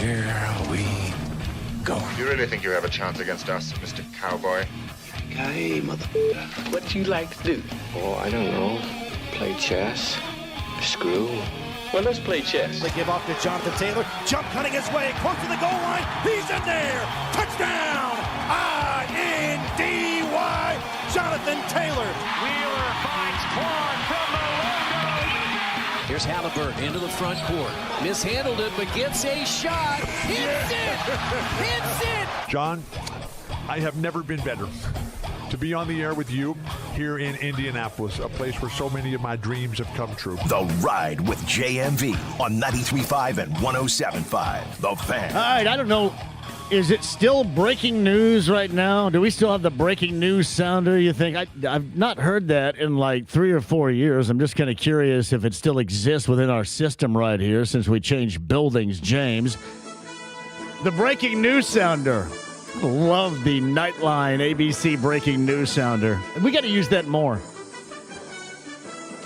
Here we go. You really think you have a chance against us, Mr. Cowboy? Hey, motherfucker. What do you like to do? Oh, I don't know. Play chess. Screw. Well, let's play chess. They give off to Jonathan Taylor. Jump cutting his way. Close to the goal line. He's in there. Touchdown. I-N-D-Y. Jonathan Taylor. Wheeler finds Quan from the logo. Here's Halliburton into the front court. Mishandled it, but gets a shot. Hits it. Hits it. John, I have never been better to be on the air with you here in Indianapolis, a place where so many of my dreams have come true. The Ride with JMV on 93.5 and 107.5. The Fan. All right, I don't know. Is it still breaking news right now? Do we still have the breaking news sounder, you think? I've not heard that in like 3 or 4 years. I'm just kind of curious if it still exists within our system right here since we changed buildings, James. The breaking news sounder. Love the Nightline ABC breaking news sounder. We got to use that more.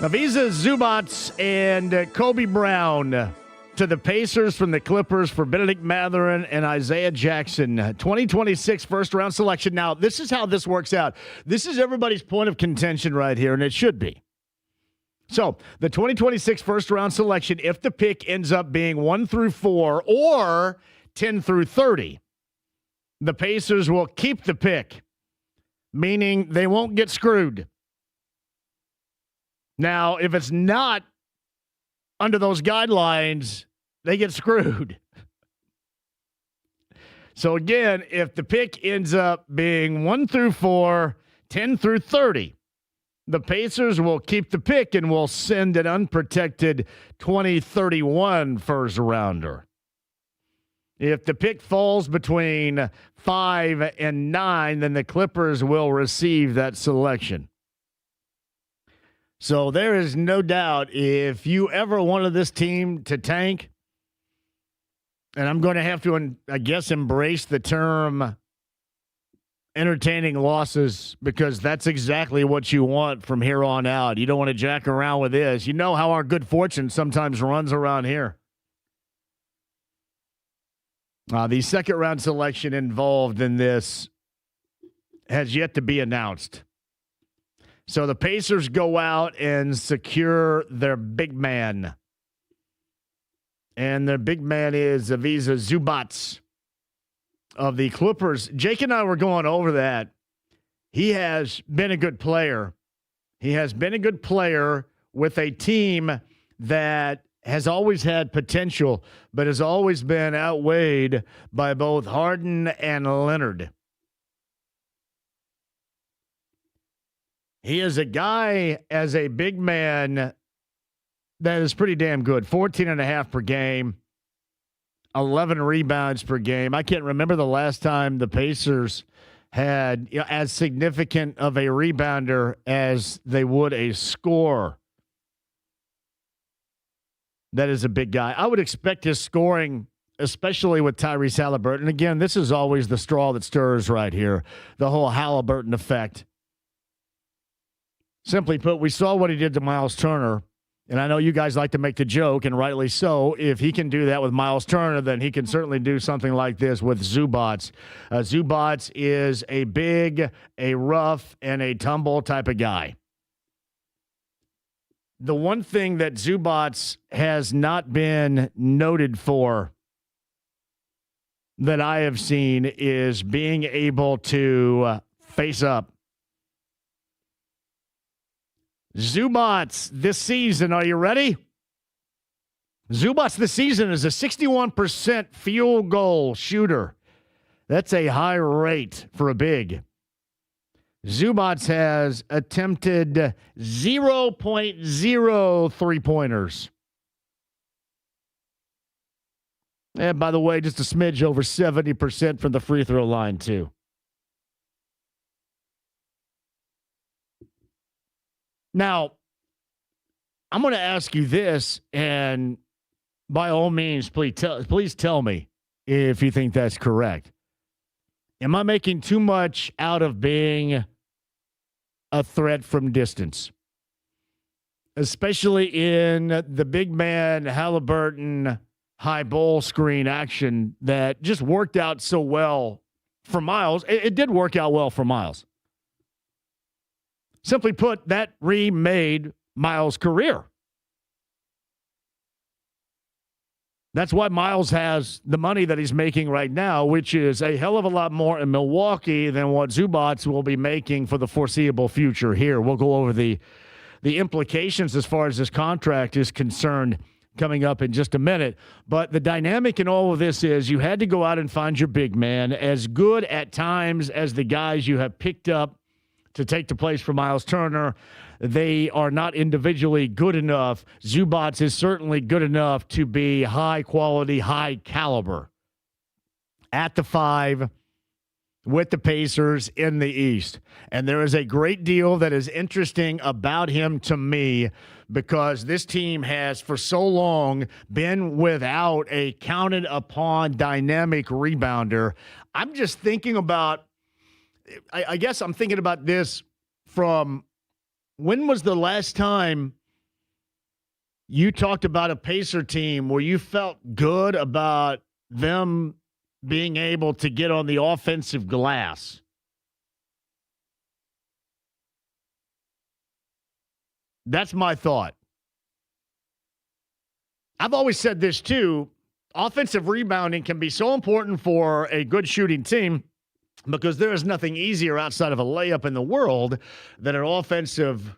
Ivica Zubac and Kobe Brown to the Pacers from the Clippers for Benedict Mathurin and Isaiah Jackson. 2026 first-round selection. Now, this is how this works out. This is everybody's point of contention right here, and it should be. So, the 2026 first-round selection, if the pick ends up being 1 through 4 or 10 through 30, the Pacers will keep the pick, meaning they won't get screwed. Now, if it's not under those guidelines, they get screwed. So again, if the pick ends up being 1 through 4, 10 through 30, the Pacers will keep the pick and will send an unprotected 2031 first rounder. If the pick falls between 5 and 9, then the Clippers will receive that selection. So there is no doubt if you ever wanted this team to tank, and I'm going to have to, I guess, embrace the term entertaining losses because that's exactly what you want from here on out. You don't want to jack around with this. You know how our good fortune sometimes runs around here. The second-round selection involved in this has yet to be announced. So the Pacers go out and secure their big man. And their big man is Ivica Zubac of the Clippers. Jake and I were going over that. He has been a good player. He has been a good player with a team that has always had potential, but has always been outweighed by both Harden and Leonard. He is a guy as a big man that is pretty damn good. 14.5 per game, 11 rebounds per game. I can't remember the last time the Pacers had as significant of a rebounder as they would a scorer. That is a big guy. I would expect his scoring, especially with Tyrese Halliburton. Again, this is always the straw that stirs right here, the whole Halliburton effect. Simply put, we saw what he did to Miles Turner, and I know you guys like to make the joke, and rightly so. If he can do that with Miles Turner, then he can certainly do something like this with Zubac. Zubac is a big, a rough, and a tumble type of guy. The one thing that Zubac has not been noted for that I have seen is being able to face up. Zubac this season, are you ready? Zubac this season is a 61% field goal shooter. That's a high rate for a big. Zubac has attempted 0.0 three-pointers. And by the way, just a smidge over 70% from the free throw line, too. Now, I'm going to ask you this, and by all means, please tell me if you think that's correct. Am I making too much out of being a threat from distance? Especially in the big man Halliburton high ball screen action that just worked out so well for Miles. It did work out well for Miles. Simply put, that remade Miles' career. That's why Miles has the money that he's making right now, which is a hell of a lot more in Milwaukee than what Zubats will be making for the foreseeable future here. We'll go over the implications as far as this contract is concerned coming up in just a minute. But the dynamic in all of this is you had to go out and find your big man. As good at times as the guys you have picked up to take the place for Miles Turner, they are not individually good enough. Zubats is certainly good enough to be high quality, high caliber at the 5 with the Pacers in the East. And there is a great deal that is interesting about him to me because this team has for so long been without a counted upon dynamic rebounder. I'm just thinking about, I guess I'm thinking about this from when was the last time you talked about a Pacer team where you felt good about them being able to get on the offensive glass? That's my thought. I've always said this too. Offensive rebounding can be so important for a good shooting team because there is nothing easier outside of a layup in the world than an offensive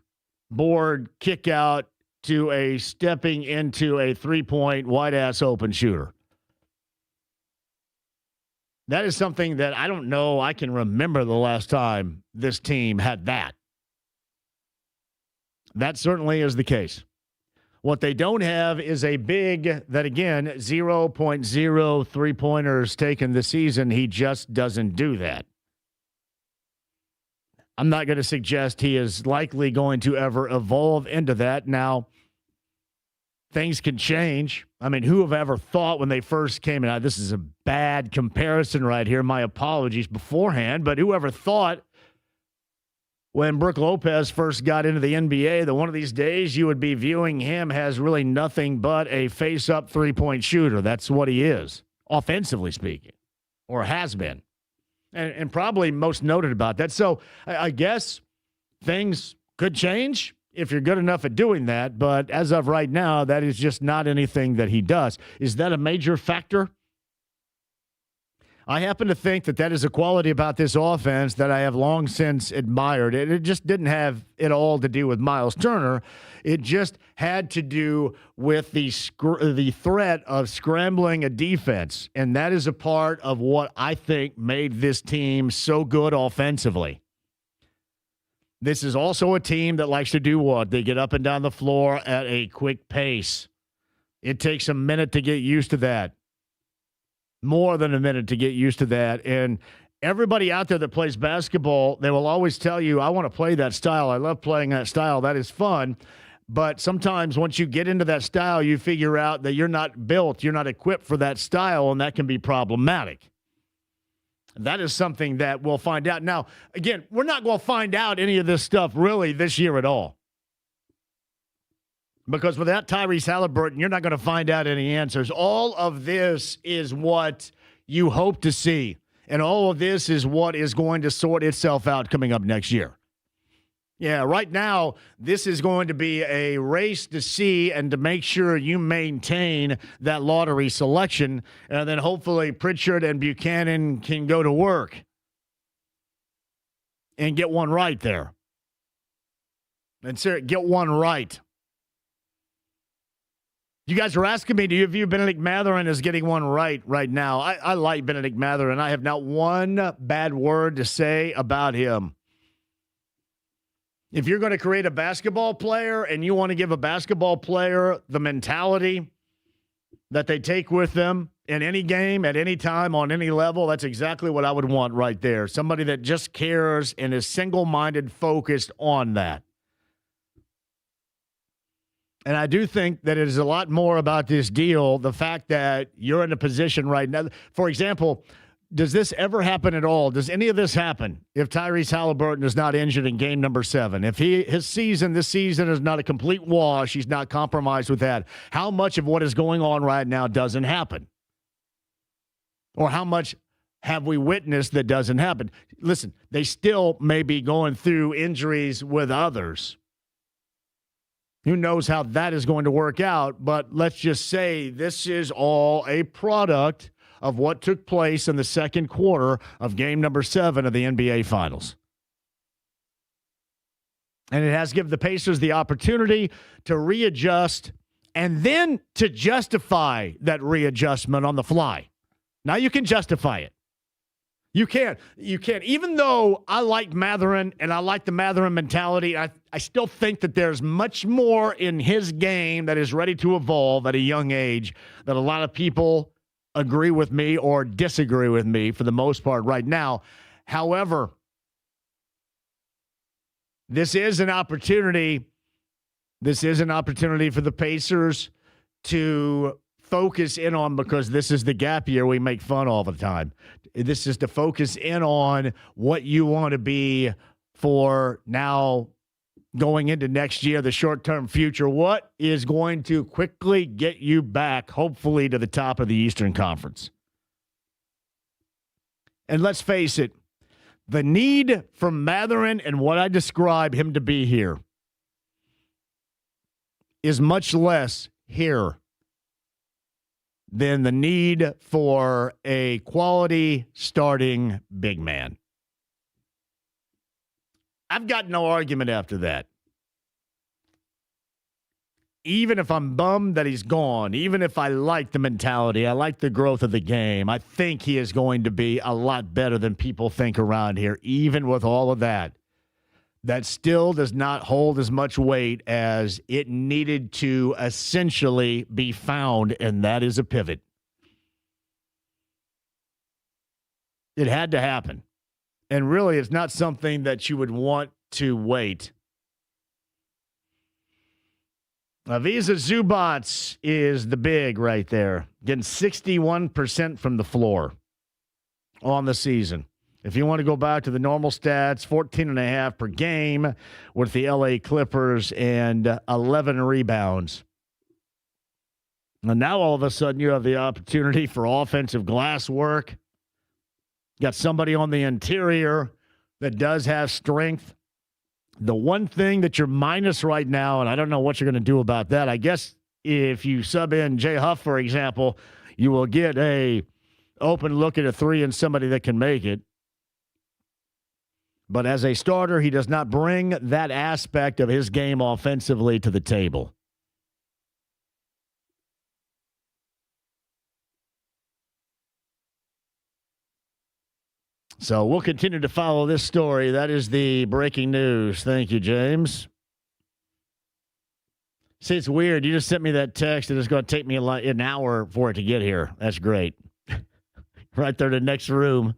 board kick out to a stepping into a three-point wide-ass open shooter. That is something that I don't know I can remember the last time this team had that. That certainly is the case. What they don't have is a big that, again, 0.0 three-pointers taken this season. He just doesn't do that. I'm not going to suggest he is likely going to ever evolve into that. Now, things can change. I mean, who have ever thought when they first came in? This is a bad comparison right here. My apologies beforehand. But whoever thought when Brook Lopez first got into the NBA that one of these days you would be viewing him as really nothing but a face-up three-point shooter. That's what he is, offensively speaking, or has been. And probably most noted about that. So I guess things could change if you're good enough at doing that. But as of right now, that is just not anything that he does. Is that a major factor? I happen to think that is a quality about this offense that I have long since admired. It just didn't have it all to do with Miles Turner. It just had to do with the threat of scrambling a defense. And that is a part of what I think made this team so good offensively. This is also a team that likes to do what? They get up and down the floor at a quick pace. It takes a minute to get used to that. More than a minute to get used to that. And everybody out there that plays basketball, they will always tell you, I want to play that style. I love playing that style. That is fun. But sometimes once you get into that style, you figure out that you're not built, you're not equipped for that style, and that can be problematic. That is something that we'll find out. Now, again, we're not going to find out any of this stuff really this year at all. Because without Tyrese Halliburton, you're not going to find out any answers. All of this is what you hope to see. And all of this is what is going to sort itself out coming up next year. Yeah, right now, this is going to be a race to see and to make sure you maintain that lottery selection. And then hopefully Pritchard and Buchanan can go to work and get one right there. And sir, get one right. You guys are asking me, do you view Benedict Mathurin as getting one right now? I like Benedict Mathurin. I have not one bad word to say about him. If you're going to create a basketball player and you want to give a basketball player the mentality that they take with them in any game, at any time, on any level, that's exactly what I would want right there. Somebody that just cares and is single-minded, focused on that. And I do think that it is a lot more about this deal, the fact that you're in a position right now. For example, does this ever happen at all? Does any of this happen if Tyrese Halliburton is not injured in game number 7? If this season is not a complete wash, he's not compromised with that, how much of what is going on right now doesn't happen? Or how much have we witnessed that doesn't happen? Listen, they still may be going through injuries with others. Who knows how that is going to work out, but let's just say this is all a product of what took place in the second quarter of game number 7 of the NBA Finals. And it has given the Pacers the opportunity to readjust and then to justify that readjustment on the fly. Now you can justify it. You can. Even though I like Mathurin and I like the Mathurin mentality, I still think that there's much more in his game that is ready to evolve at a young age that a lot of people agree with me or disagree with me for the most part right now. However, this is an opportunity. This is an opportunity for the Pacers to focus in on, because this is the gap year we make fun all the time. This is to focus in on what you want to be for now going into next year, the short-term future. What is going to quickly get you back, hopefully, to the top of the Eastern Conference? And let's face it, the need for Mathurin and what I describe him to be here is much less here than the need for a quality starting big man. I've got no argument after that. Even if I'm bummed that he's gone, even if I like the mentality, I like the growth of the game, I think he is going to be a lot better than people think around here, even with all of that. That still does not hold as much weight as it needed to essentially be found, and that is a pivot. It had to happen. And really, it's not something that you would want to wait. Avisa Zubats is the big right there, getting 61% from the floor on the season. If you want to go back to the normal stats, 14.5 per game with the LA Clippers and 11 rebounds. And now all of a sudden you have the opportunity for offensive glass work. Got somebody on the interior that does have strength. The one thing that you're minus right now, and I don't know what you're going to do about that, I guess if you sub in Jay Huff, for example, you will get a open look at a three and somebody that can make it. But as a starter, he does not bring that aspect of his game offensively to the table. So we'll continue to follow this story. That is the breaking news. Thank you, James. See, it's weird. You just sent me that text, and it's going to take me an hour for it to get here. That's great. Right there in the next room.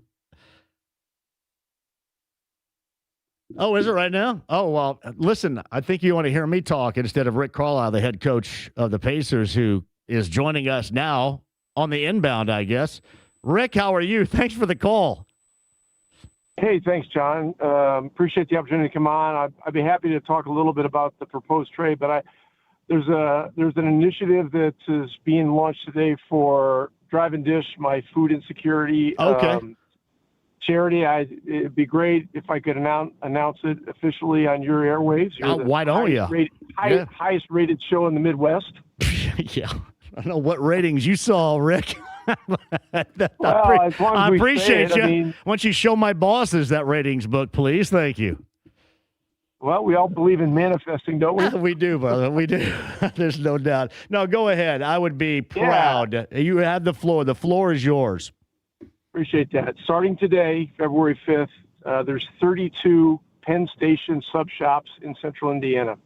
Oh, is it right now? Oh, well, listen, I think you want to hear me talk instead of Rick Carlisle, the head coach of the Pacers, who is joining us now on the inbound, I guess. Rick, how are you? Thanks for the call. Hey, thanks, John. Appreciate the opportunity to come on. I'd be happy to talk a little bit about the proposed trade, but there's an initiative that is being launched today for Drive and Dish, my food insecurity charity. It'd be great if I could announce it officially on your airwaves. Why don't you? Highest rated show in the Midwest. Yeah. I don't know what ratings you saw, Rick. I appreciate you. I mean, why don't you show my bosses that ratings book, please? Thank you. Well, we all believe in manifesting, don't we? We do, brother. We do. There's no doubt. No, go ahead. I would be proud. Yeah. You have the floor. The floor is yours. Appreciate that. Starting today, February 5th, there's 32 Penn Station sub shops in central Indiana.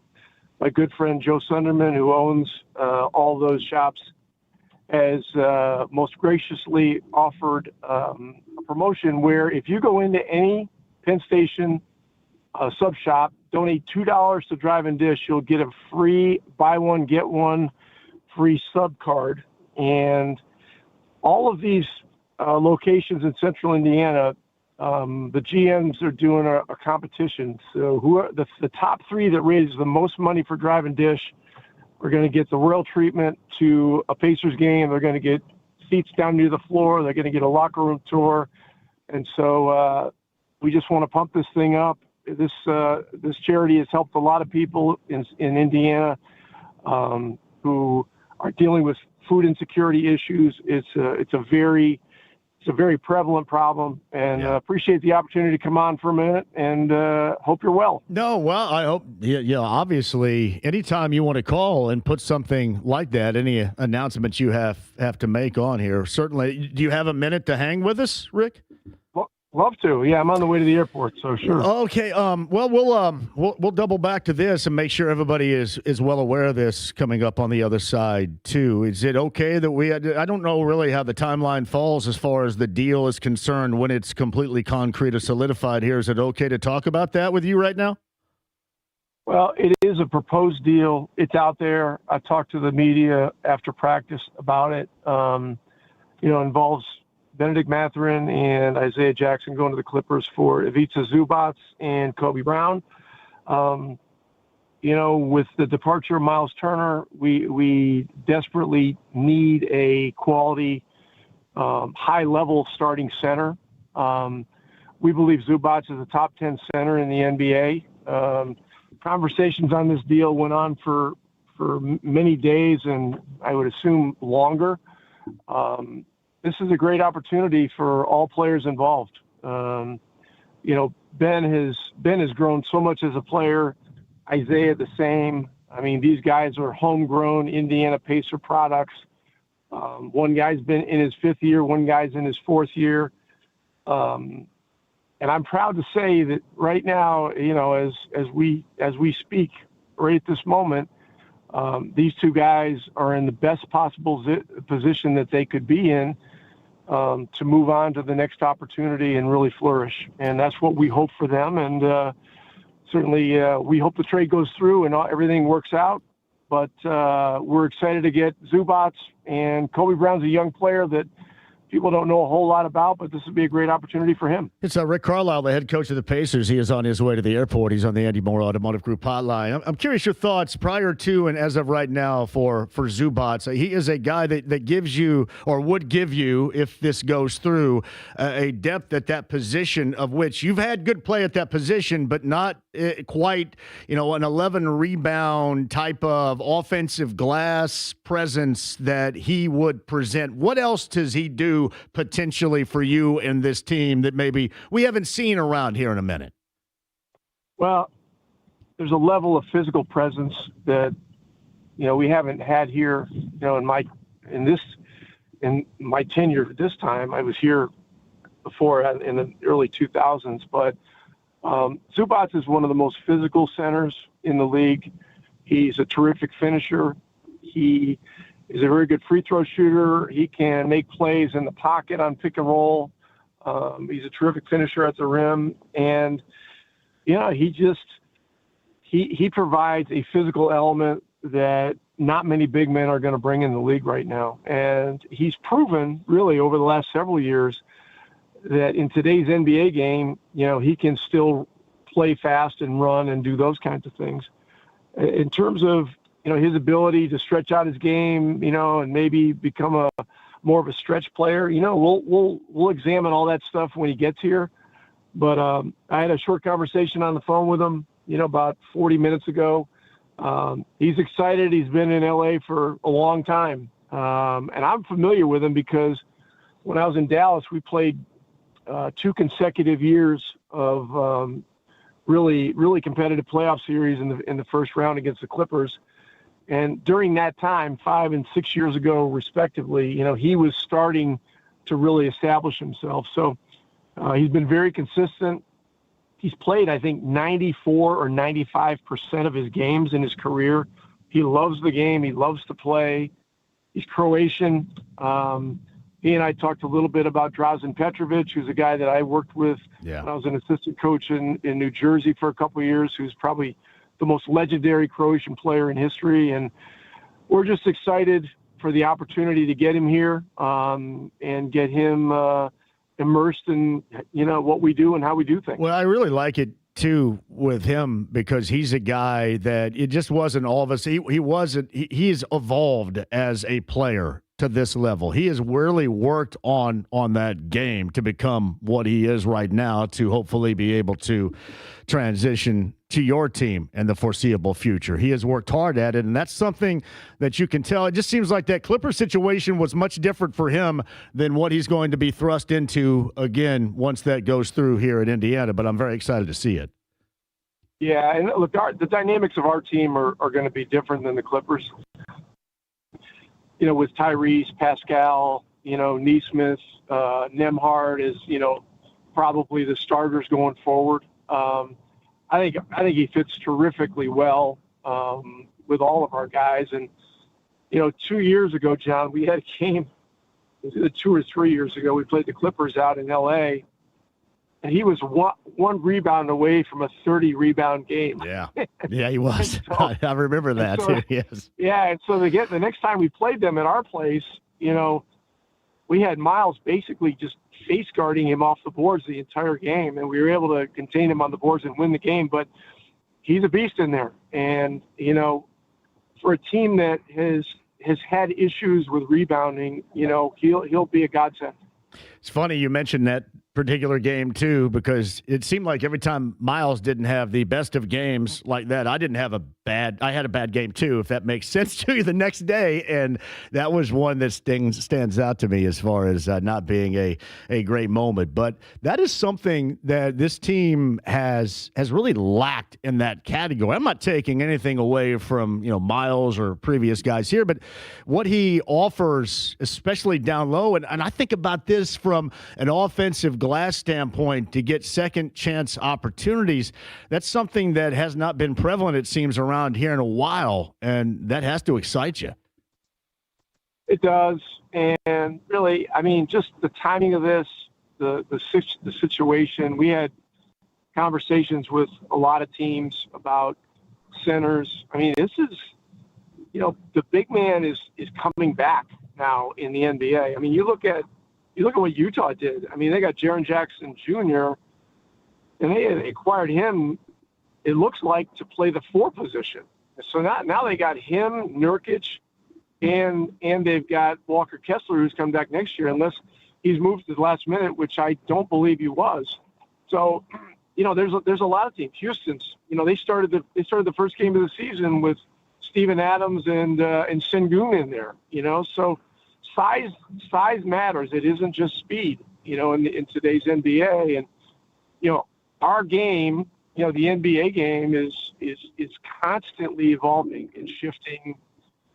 My good friend Joe Sunderman, who owns all those shops, has most graciously offered a promotion where if you go into any Penn Station sub shop, donate $2 to Drive and Dish, you'll get a free buy one, get one free sub card. And all of these locations in Central Indiana, the GMs are doing a competition. So who are the top 3 that raise the most money for Drive and Dish are going to get the royal treatment to a Pacers game. They're going to get seats down near the floor. They're going to get a locker room tour. And so we just want to pump this thing up. This charity has helped a lot of people in Indiana who are dealing with food insecurity issues. It's a very prevalent problem, and appreciate the opportunity to come on for a minute, and hope you're well. No, well, I hope, obviously, anytime you want to call and put something like that, any announcements you have to make on here, certainly. Do you have a minute to hang with us, Rick? Love to. Yeah, I'm on the way to the airport, so sure. Okay. Well, we'll double back to this and make sure everybody is well aware of this coming up on the other side too. Is it okay that I don't know really how the timeline falls as far as the deal is concerned when it's completely concrete or solidified here. Is it okay to talk about that with you right now? Well, it is a proposed deal. It's out there. I talked to the media after practice about it. Involves Benedict Mathurin and Isaiah Jackson going to the Clippers for Ivica Zubac and Kobe Brown. With the departure of Miles Turner, we desperately need a quality, high-level starting center. We believe Zubac is a top 10 center in the NBA. Conversations on this deal went on for many days, and I would assume longer. This is a great opportunity for all players involved. Ben has grown so much as a player. Isaiah the same. I mean, these guys are homegrown Indiana Pacer products. One guy's been in his 5th year. One guy's in his 4th year. And I'm proud to say that right now, as we speak right at this moment, these 2 guys are in the best possible position that they could be in to move on to the next opportunity and really flourish. And that's what we hope for them. And certainly we hope the trade goes through and everything works out. But we're excited to get Zubac, and Kobe Brown's a young player that people don't know a whole lot about, but this would be a great opportunity for him. It's Rick Carlisle, the head coach of the Pacers. He is on his way to the airport. He's on the Andy Moore Automotive Group hotline. I'm curious your thoughts prior to and as of right now for Zubac. He is a guy that gives you, or would give you, if this goes through, a depth at that position of which you've had good play at that position, but not quite, an 11 rebound type of offensive glass presence that he would present. What else does he do potentially for you and this team that maybe we haven't seen around here in a minute? Well, there's a level of physical presence that, we haven't had here, in my tenure at this time. I was here before in the early 2000s, but Zubac is one of the most physical centers in the league. He's a terrific finisher. He is a very good free throw shooter. He can make plays in the pocket on pick and roll. He's a terrific finisher at the rim. And, he provides a physical element that not many big men are going to bring in the league right now. And he's proven really over the last several years that in today's NBA game, he can still play fast and run and do those kinds of things. In terms of, his ability to stretch out his game, and maybe become more of a stretch player, we'll examine all that stuff when he gets here. But I had a short conversation on the phone with him, about 40 minutes ago. He's excited. He's been in LA for a long time. And I'm familiar with him because when I was in Dallas, we played 2 consecutive years of really, really competitive playoff series in the first round against the Clippers. And during that time, 5 and 6 years ago, respectively, he was starting to really establish himself. So he's been very consistent. He's played, I think, 94 or 95% of his games in his career. He loves the game. He loves to play. He's Croatian. He and I talked a little bit about Drazen Petrovic, who's a guy that I worked with when I was an assistant coach in New Jersey for a couple of years, who's probably the most legendary Croatian player in history. And we're just excited for the opportunity to get him here and get him immersed in, what we do and how we do things. Well, I really like it too with him because he's a guy that it just wasn't all of us. He's evolved as a player to this level. He has really worked on that game to become what he is right now, to hopefully be able to transition to your team in the foreseeable future. He has worked hard at it, and that's something that you can tell. It just seems like that Clipper situation was much different for him than what he's going to be thrust into again once that goes through here at Indiana, but I'm very excited to see it. Yeah, and look, the dynamics of our team are going to be different than the Clippers. With Tyrese, Pascal, Neesmith, Nembhard is, probably the starters going forward. I think he fits terrifically well with all of our guys. And, 2 years ago, John, we had a game, 2 or 3 years ago, we played the Clippers out in L.A., and he was one rebound away from a 30-rebound game. Yeah, he was. So, I remember that, too, yes. Yeah, and so the next time we played them at our place, we had Miles basically just face guarding him off the boards the entire game, and we were able to contain him on the boards and win the game. But he's a beast in there. And, for a team that has had issues with rebounding, he'll be a godsend. It's funny you mentioned that particular game too, because it seemed like every time Miles didn't have the best of games like that, I had a bad game too, if that makes sense to you, the next day. And that was one that stands out to me as far as not being a great moment. But that is something that this team has really lacked in that category. I'm not taking anything away from, Miles or previous guys here, but what he offers, especially down low, and I think about this from an offensive glass standpoint, to get second chance opportunities, that's something that has not been prevalent, it seems, around here in a while, and that has to excite you. It does. And really, just the timing of this, the situation, we had conversations with a lot of teams about centers. This is, the big man is coming back now in the NBA. You look at what Utah did. They got Jaren Jackson Jr., and they acquired him, it looks like, to play the 4 position. So now they got him, Nurkic, and they've got Walker Kessler, who's coming back next year, unless he's moved to the last minute, which I don't believe he was. So, there's a lot of teams. Houston's, they started the first game of the season with Steven Adams and Sengun in there. So size matters. It isn't just speed, in today's NBA. And, our game, the NBA game is constantly evolving and shifting,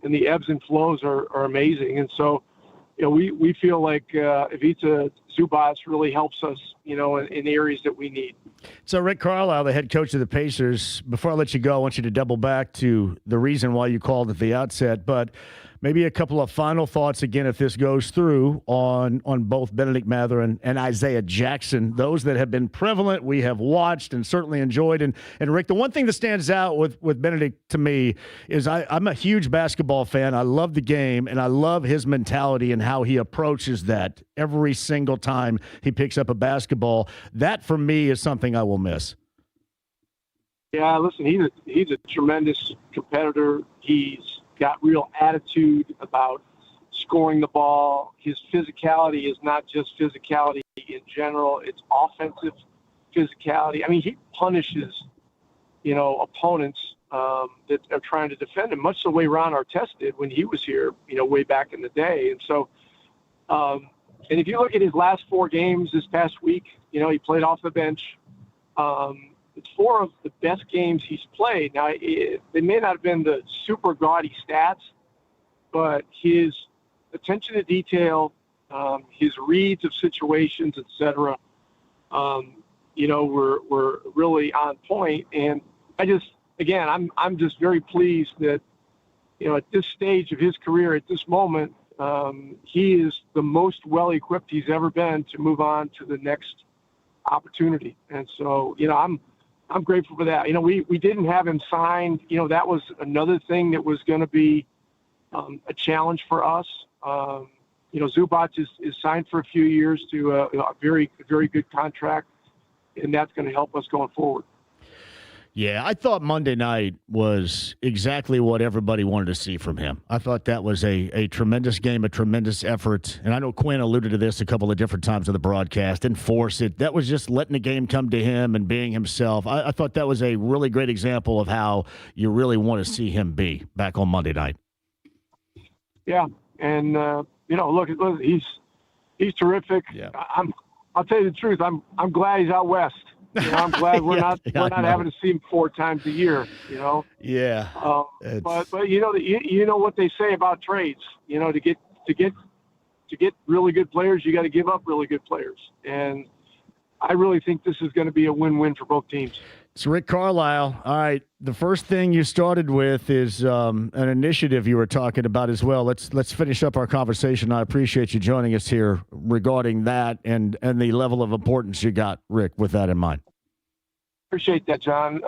and the ebbs and flows are amazing. And so, we feel like Ivica Zubac really helps us, in areas that we need. So Rick Carlisle, the head coach of the Pacers, before I let you go, I want you to double back to the reason why you called at the outset, but maybe a couple of final thoughts again, if this goes through, on both Bennedict Mathurin and Isaiah Jackson, those that have been prevalent, we have watched and certainly enjoyed. And Rick, the one thing that stands out with Bennedict to me is I'm a huge basketball fan. I love the game, and I love his mentality and how he approaches that every single time he picks up a basketball. That, for me, is something I will miss. Yeah, listen, he's a tremendous competitor. He's got real attitude about scoring the ball. His physicality is not just physicality in general. It's offensive physicality. He punishes, opponents that are trying to defend him, much the way Ron Artest did when he was here, way back in the day. And so, and if you look at his last 4 games this past week, he played off the bench. It's 4 of the best games he's played. Now, they may not have been the super gaudy stats, but his attention to detail, his reads of situations, etc., were really on point. And I'm just very pleased that, at this stage of his career, at this moment, he is the most well-equipped he's ever been to move on to the next opportunity. And so, I'm grateful for that. We didn't have him signed. That was another thing that was going to be, a challenge for us. Zubats is signed for a few years to a very, very good contract, and that's going to help us going forward. Yeah, I thought Monday night was exactly what everybody wanted to see from him. I thought that was a tremendous game, a tremendous effort. And I know Quinn alluded to this a couple of different times on the broadcast. Didn't force it. That was just letting the game come to him and being himself. I thought that was a really great example of how you really want to see him be back on Monday night. Yeah, and look, he's terrific. Yeah. I'll tell you the truth. I'm glad he's out west. I'm glad we're not having to see him 4 times a year. Yeah. But you know what they say about trades. To get really good players, you got to give up really good players. And I really think this is going to be a win-win for both teams. It's Rick Carlisle. All right. The first thing you started with is an initiative you were talking about as well. Let's finish up our conversation. I appreciate you joining us here regarding that and the level of importance you got, Rick, with that in mind. Appreciate that, John.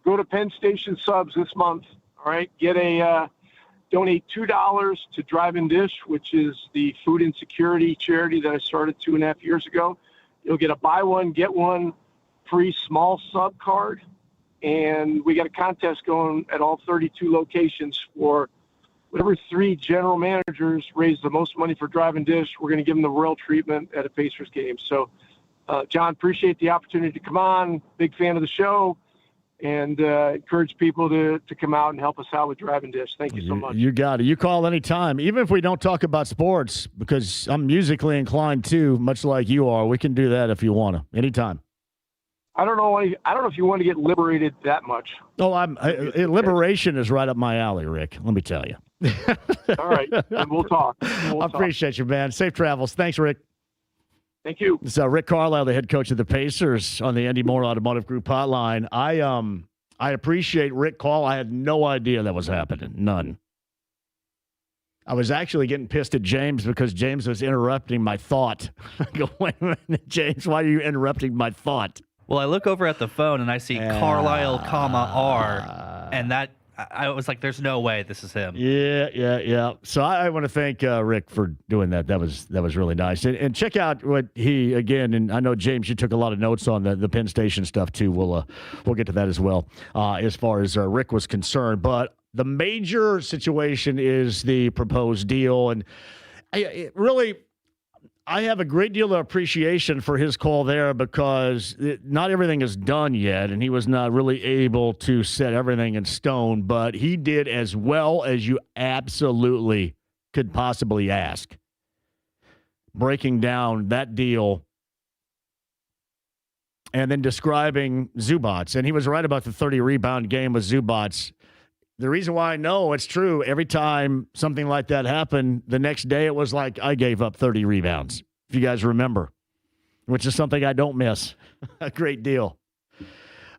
Go to Penn Station Subs this month. All right. Donate $2 to Drive and Dish, which is the food insecurity charity that I started 2.5 years ago. You'll get a buy one, get one free small sub card, and we got a contest going at all 32 locations for whatever 3 general managers raise the most money for Drive and Dish. We're going to give them the royal treatment at a Pacers game. So, John, appreciate the opportunity to come on. Big fan of the show, and encourage people to come out and help us out with Drive and Dish. Thank you so much. You got it. You call anytime, even if we don't talk about sports, because I'm musically inclined too, much like you are. We can do that if you want to, anytime. I don't know if you want to get liberated that much. Oh, liberation is right up my alley, Rick. Let me tell you. All right, and we'll talk. I appreciate you, man. Safe travels. Thanks, Rick. Thank you. So, Rick Carlisle, the head coach of the Pacers on the Andy Moore Automotive Group hotline. I appreciate Rick call. I had no idea that was happening. None. I was actually getting pissed at James because James was interrupting my thought. I go, wait a minute, James, why are you interrupting my thought? Well, I look over at the phone and I see Carlisle, R, and that I was like, "There's no way this is him." Yeah. So I want to thank Rick for doing that. That was really nice. And check out what he again. And I know James, you took a lot of notes on the Penn Station stuff too. We'll get to that as well as far as Rick was concerned. But the major situation is the proposed deal, and I have a great deal of appreciation for his call there because not everything is done yet, and he was not really able to set everything in stone, but he did as well as you absolutely could possibly ask. Breaking down that deal and then describing Zubats, and he was right about the 30-rebound game with Zubats. The reason why I know it's true, every time something like that happened, the next day it was like I gave up 30 rebounds, if you guys remember, which is something I don't miss a great deal.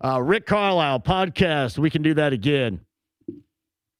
Rick Carlisle podcast, we can do that again.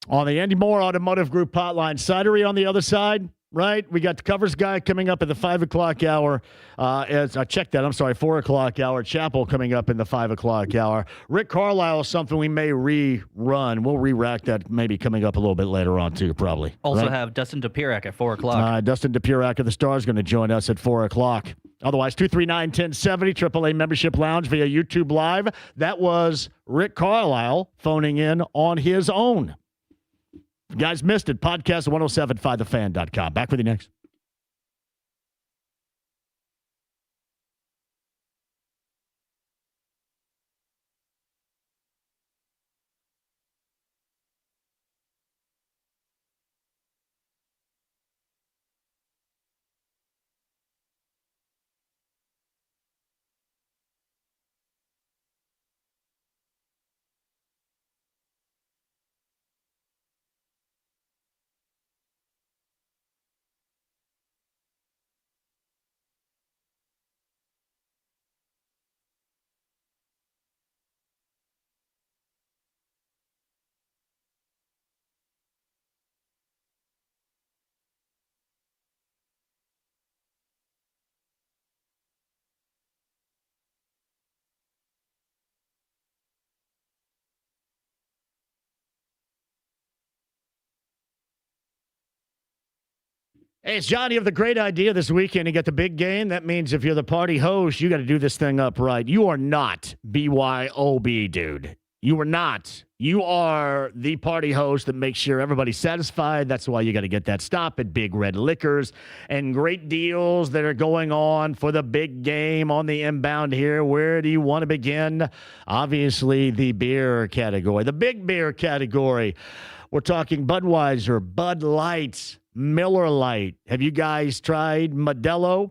On the Andy Moore Automotive Group hotline, Sidery on the other side, right? We got the covers guy coming up at the 5 o'clock hour. As I checked that, 4 o'clock hour. Chappell coming up in the 5 o'clock hour. Rick Carlisle is something we may rerun. We'll re-rack that maybe coming up a little bit later on too, probably. Also have Dustin Dopirak at 4 o'clock. Dustin Dopirak of the Stars going to join us at 4 o'clock. Otherwise, 239-1070, AAA Membership Lounge via YouTube Live. That was Rick Carlisle phoning in on his own. If you guys missed it, podcast at 1075thefan.com. Back with you next. Hey, it's Johnny of the great idea this weekend to get the big game. That means if you're the party host, you got to do this thing up right. You are not BYOB, dude. You are not. You are the party host that makes sure everybody's satisfied. That's why you got to get that stop at Big Red Liquors and great deals that are going on for the big game on the inbound here. Where do you want to begin? Obviously, the beer category, the big beer category. We're talking Budweiser, Bud Light, Miller Lite. Have you guys tried Modelo?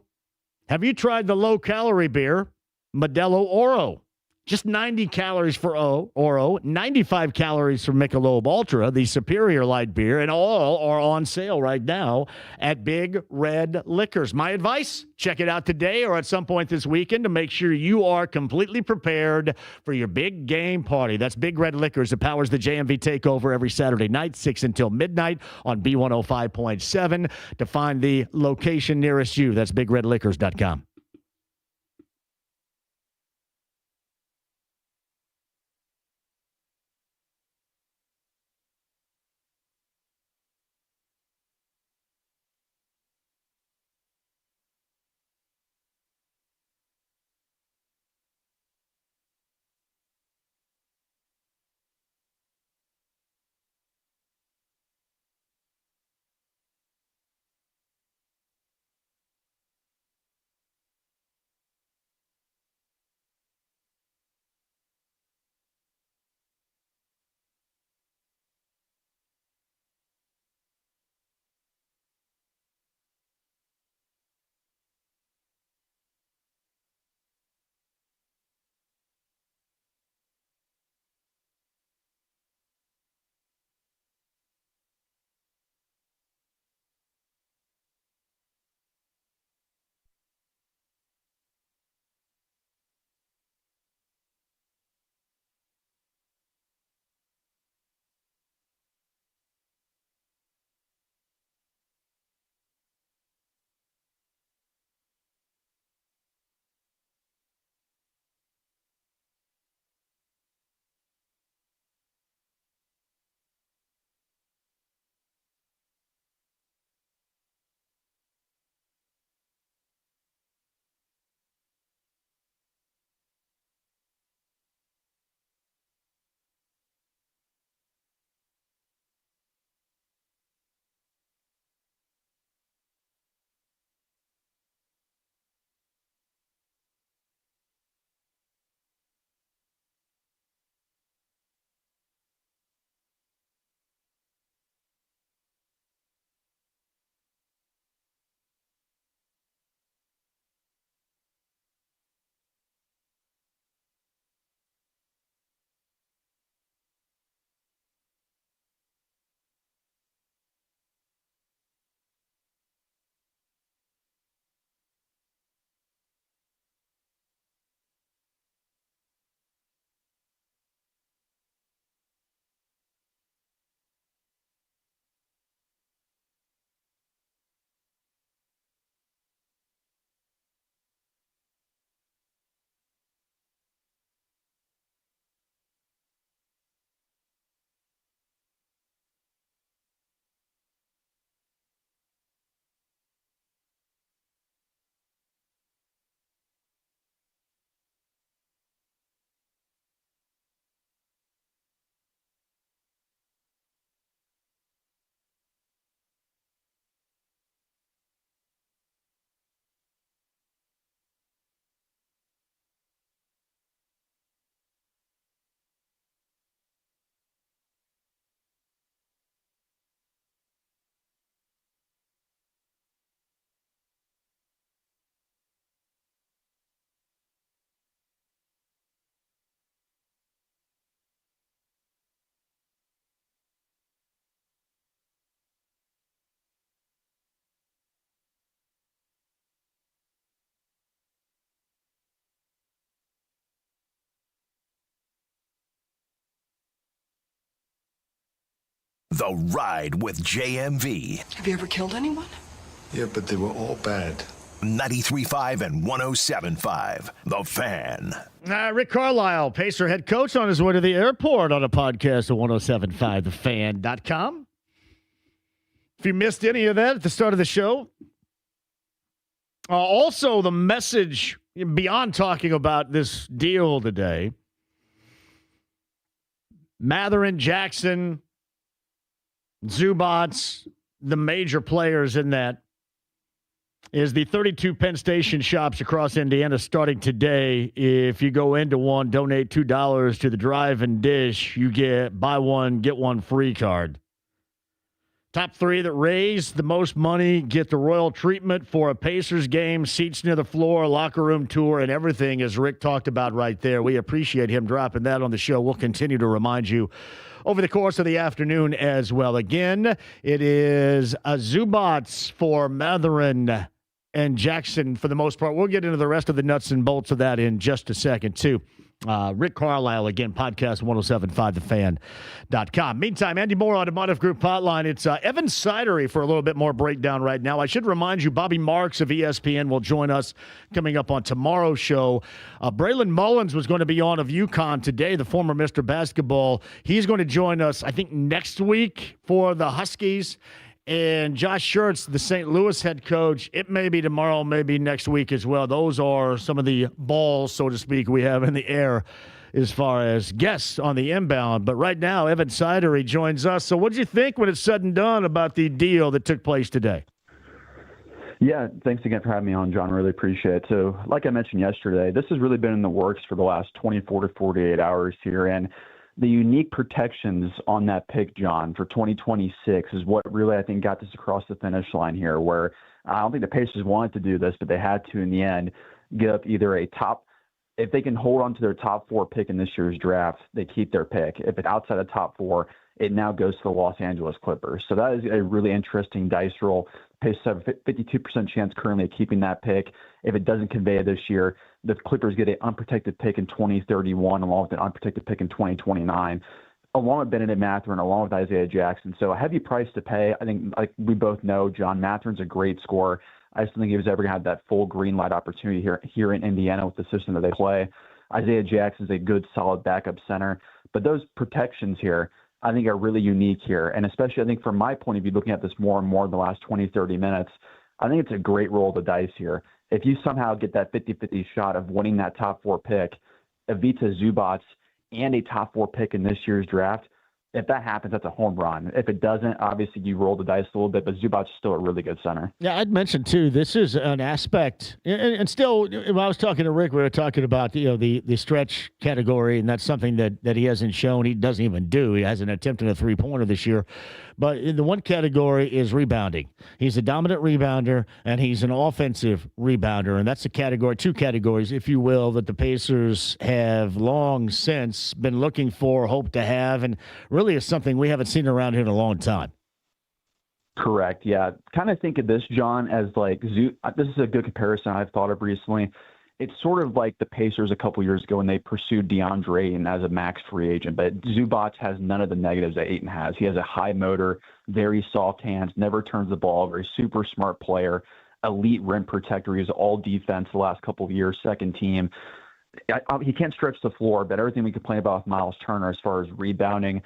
Have you tried the low-calorie beer, Modelo Oro? Just 90 calories for Oro, 95 calories for Michelob Ultra, the superior light beer, and all are on sale right now at Big Red Liquors. My advice, check it out today or at some point this weekend to make sure you are completely prepared for your big game party. That's Big Red Liquors that powers the JMV Takeover every Saturday night, 6 until midnight on B105.7. To find the location nearest you, that's BigRedLiquors.com. The Ride with JMV. Have you ever killed anyone? Yeah, but they were all bad. 93.5 and 107.5. The Fan. Rick Carlisle, Pacer head coach, on his way to the airport on a podcast at 107.5thefan.com. If you missed any of that at the start of the show, also the message beyond talking about this deal today, Matherin, Jackson, Zubats, the major players in that, is the 32 Penn Station shops across Indiana starting today. If you go into one, donate $2 to the Drive and Dish, you get buy one, get one free card. Top 3 that raise the most money get the royal treatment for a Pacers game, seats near the floor, locker room tour, and everything, as Rick talked about right there. We appreciate him dropping that on the show. We'll continue to remind you over the course of the afternoon as well. Again, it is a Zubats for Matherin and Jackson for the most part. We'll get into the rest of the nuts and bolts of that in just a second, too. Rick Carlisle, again, podcast 1075thefan.com. Meantime, Andy Moore, Automotive Group Hotline. It's Evan Sidery for a little bit more breakdown right now. I should remind you, Bobby Marks of ESPN will join us coming up on tomorrow's show. Braylon Mullins was going to be on of UConn today, the former Mr. Basketball. He's going to join us, I think, next week for the Huskies. And Josh Schertz, the St. Louis head coach, it may be tomorrow, maybe next week as well. Those are some of the balls, so to speak, we have in the air as far as guests on the inbound. But right now, Evan Sidery joins us. So what did you think when it's said and done about the deal that took place today? Yeah, thanks again for having me on, John. Really appreciate it. So like I mentioned yesterday, this has really been in the works for the last 24 to 48 hours here. And the unique protections on that pick, John, for 2026 is what really, I think, got this across the finish line here, where I don't think the Pacers wanted to do this, but they had to, in the end, get up either a top – if they can hold on to their top 4 pick in this year's draft, they keep their pick. If it's outside the top 4, it now goes to the Los Angeles Clippers. So that is a really interesting dice roll. Pacers have a 52% chance currently of keeping that pick. If it doesn't convey it this year, the Clippers get an unprotected pick in 2031 along with an unprotected pick in 2029, along with Benedict Matherin, along with Isaiah Jackson. So a heavy price to pay. I think, like we both know, John Matherin's a great scorer. I just don't think he was ever going to have that full green light opportunity here in Indiana with the system that they play. Isaiah Jackson's a good, solid backup center. But those protections here, I think, are really unique here. And especially, I think, from my point of view, looking at this more and more in the last 20, 30 minutes, I think it's a great roll of the dice here. If you somehow get that 50-50 shot of winning that top 4 pick, Ivica Zubats, and a top 4 pick in this year's draft, if that happens, that's a home run. If it doesn't, obviously you roll the dice a little bit, but Zubats is still a really good center. Yeah, I'd mentioned, too, this is an aspect, and still, when I was talking to Rick, we were talking about, the stretch category, and that's something that he hasn't shown. He doesn't even do. He hasn't attempted a three-pointer this year. But in the one category is rebounding. He's a dominant rebounder, and he's an offensive rebounder, and that's a category, 2 categories, if you will, that the Pacers have long since been looking for, hope to have, and really is something we haven't seen around here in a long time. Correct, yeah. Kind of think of this, John, as like this is a good comparison I've thought of recently. It's sort of like the Pacers a couple years ago when they pursued DeAndre Ayton as a max free agent, but Zubats has none of the negatives that Ayton has. He has a high motor, very soft hands, never turns the ball, very super smart player, elite rim protector. He was all defense the last couple of years, second team. He can't stretch the floor, but everything we complain about with Miles Turner as far as rebounding,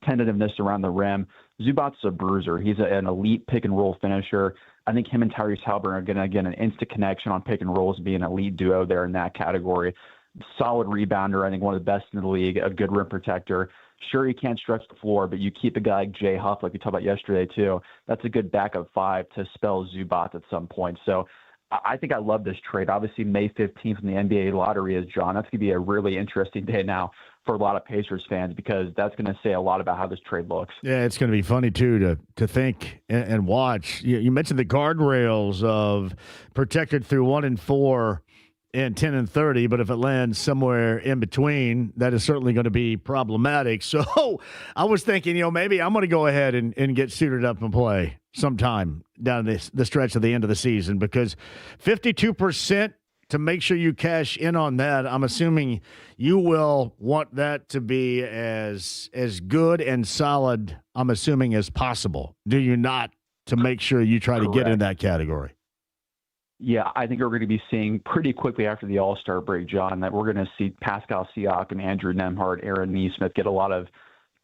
tentativeness around the rim, Zubats is a bruiser. He's an elite pick-and-roll finisher. I think him and Tyrese Halliburton are going to get an instant connection on pick-and-rolls and be an elite duo there in that category. Solid rebounder, I think one of the best in the league, a good rim protector. Sure, he can't stretch the floor, but you keep a guy like Jay Huff, like we talked about yesterday, too. That's a good backup 5 to spell Zubats at some point. So I think I love this trade. Obviously, May 15th in the NBA lottery is, John. That's going to be a really interesting day now for a lot of Pacers fans because that's going to say a lot about how this trade looks. Yeah, it's going to be funny, too, to think and watch. You mentioned the guardrails of protected through 1 and 4 and 10 and 30, but if it lands somewhere in between, that is certainly going to be problematic. So I was thinking, maybe I'm going to go ahead and get suited up and play sometime down the stretch of the end of the season because 52% to make sure you cash in on that, I'm assuming you will want that to be as good and solid, I'm assuming, as possible. Do you not, to make sure you try to get in that category? Yeah, I think we're going to be seeing pretty quickly after the All-Star break, John, that we're going to see Pascal Siakam, Andrew Nembhard, Aaron Nesmith get a lot of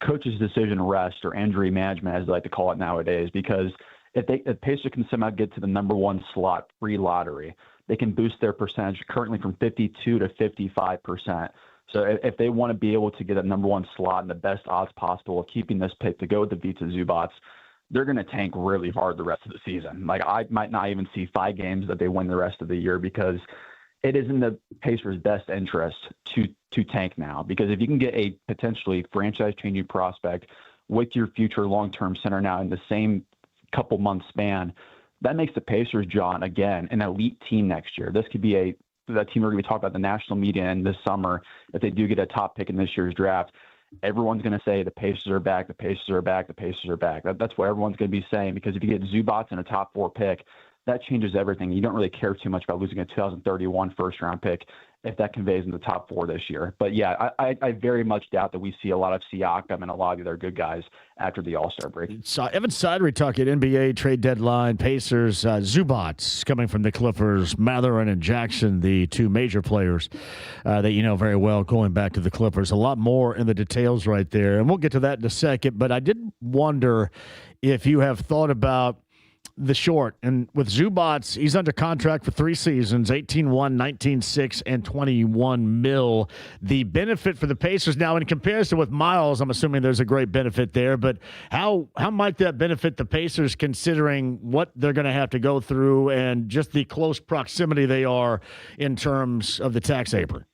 coach's decision rest or injury management, as they like to call it nowadays, because if Pacers can somehow get to the number one slot pre-lottery, they can boost their percentage currently from 52 to 55%. So if they want to be able to get a number one slot and the best odds possible of keeping this pick to go with the Vita Zubats, they're going to tank really hard the rest of the season. Like, I might not even see 5 games that they win the rest of the year, because it is in the Pacers' best interest to tank now. Because if you can get a potentially franchise-changing prospect with your future long-term center now in the same couple months span, that makes the Pacers, John, again, an elite team next year. This could be that team we're going to be talking about the national media and this summer. If they do get a top pick in this year's draft, everyone's going to say the Pacers are back, the Pacers are back, the Pacers are back. That's what everyone's going to be saying, because if you get Zubats in a top 4 pick, that changes everything. You don't really care too much about losing a 2031 first-round pick if that conveys in the top 4 this year. But, yeah, I very much doubt that we see a lot of Siakam and a lot of the other good guys after the All-Star break. Evan Sidery talking NBA trade deadline. Pacers, Zubats coming from the Clippers, Matherin and Jackson, the 2 major players that you know very well going back to the Clippers. A lot more in the details right there, and we'll get to that in a second. But I did wonder if you have thought about the short. And with Zubats, he's under contract for 3 seasons, 18-1, 19-6, and $21 million. The benefit for the Pacers now, in comparison with Miles, I'm assuming there's a great benefit there, but how might that benefit the Pacers, considering what they're going to have to go through and just the close proximity they are in terms of the tax apron?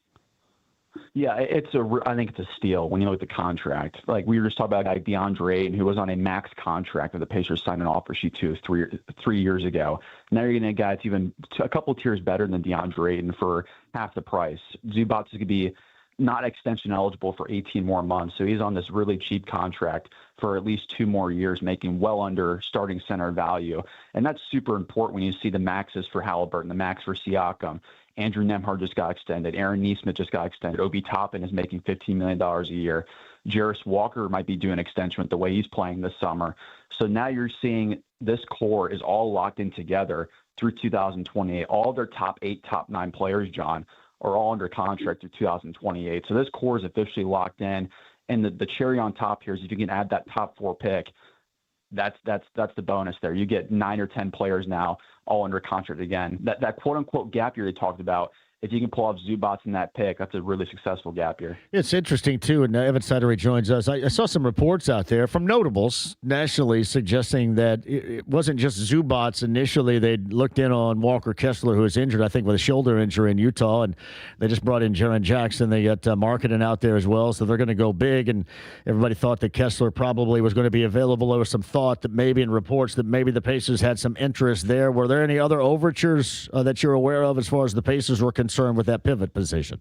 Yeah, I think it's a steal when you look at the contract. Like, we were just talking about a guy, DeAndre Ayton, who was on a max contract that the Pacers signed an offer sheet to 3 years ago. Now you're getting a guy that's even a couple tiers better than DeAndre Ayton for half the price. Zubats is going to be not extension eligible for 18 more months, so he's on this really cheap contract for at least 2 more years, making well under starting center value. And that's super important when you see the maxes for Halliburton, the max for Siakam. Andrew Nembhard just got extended. Aaron Nesmith just got extended. Obi Toppin is making $15 million a year. Jarris Walker might be doing an extension with the way he's playing this summer. So now you're seeing this core is all locked in together through 2028. All their top 8, top 9 players, John, are all under contract through 2028. So this core is officially locked in. And the cherry on top here is if you can add that top 4 pick, that's the bonus there. You get 9 or 10 players now all under contract again. That quote-unquote gap year they talked about, if you can pull off Zubats in that pick, that's a really successful gap year. It's interesting, too, and Evan Sidery joins us. I saw some reports out there from notables nationally suggesting that it wasn't just Zubats. Initially, they'd looked in on Walker Kessler, who was injured, I think, with a shoulder injury in Utah, and they just brought in Jaren Jackson. They got marketing out there as well, so they're going to go big, and everybody thought that Kessler probably was going to be available. There was some thought that maybe in reports that maybe the Pacers had some interest there. Were there any other overtures that you're aware of as far as the Pacers were concerned with that pivot position?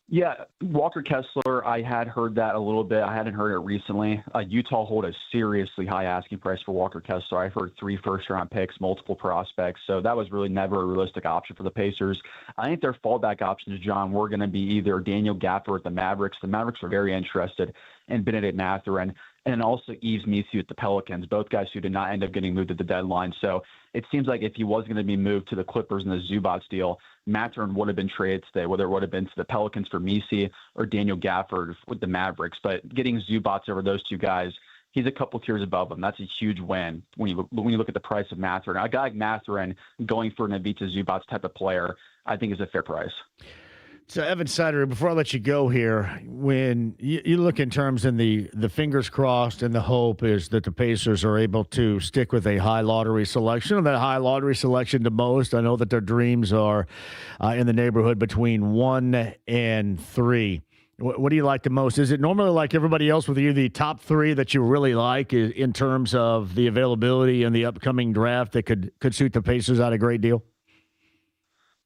Yeah, Walker Kessler, I had heard that a little bit. I hadn't heard it recently. Utah hold a seriously high asking price for Walker Kessler. I've heard 3 first-round picks, multiple prospects. So that was really never a realistic option for the Pacers. I think their fallback options, John, were going to be either Daniel Gafford at the Mavericks. The Mavericks were very interested in Benedict Mathurin, and also Yves Missi at the Pelicans, both guys who did not end up getting moved at the deadline. So it seems like if he was going to be moved to the Clippers in the Zubats deal, Mathurin would have been traded today, whether it would have been to the Pelicans for Missi or Daniel Gafford with the Mavericks. But getting Zubats over those 2 guys, he's a couple tiers above them. That's a huge win when you look at the price of Mathurin. A guy like Mathurin going for an Ivica Zubats type of player, I think is a fair price. So, Evan Sidery, before I let you go here, when you look in terms in the fingers crossed and the hope is that the Pacers are able to stick with a high lottery selection, and that high lottery selection the most, I know that their dreams are in the neighborhood between 1 and 3. What do you like the most? Is it normally like everybody else with you, the top 3 that you really like in terms of the availability in the upcoming draft that could suit the Pacers out a great deal?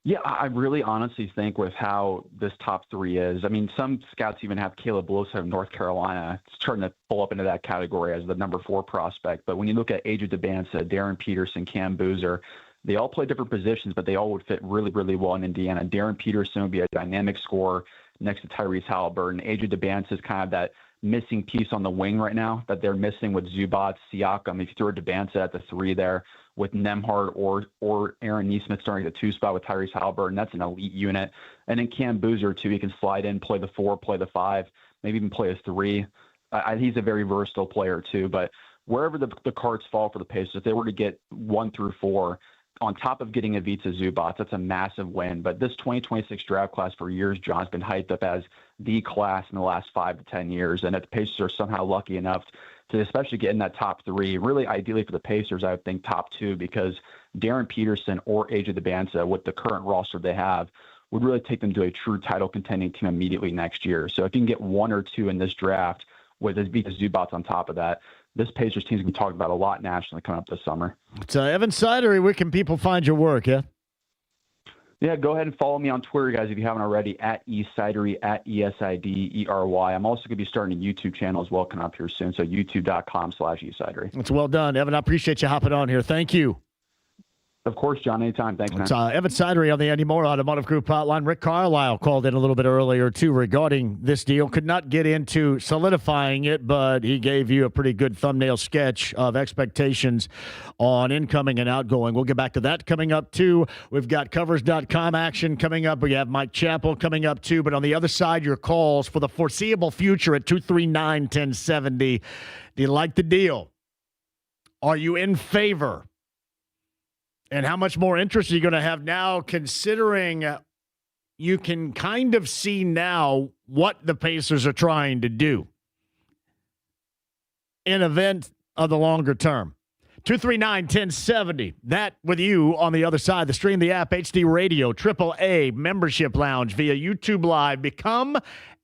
Yeah, I really honestly think with how this top 3 is, I mean, some scouts even have Caleb Lewis of North Carolina starting to pull up into that category as the number 4 prospect. But when you look at Adrian Dabansa, Darren Peterson, Cam Boozer, they all play different positions, but they all would fit really, really well in Indiana. Darren Peterson would be a dynamic scorer next to Tyrese Halliburton. Adrian Dabansa is kind of that missing piece on the wing right now that they're missing with Zubats, Siakam. If you throw Dabansa at the 3 there, with Nembhard or Aaron Nesmith starting at the 2 spot with Tyrese Halliburton, that's an elite unit. And then Cam Boozer, too, he can slide in, play the 4, play the 5, maybe even play a 3. He's a very versatile player too. But wherever the cards fall for the Pacers, if they were to get 1 through 4, on top of getting Ivica Zubac, that's a massive win. But this 2026 draft class for years, John, has been hyped up as the class in the last 5 to 10 years. And if the Pacers are somehow lucky enough to especially get in that top 3, really ideally for the Pacers, I would think top 2, because Darren Peterson or AJ DeBanza, with the current roster they have, would really take them to a true title contending team immediately next year. So if you can get 1 or 2 in this draft with Ivica Zubac on top of that, this Pacers team is going to be talked about a lot nationally coming up this summer. It's Evan Sidery. Where can people find your work, yeah? Yeah, go ahead and follow me on Twitter, guys, if you haven't already, at eSidery, at ESIDERY. I'm also going to be starting a YouTube channel as well coming up here soon, so youtube.com/eSidery. It's well done, Evan. I appreciate you hopping on here. Thank you. Of course, John, anytime. Thanks, man. It's Evan Sidery on the Andy Moore Automotive Group hotline. Rick Carlisle called in a little bit earlier, too, regarding this deal. Could not get into solidifying it, but he gave you a pretty good thumbnail sketch of expectations on incoming and outgoing. We'll get back to that coming up, too. We've got Covers.com action coming up. We have Mike Chappell coming up, too. But on the other side, your calls for the foreseeable future at 239-1070. Do you like the deal? Are you in favor? And how much more interest are you going to have now, considering you can kind of see now what the Pacers are trying to do in event of the longer term? 239-1070. That with you on the other side. The stream, the app, HD Radio, AAA membership lounge via YouTube Live. Become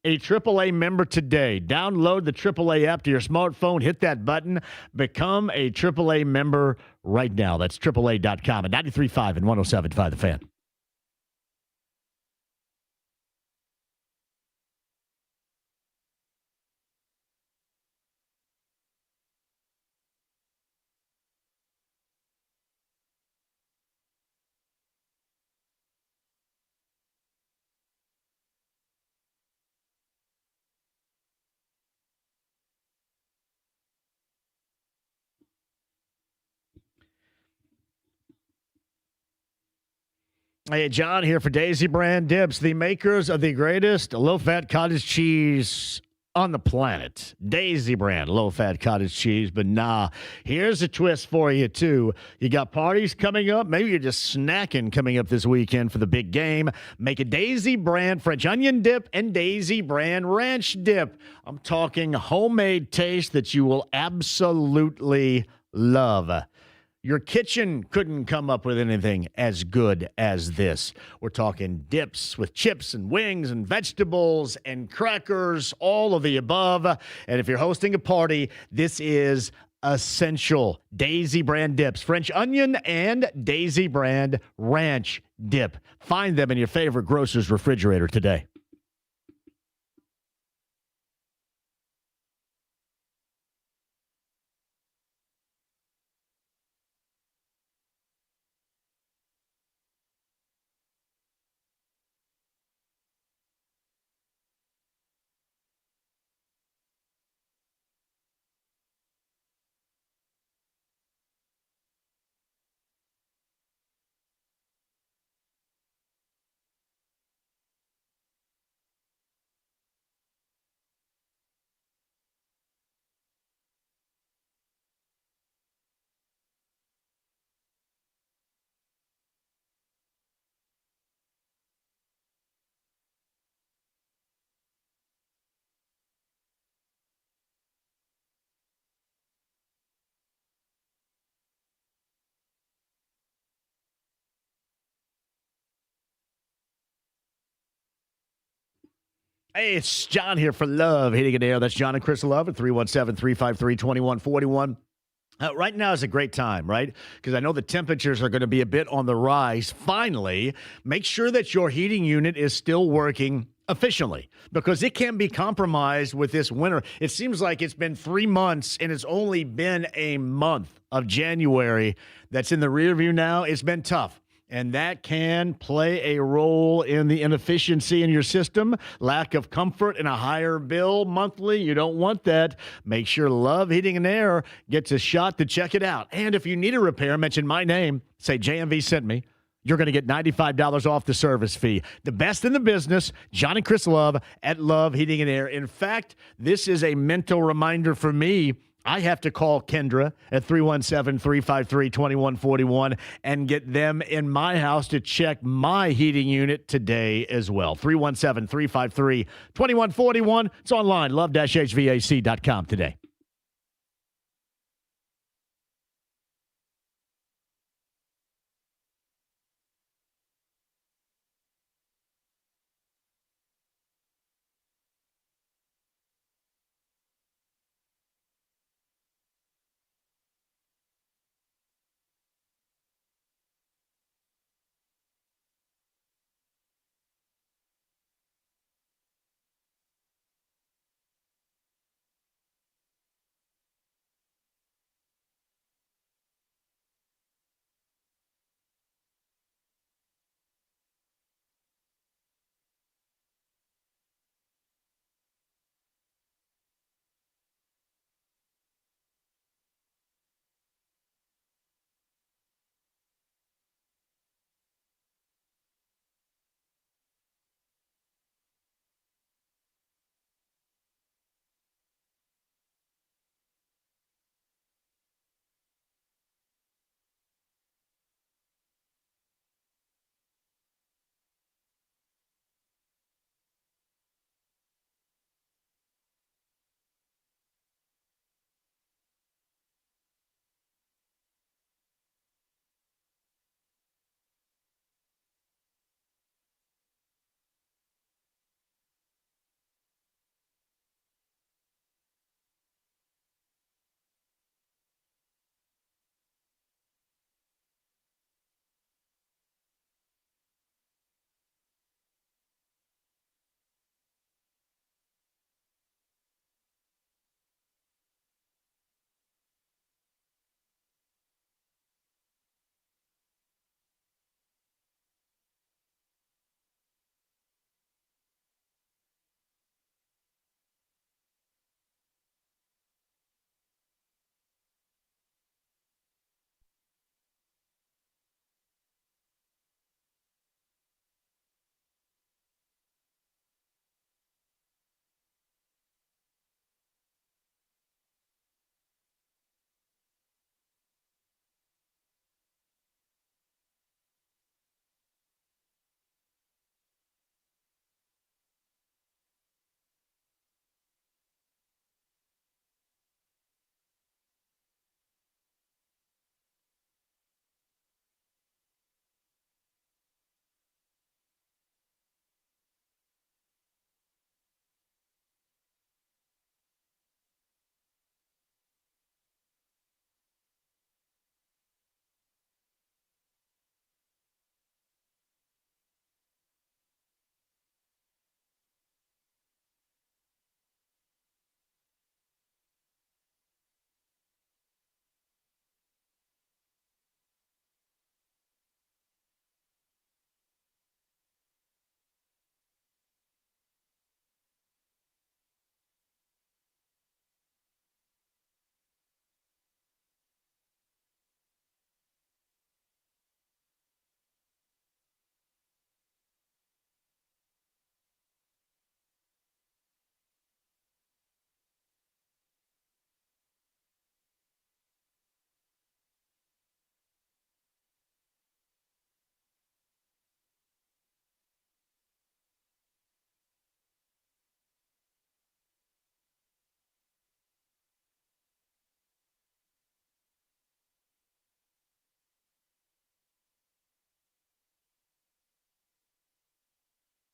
a AAA member today. Download the AAA app to your smartphone. Hit that button. Become a AAA member right now. That's AAA.com at 93.5 and 107.5 The Fan. Hey, John here for Daisy Brand Dips, the makers of the greatest low-fat cottage cheese on the planet. Daisy Brand low-fat cottage cheese. But here's a twist for you, too. You got parties coming up. Maybe you're just snacking coming up this weekend for the big game. Make a Daisy Brand French onion dip and Daisy Brand ranch dip. I'm talking homemade taste that you will absolutely love. Your kitchen couldn't come up with anything as good as this. We're talking dips with chips and wings and vegetables and crackers, all of the above. And if you're hosting a party, this is essential. Daisy Brand dips, French onion and Daisy Brand ranch dip. Find them in your favorite grocer's refrigerator today. Hey, it's John here for Love Hitting It Air. That's John and Chris Love at 317-353-2141. Right now is a great time, right? Because I know the temperatures are going to be a bit on the rise. Finally, make sure that your heating unit is still working efficiently, because it can be compromised with this winter. It seems like it's been 3 months, and it's only been a month of January that's in the rear view now. It's been tough. And that can play a role in the inefficiency in your system, lack of comfort, and a higher bill monthly. You don't want that. Make sure Love Heating and Air gets a shot to check it out. And if you need a repair, mention my name. Say JMV sent me. you're going to get $95 off the service fee. The best in the business, John and Chris Love at Love Heating and Air. In fact, this is a mental reminder for me. I have to call Kendra at 317-353-2141 and get them in my house to check my heating unit today as well. 317-353-2141. It's online, love-hvac.com today.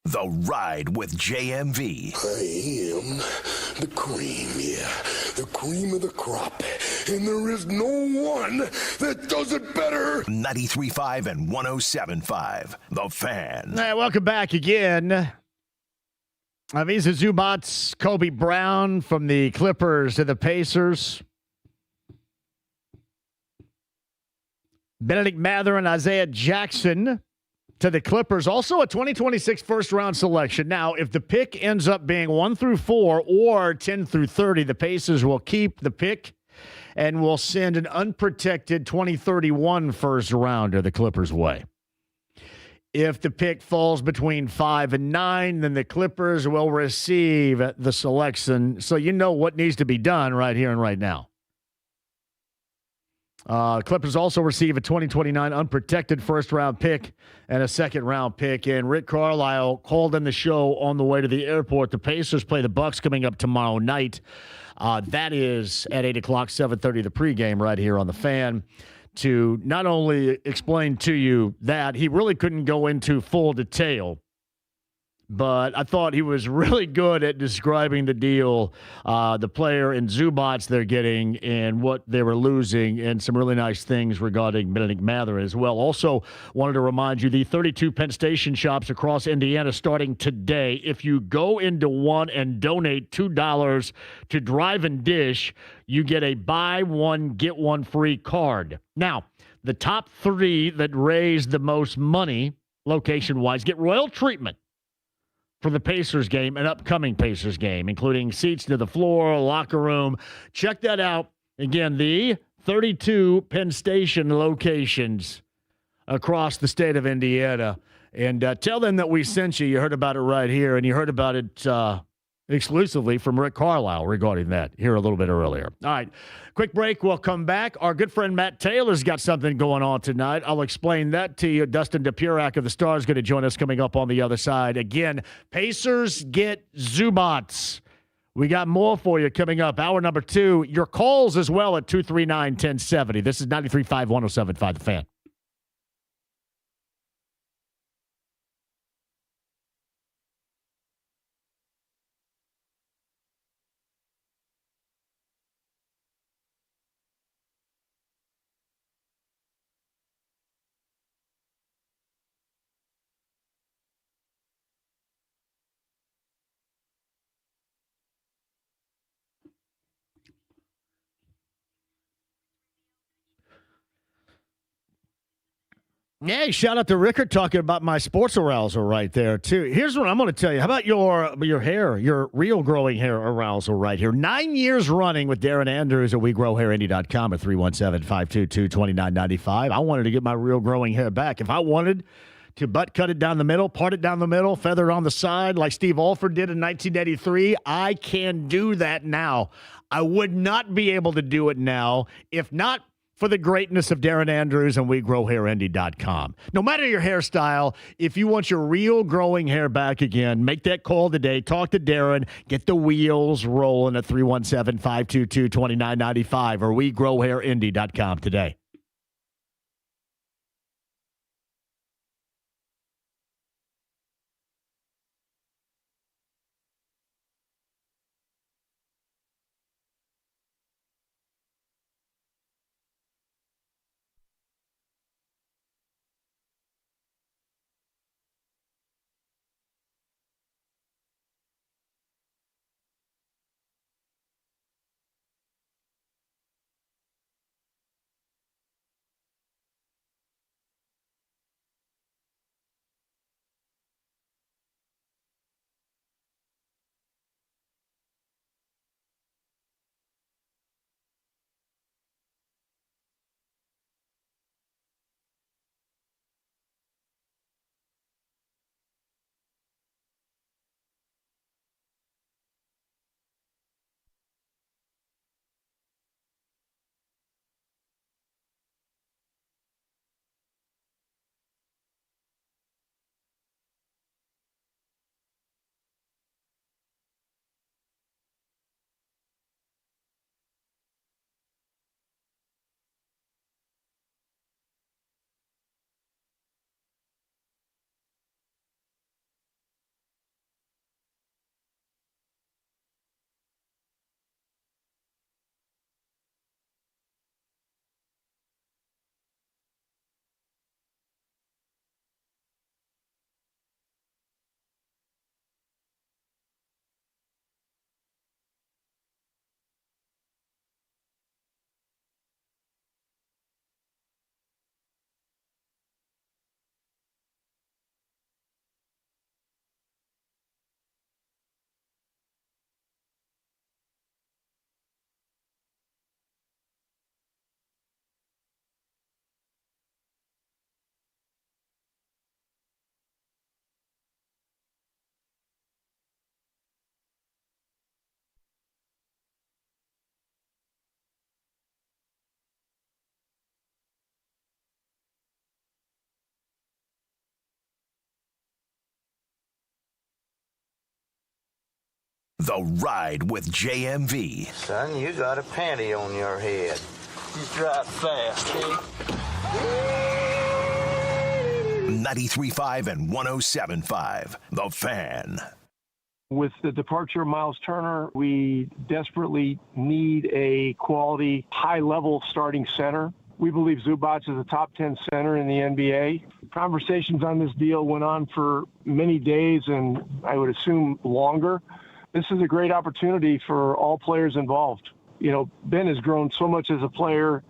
The Ride with JMV. I am the cream, yeah. The cream of the crop. And there is no one that does it better. 93.5 and 107.5. The Fan. All right, welcome back again. Visa Zubats, Kobe Brown from the Clippers to the Pacers. Benedict Mather and Isaiah Jackson to the Clippers. Also a 2026 first-round selection. Now, if the pick ends up being 1 through 4 or 10 through 30, the Pacers will keep the pick and will send an unprotected 2031 first-rounder the Clippers' way. If the pick falls between 5 and 9, then the Clippers will receive the selection. So you know what needs to be done right here and right now. Clippers also receive a 2029 unprotected first-round pick and a second-round pick. And Rick Carlisle called in the show on the way to the airport. The Pacers play the Bucks coming up tomorrow night. That is at 8 o'clock, 7:30, the pregame right here on The Fan. To not only explain to you that, he really couldn't go into full detail, but I thought he was really good at describing the deal, the player and Zubats they're getting and what they were losing, and some really nice things regarding Benedict Mather as well. Also wanted to remind you, the 32 Penn Station shops across Indiana starting today. If you go into one and donate $2 to Drive and Dish, you get a buy one, get one free card. Now, the top 3 that raise the most money, location-wise, get royal treatment for the Pacers game, an upcoming Pacers game, including seats to the floor, locker room. Check that out. Again, the 32 Penn Station locations across the state of Indiana. And tell them that we sent you. You heard about it right here, and you heard about it exclusively from Rick Carlisle regarding that here a little bit earlier. All right, quick break. We'll come back. Our good friend Matt Taylor's got something going on tonight. I'll explain that to you. Dustin Dopirak of the Stars is going to join us coming up on the other side. Again, Pacers get Zubats. We got more for you coming up. Hour number 2. Your calls as well at 239-1070. This is 93.5, 107.5 The Fan. Hey, shout out to Rickard talking about my sports arousal right there, too. Here's what I'm going to tell you. How about your hair, your real growing hair arousal right here? 9 years running with Darren Andrews at WeGrowHairIndy.com at 317-522-2995. I wanted to get my real growing hair back. If I wanted to butt cut it down the middle, part it down the middle, feather it on the side like Steve Alford did in 1983, I can do that now. I would not be able to do it now if not for the greatness of Darren Andrews and WeGrowHairIndy.com. No matter your hairstyle, if you want your real growing hair back again, make that call today. Talk to Darren. Get the wheels rolling at 317-522-2995 or WeGrowHairIndy.com today. The Ride with JMV. Son, you got a panty on your head. You drive fast, eh? 93.5 and 107.5. The Fan. With the departure of Miles Turner, we desperately need a quality, high-level starting center. We believe Zubac is a top 10 center in the NBA. Conversations on this deal went on for many days and I would assume longer. This is a great opportunity for all players involved. You know, Ben has grown so much as a player.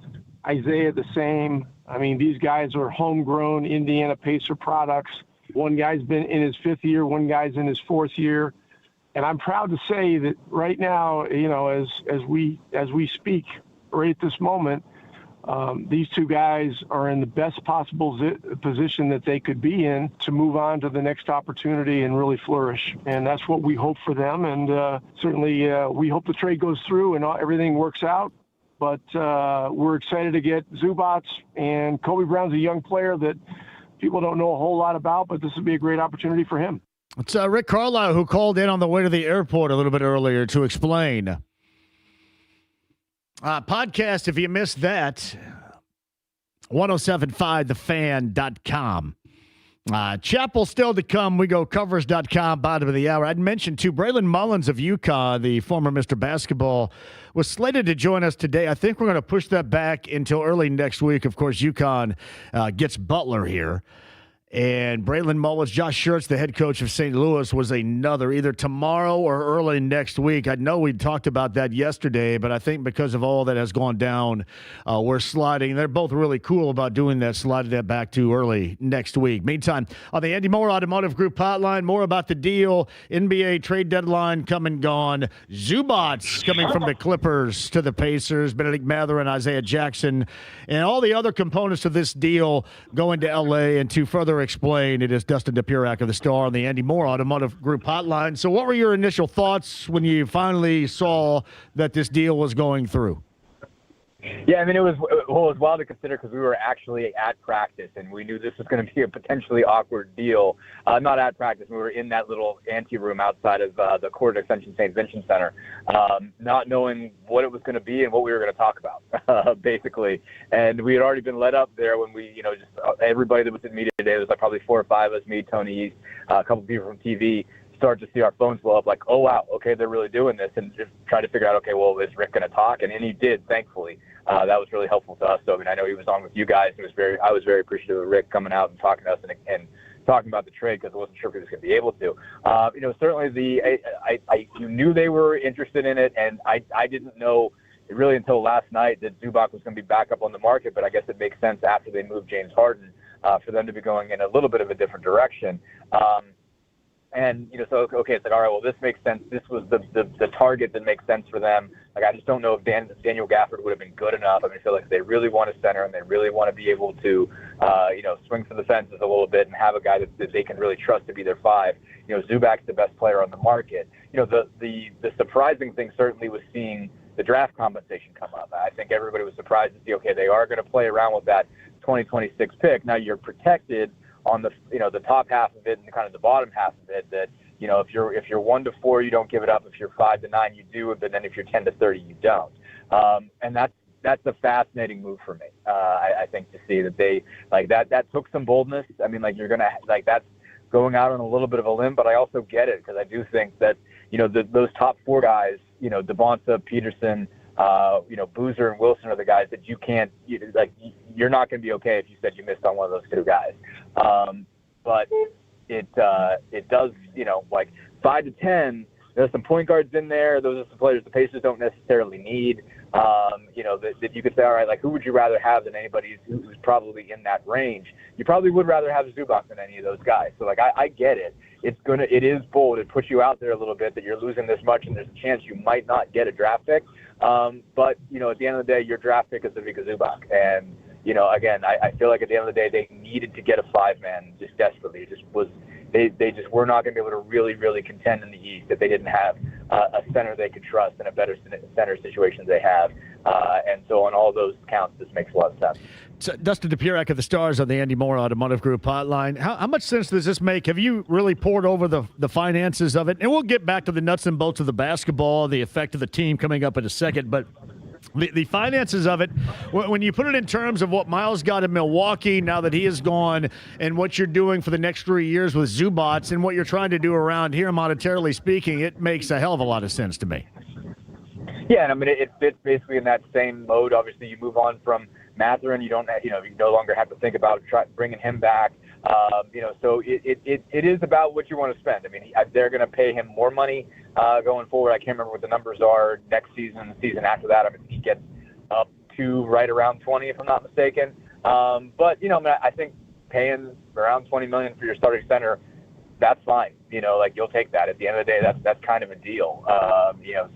Isaiah the same. I mean, these guys are homegrown Indiana Pacer products. One guy's been in his 5th year, one guy's in his 4th year. And I'm proud to say that right now, you know, as we speak right at this moment, these two guys are in the best possible position that they could be in to move on to the next opportunity and really flourish. And that's what we hope for them. And certainly we hope the trade goes through and everything works out. But we're excited to get Zubac, and Kobe Brown's a young player that people don't know a whole lot about, but this would be a great opportunity for him. It's Rick Carlisle who called in on the way to the airport a little bit earlier to explain. Podcast, if you missed that, 1075thefan.com. Chappell still to come. We go covers.com, bottom of the hour. I'd mentioned, too, Braylon Mullins of UConn, the former Mr. Basketball, was slated to join us today. I think we're going to push that back until early next week. Of course, UConn gets Butler here. And Braylon Mullins, Josh Schertz, the head coach of St. Louis, was another, either tomorrow or early next week. I know we talked about that yesterday, but I think because of all that has gone down, we're sliding. They're both really cool about doing that, sliding that back to early next week. Meantime, on the Andy Moore Automotive Group hotline, more about the deal, NBA trade deadline come and gone, Zubac coming from the Clippers to the Pacers, Benedict Mather and Isaiah Jackson, and all the other components of this deal going to L.A. and to further explain, it is Dustin Dopirak of the Star on the Andy Moore Automotive Group hotline. So what were your initial thoughts when you finally saw that this deal was going through? Yeah, I mean, it was wild to consider because we were actually at practice and we knew this was going to be a potentially awkward deal. Not at practice. We were in that little ante room outside of the Court Extension St. Vincent Center, not knowing what it was going to be and what we were going to talk about, basically. And we had already been led up there when we, just everybody that was in media today, there was like probably 4 or 5 of us, me, Tony East, a couple of people from TV, start to see our phones blow up like, oh, wow, okay, they're really doing this, and just try to figure out, okay, well, is Rick going to talk? And he did, thankfully. That was really helpful to us. So, I mean, I know he was on with you guys. I was very appreciative of Rick coming out and talking to us and talking about the trade because I wasn't sure if he was going to be able to. Certainly you knew they were interested in it, and I didn't know really until last night that Zubac was going to be back up on the market, but I guess it makes sense after they moved James Harden for them to be going in a little bit of a different direction. So, okay, it's like, all right, well, this makes sense. This was the target that makes sense for them. Like, I just don't know if Daniel Gafford would have been good enough. I mean, I feel like they really want a center and they really want to be able to, swing for the fences a little bit and have a guy that they can really trust to be their 5. Zubac's the best player on the market. The surprising thing certainly was seeing the draft compensation come up. I think everybody was surprised to see, okay, they are going to play around with that 2026 pick. Now you're protected on the top half of it and kind of the bottom half of it that, if you're 1 to 4, you don't give it up. If you're 5 to 9, you do. But then if you're 10 to 30, you don't. And that's a fascinating move for me. I think to see that they like that took some boldness. I mean, like you're going to like that's going out on a little bit of a limb, but I also get it because I do think that, those top 4 guys, Devonta, Peterson, Boozer and Wilson are the guys that you can't, you're not going to be okay if you said you missed on one of those 2 guys. But it does, 5 to 10, there's some point guards in there. Those are some players the Pacers don't necessarily need. That you could say, all right, like who would you rather have than anybody who's probably in that range? You probably would rather have Zubac than any of those guys. So I get it. It is bold. It puts you out there a little bit that you're losing this much and there's a chance you might not get a draft pick. But at the end of the day, your draft pick is Ivica Zubac. And, again, I feel like at the end of the day, they needed to get a 5-man just desperately. They just were not going to be able to really, really contend in the East if they didn't have a center they could trust and a better center situation they have. And so on all those counts, this makes a lot of sense. So Dustin Dopirak of the Stars on the Andy Moore Automotive Group hotline. How much sense does this make? Have you really poured over the finances of it? And we'll get back to the nuts and bolts of the basketball, the effect of the team coming up in a second. But the finances of it, when you put it in terms of what Miles got in Milwaukee now that he is gone and what you're doing for the next 3 years with Zubats and what you're trying to do around here, monetarily speaking, it makes a hell of a lot of sense to me. Yeah, and I mean, it fits basically in that same mode. Obviously, you move on from Mathurin, you no longer have to think about bringing him back. So it is about what you want to spend. I mean, they're going to pay him more money going forward. I can't remember what the numbers are next season, the season after that. I mean, he gets up to right around 20, if I'm not mistaken. But I think paying around $20 million for your starting center, that's fine. You'll take that. At the end of the day, that's kind of a deal.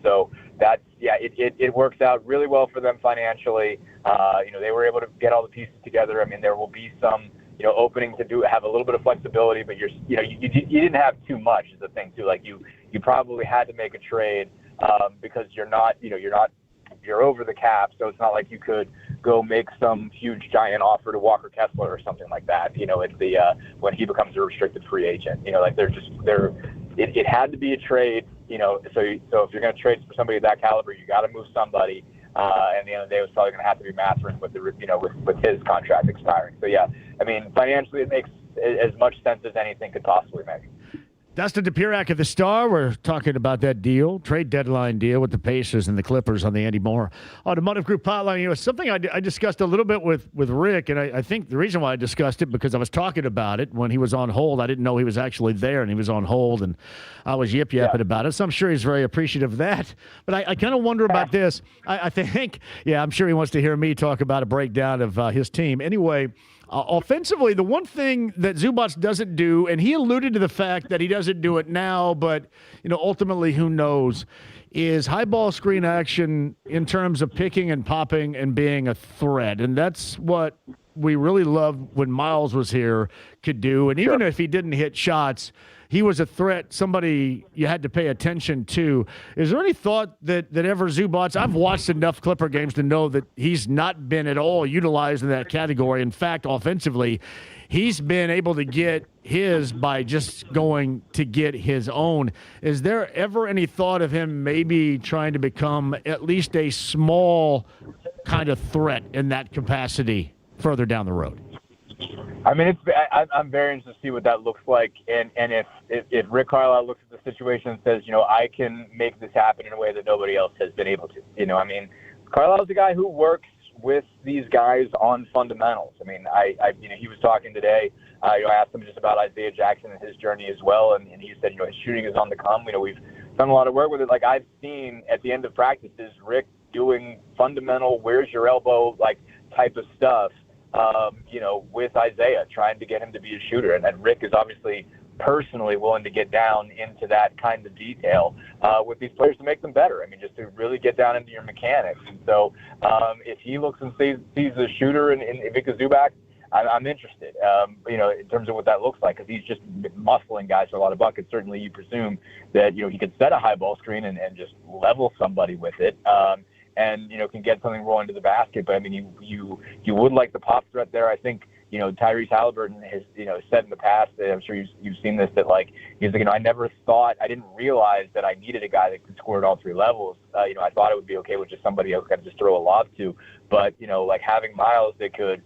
So that's it works out really well for them financially. They were able to get all the pieces together. I mean, there will be some opening to have a little bit of flexibility, but you didn't have too much is the thing too. Like you probably had to make a trade because you're over the cap, so it's not like you could go make some huge giant offer to Walker Kessler or something like that. It's when he becomes a restricted free agent. It had to be a trade. So if you're going to trade for somebody of that caliber, you got to move somebody. And at the end of the day, it was probably going to have to be Mathurin with his contract expiring. So yeah, I mean, financially, it makes as much sense as anything could possibly make. Dustin Dopirak of the Star. We're talking about that deal, trade deadline deal with the Pacers and the Clippers on the Andy Moore Automotive Group hotline. Something I discussed a little bit with Rick, and I think the reason why I discussed it because I was talking about it when he was on hold. I didn't know he was actually there, and he was on hold, and I was yip-yapping about it. So I'm sure he's very appreciative of that. But I kind of wonder about this. I think, I'm sure he wants to hear me talk about a breakdown of his team. Anyway, offensively, the one thing that Zubats doesn't do, and he alluded to the fact that he doesn't do it now, but ultimately, who knows, is high ball screen action in terms of picking and popping and being a threat. And that's what we really loved when Miles was here could do. And even if he didn't hit shots, he was a threat, somebody you had to pay attention to. Is there any thought that ever Zubats, I've watched enough Clipper games to know that he's not been at all utilized in that category. In fact, offensively, he's been able to get his by just going to get his own. Is there ever any thought of him maybe trying to become at least a small kind of threat in that capacity further down the road? I mean, I'm very interested to see what that looks like, and if Rick Carlisle looks at the situation and says, I can make this happen in a way that nobody else has been able to. I mean, Carlisle's a guy who works with these guys on fundamentals. I mean, he was talking today. I asked him just about Isaiah Jackson and his journey as well, and he said, his shooting is on the come. We've done a lot of work with it. Like I've seen at the end of practices, Rick doing fundamental, where's your elbow, type of stuff. With Isaiah, trying to get him to be a shooter. And Rick is obviously personally willing to get down into that kind of detail with these players to make them better. I mean, just to really get down into your mechanics. And so if he looks and sees a shooter in Ivica Zubac, I'm interested, in terms of what that looks like, because he's just muscling guys for a lot of buckets. Certainly you presume that, he could set a high ball screen and just level somebody with it. And can get something rolling to the basket. But I mean, you would like the pop threat there. I think Tyrese Halliburton has said in the past, that I'm sure you've seen this, that he's like, I didn't realize that I needed a guy that could score at all three levels. I thought it would be okay with just somebody else kind of just throw a lob to, but having Miles that could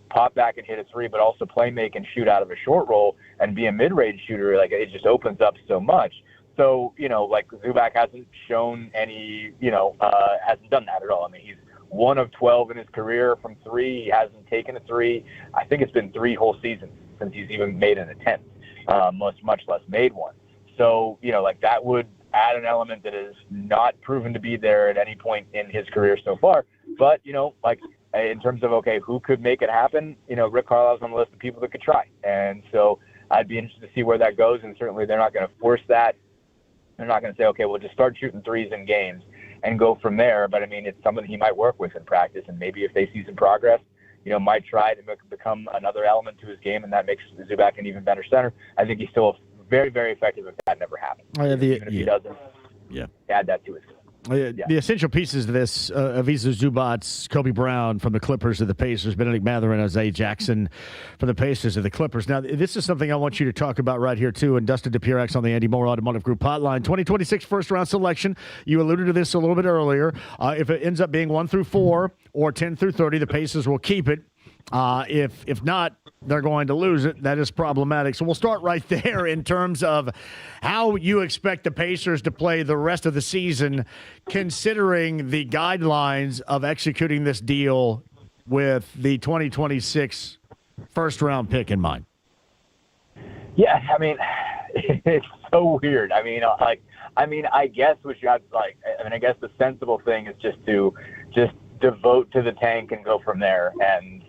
pop back and hit a three, but also play make and shoot out of a short roll and be a mid-range shooter, it just opens up so much. So, Zubac hasn't shown any, hasn't done that at all. I mean, he's 1 of 12 in his career from three. He hasn't taken a three. I think it's been 3 whole seasons since he's even made an attempt, much less made one. So, that would add an element that is not proven to be there at any point in his career so far. But, in terms of, who could make it happen, Rick Carlisle's on the list of people that could try. And so I'd be interested to see where that goes. And certainly they're not going to force that. They're not going to say, okay, we'll just start shooting threes in games and go from there. But, I mean, it's something he might work with in practice. And maybe if they see some progress, might try to become another element to his game, and that makes Zubac an even better center. I think he's still very, very effective if that never happens. Even if he doesn't add that to it. The essential pieces of this, Ivica Zubac, Kobe Brown from the Clippers to the Pacers, Benedict Mathurin, Isaiah Jackson from the Pacers to the Clippers. Now, this is something I want you to talk about right here, too, and Dustin Dopirak's on the Andy Moore Automotive Group hotline. 2026 first-round selection. You alluded to this a little bit earlier. If it ends up being 1 through 4 or 10 through 30, the Pacers will keep it. If not, they're going to lose it. That is problematic. So we'll start right there in terms of how you expect the Pacers to play the rest of the season, considering the guidelines of executing this deal with the 2026 first-round pick in mind. Yeah, I mean, it's so weird. I guess what you have, I guess the sensible thing is just to devote to the tank and go from there. And,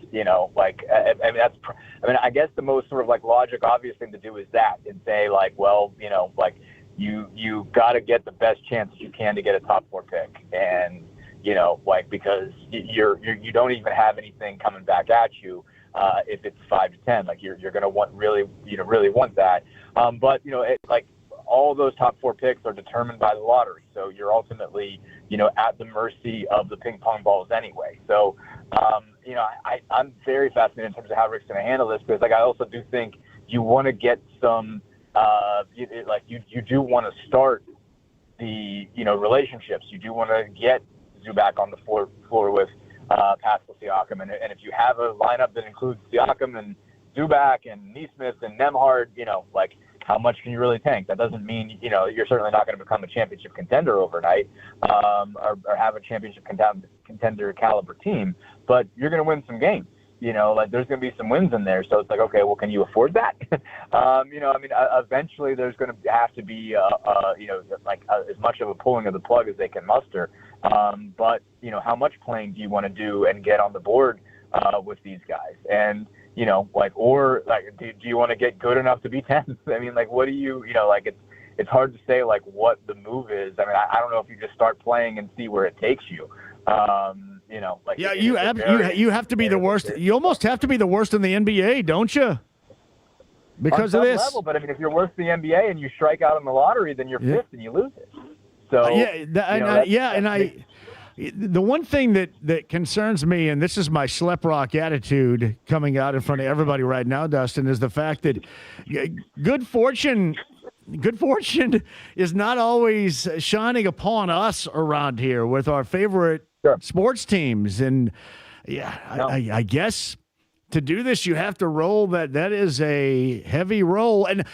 I guess the most sort of logic, obvious thing to do is that, and say you got to get the best chance you can to get a top 4 pick. And, because you don't even have anything coming back at you if it's 5 to 10, you're going to really want that. But, all those top 4 picks are determined by the lottery. So you're ultimately, at the mercy of the ping pong balls anyway. So, I'm very fascinated in terms of how Rick's going to handle this, because I also do think you want to get some, you do want to start the, relationships. You do want to get Zubac on the floor with Pascal Siakam. And if you have a lineup that includes Siakam and Zubac and Nesmith and Nembhard, how much can you really tank? That doesn't mean, you're certainly not going to become a championship contender overnight, or have a championship contender caliber team, but you're going to win some games. There's going to be some wins in there. So it's okay, well, can you afford that? Eventually there's going to have to be, as much of a pulling of the plug as they can muster. But, how much playing do you want to do and get on the board with these guys? And, do you want to get good enough to be 10? What do you, it's hard to say what the move is. I don't know if you just start playing and see where it takes you. You have to be the worst. You almost have to be the worst in the NBA, don't you? Because of this. Level, but if you're worse than the NBA and you strike out in the lottery, then you're fifth and you lose it. So the one thing that concerns me, and this is my schlep rock attitude coming out in front of everybody right now, Dustin, is the fact that good fortune is not always shining upon us around here with our favorite sports teams. And I guess to do this, you have to roll that is a heavy roll. And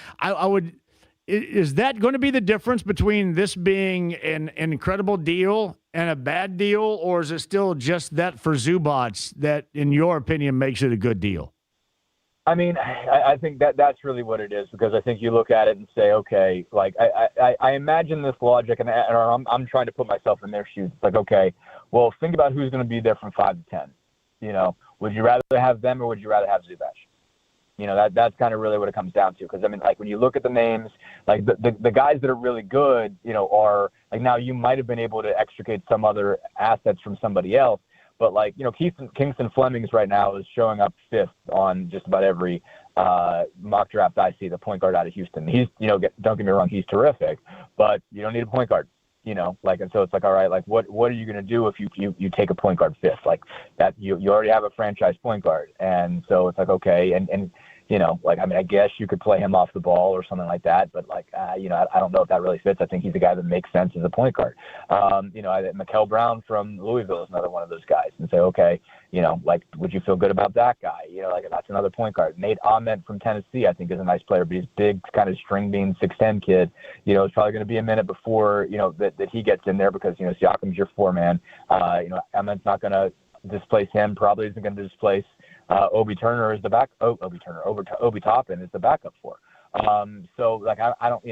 is that going to be the difference between this being an incredible deal and a bad deal, or is it still just that for Zubac that, in your opinion, makes it a good deal? I think that's really what it is, because I think you look at it and say, okay, I imagine this logic, and I'm trying to put myself in their shoes. It's okay, well, think about who's going to be there from 5 to 10. Would you rather have them or would you rather have Zubac? That's kind of really what it comes down to. Because, when you look at the names, the guys that are really good, are now you might have been able to extricate some other assets from somebody else. But Kingston Flemings right now is showing up 5th on just about every mock draft I see, the point guard out of Houston. He's, don't get me wrong, he's terrific, but you don't need a point guard. And so it's all right, what are you going to do if you take a point guard 5th? That you already have a franchise point guard. And so it's okay. And I guess you could play him off the ball or something like that, but I don't know if that really fits. I think he's a guy that makes sense as a point guard. Mikal Brown from Louisville is another one of those guys, and say, okay, would you feel good about that guy? That's another point guard. Nate Ahmed from Tennessee, I think, is a nice player, but he's big, kind of string bean, 6'10" kid. It's probably going to be a minute before, that he gets in there, because, Siakam's your 4-man. Ahmed's not going to displace him, probably isn't going to displace Obi Turner is the back. Obi Toppin is the backup for. So I don't,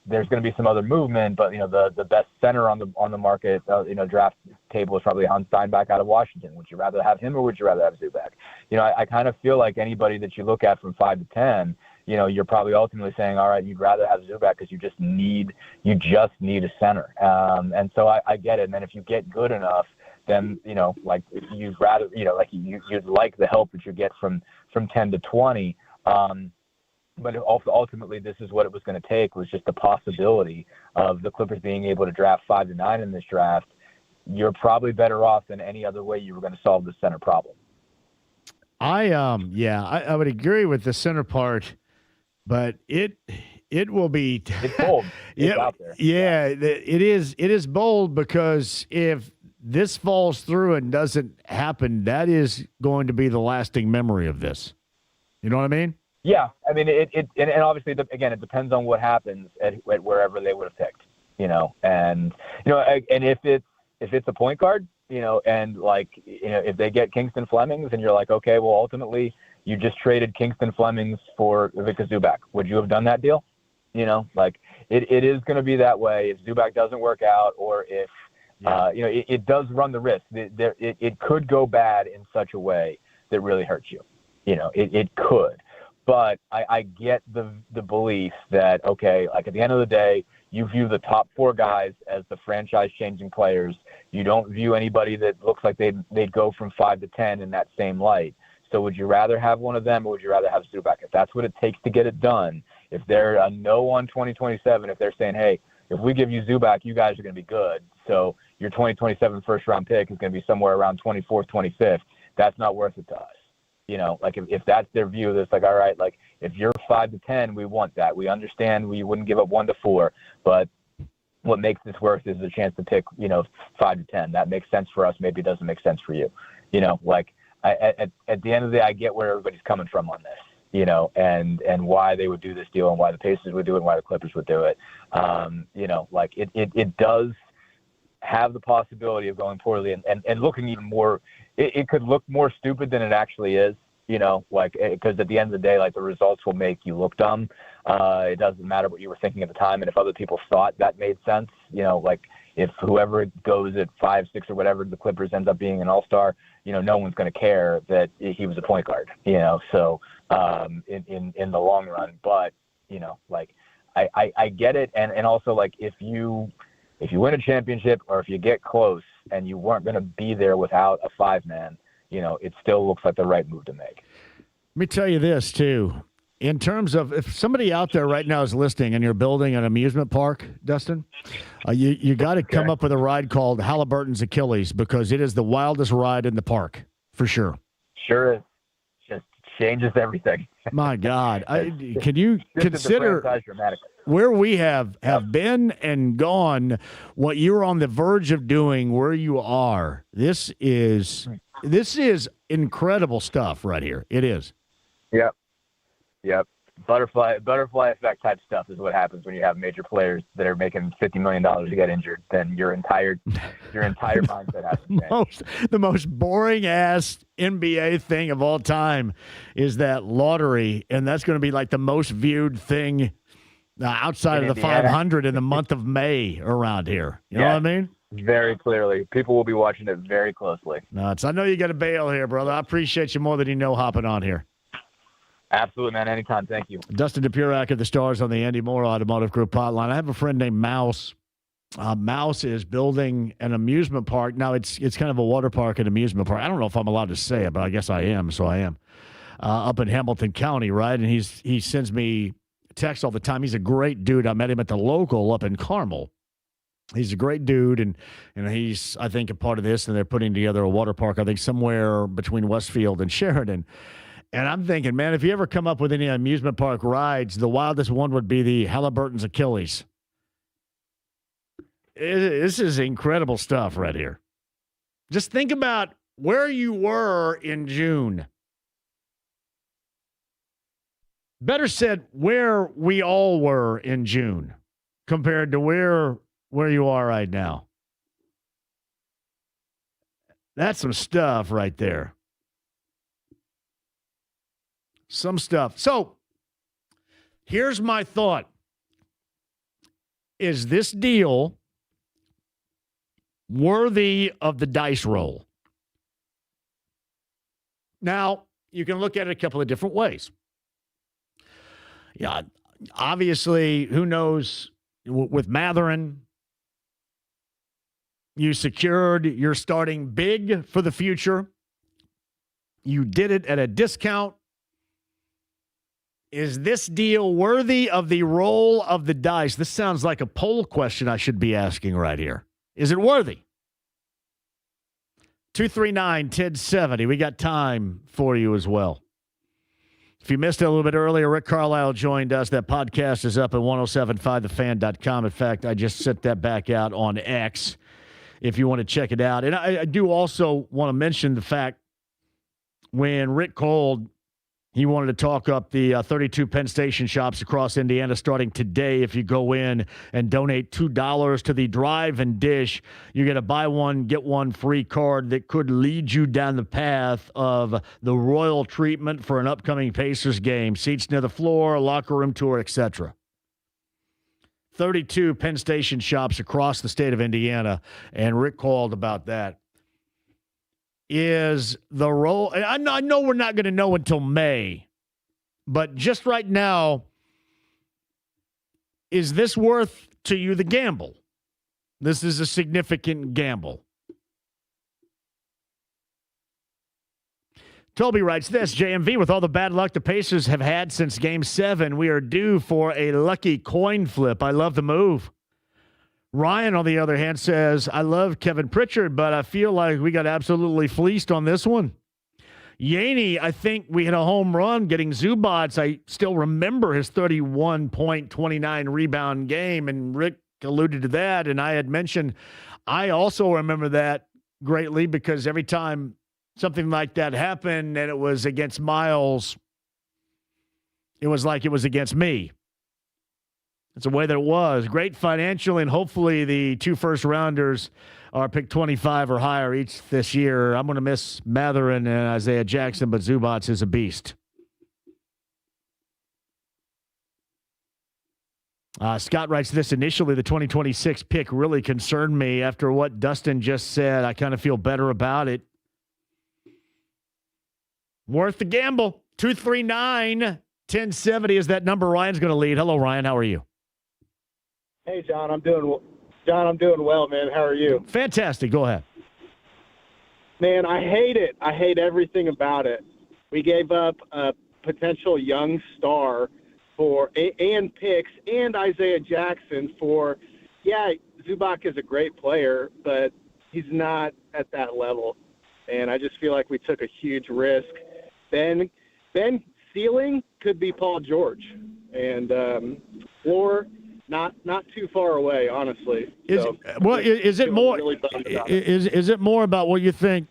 there's going to be some other movement, but the best center on the market, draft table is probably Hans Steinbach out of Washington. Would you rather have him or would you rather have Zubac? I kind of feel like anybody that you look at from 5 to 10, you're probably ultimately saying, all right, you'd rather have Zubac because you just need a center. And so I get it. And then if you get good enough, then you'd rather you'd like the help that you get from 10 to 20. But ultimately, this is what it was going to take, was just the possibility of the Clippers being able to draft 5 to 9 in this draft. You're probably better off than any other way you were going to solve the center problem. I would agree with the center part, but it will be it's bold. It's out there. Yeah, it is bold, because if this falls through and doesn't happen, that is going to be the lasting memory of this. You know what I mean? Yeah, I mean, and obviously, again, it depends on what happens at wherever they would have picked, and if it's a point guard, and if they get Kingston Flemings, and you're like, okay, well, ultimately, you just traded Kingston Flemings for Ivica Zubac. Would you have done that deal? It is going to be that way if Zubac doesn't work out, or if it does run the risk. It could go bad in such a way that really hurts you. It could. But I get the belief that, okay, at the end of the day, you view the top 4 guys as the franchise-changing players. You don't view anybody that looks like they'd go from 5 to 10 in that same light. So would you rather have one of them, or would you rather have Zubac? If that's what it takes to get it done, if they're a no on 2027, if they're saying, hey, if we give you Zubac, you guys are going to be good, so your 2027 first-round pick is going to be somewhere around 24th, 25th, that's not worth it to us. If that's their view, that's all right, if you're 5 to 10, we want that. We understand we wouldn't give up 1 to 4, but what makes this worth is the chance to pick, 5 to 10. That makes sense for us. Maybe it doesn't make sense for you. At the end of the day, I get where everybody's coming from on this, and why they would do this deal, and why the Pacers would do it, and why the Clippers would do it. It does have the possibility of going poorly and looking even more. It could look more stupid than it actually is, because at the end of the day, the results will make you look dumb. It doesn't matter what you were thinking at the time. And if other people thought that made sense, if whoever goes at 5, 6 or whatever, the Clippers ends up being an all-star, no one's going to care that he was a point guard, so in the long run. But, I get it. And also, if you win a championship, or if you get close and you weren't going to be there without a 5-man, it still looks like the right move to make. Let me tell you this, too. In terms of, if somebody out there right now is listening and you're building an amusement park, Dustin, you got to come up with a ride called Halliburton's Achilles, because it is the wildest ride in the park, for sure. Sure is. Just changes everything. My God. Can you consider where we have been and gone, what you're on the verge of doing, where you are? This is incredible stuff right here. It is. Yep. Butterfly effect type stuff is what happens when you have major players that are making $50 million to get injured. Then your entire mindset has to change. The most boring ass NBA thing of all time is that lottery, and that's going to be the most viewed thing outside of the 500 in the month of May around here. You know what I mean? Very clearly. People will be watching it very closely. Nuts. I know you got to bail here, brother. I appreciate you more than you know hopping on here. Absolutely, man. Anytime. Thank you. Dustin Dopirak of the Stars on the Andy Moore Automotive Group hotline. I have a friend named Mouse. Mouse is building an amusement park. Now, it's kind of a water park and amusement park. I don't know if I'm allowed to say it, but I guess I am, so I am. Up in Hamilton County, right? And he sends me texts all the time. He's a great dude. I met him at the local up in Carmel. He's a great dude, and he's, I think, a part of this, and they're putting together a water park, I think, somewhere between Westfield and Sheridan. And I'm thinking, man, if you ever come up with any amusement park rides, the wildest one would be the Halliburton's Achilles. This is incredible stuff right here. Just think about where you were in June. Better said, where we all were in June compared to where you are right now. That's some stuff right there. Some stuff. So, here's my thought. Is this deal worthy of the dice roll? Now, you can look at it a couple of different ways. Yeah, obviously, who knows, with Matherin, you secured your starting big for the future. You did it at a discount. Is this deal worthy of the roll of the dice? This sounds like a poll question I should be asking right here. Is it worthy? 239-1070. We got time for you as well. If you missed it a little bit earlier, Rick Carlisle joined us. That podcast is up at 1075thefan.com. In fact, I just sent that back out on X if you want to check it out. And I do also want to mention the fact when Rick called, he wanted to talk up the 32 Penn Station shops across Indiana starting today. If you go in and donate $2 to the Drive and Dish, you get a buy one, get one free card that could lead you down the path of the royal treatment for an upcoming Pacers game. Seats near the floor, locker room tour, etc. 32 Penn Station shops across the state of Indiana, and Rick called about that. Is the role, and I know we're not going to know until May, but just right now, is this worth to you the gamble? This is a significant gamble. Toby writes this, JMV, with all the bad luck the Pacers have had since Game 7, we are due for a lucky coin flip. I love the move. Ryan, on the other hand, says, I love Kevin Pritchard, but I feel like we got absolutely fleeced on this one. Yaney, I think we hit a home run getting Zubats. I still remember his 31.29 rebound game, and Rick alluded to that, and I had mentioned I also remember that greatly because every time something like that happened and it was against Miles, it was like it was against me. It's the way that it was. Great financially, and hopefully the 2 first-rounders are picked 25 or higher each this year. I'm going to miss Matherin and Isaiah Jackson, but Zubats is a beast. Scott writes this, initially the 2026 pick really concerned me. After what Dustin just said, I kind of feel better about it. Worth the gamble. 239-1070 is that number Ryan's going to lead. Hello, Ryan. How are you? Hey, John, I'm doing well, man. How are you? Fantastic. Go ahead. Man, I hate it. I hate everything about it. We gave up a potential young star and picks and Isaiah Jackson for, Zubac is a great player, but he's not at that level. And I just feel like we took a huge risk. Ben ceiling could be Paul George. And floor, not too far away, honestly. Is it more about what you think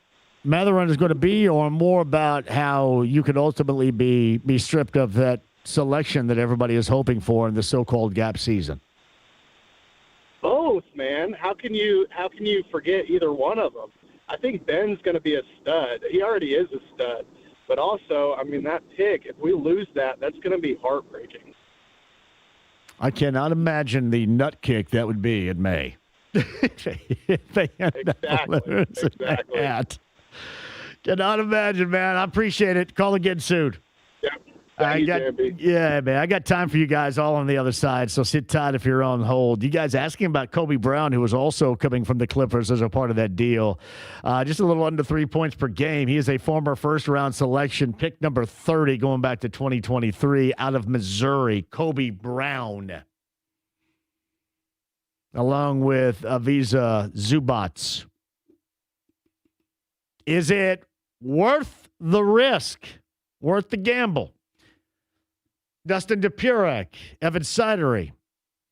Matherin is going to be, or more about how you could ultimately be stripped of that selection that everybody is hoping for in the so-called gap season? Both, man. How can you forget either one of them? I think Ben's going to be a stud. He already is a stud. But also, I mean, that pick, if we lose that, that's going to be heartbreaking. I cannot imagine the nut kick that would be in May. Exactly. Cannot imagine, man. I appreciate it. Call again soon. Yeah, man. I got time for you guys all on the other side, so sit tight if you're on hold. You guys asking about Kobe Brown, who was also coming from the Clippers as a part of that deal. Just a little under 3 points per game. He is a former first-round selection, pick number 30 going back to 2023 out of Missouri. Kobe Brown, along with Avisa Zubats. Is it worth the risk? Worth the gamble? Dustin Dopirak, Evan Sidery,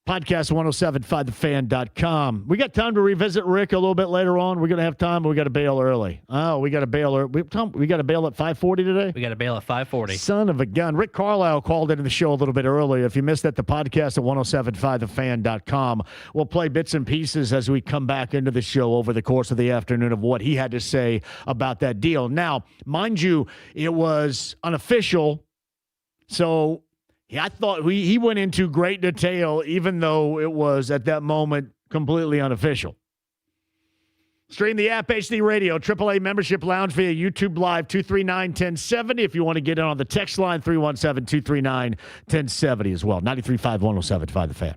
podcast 1075thefan.com. We got time to revisit Rick a little bit later on. We're going to have time, but we got to bail early. Oh, we got to bail early. We got to bail at 5:40 today? We got to bail at 5:40. Son of a gun. Rick Carlisle called into the show a little bit earlier. If you missed that, the podcast at 1075thefan.com. We'll play bits and pieces as we come back into the show over the course of the afternoon of what he had to say about that deal. Now, mind you, it was unofficial, so I thought he went into great detail, even though it was at that moment completely unofficial. Stream the app, HD Radio, AAA membership lounge via YouTube Live, 239-1070. If you want to get in on the text line, 317-239-1070 as well. 93.5, 107.5 The Fan.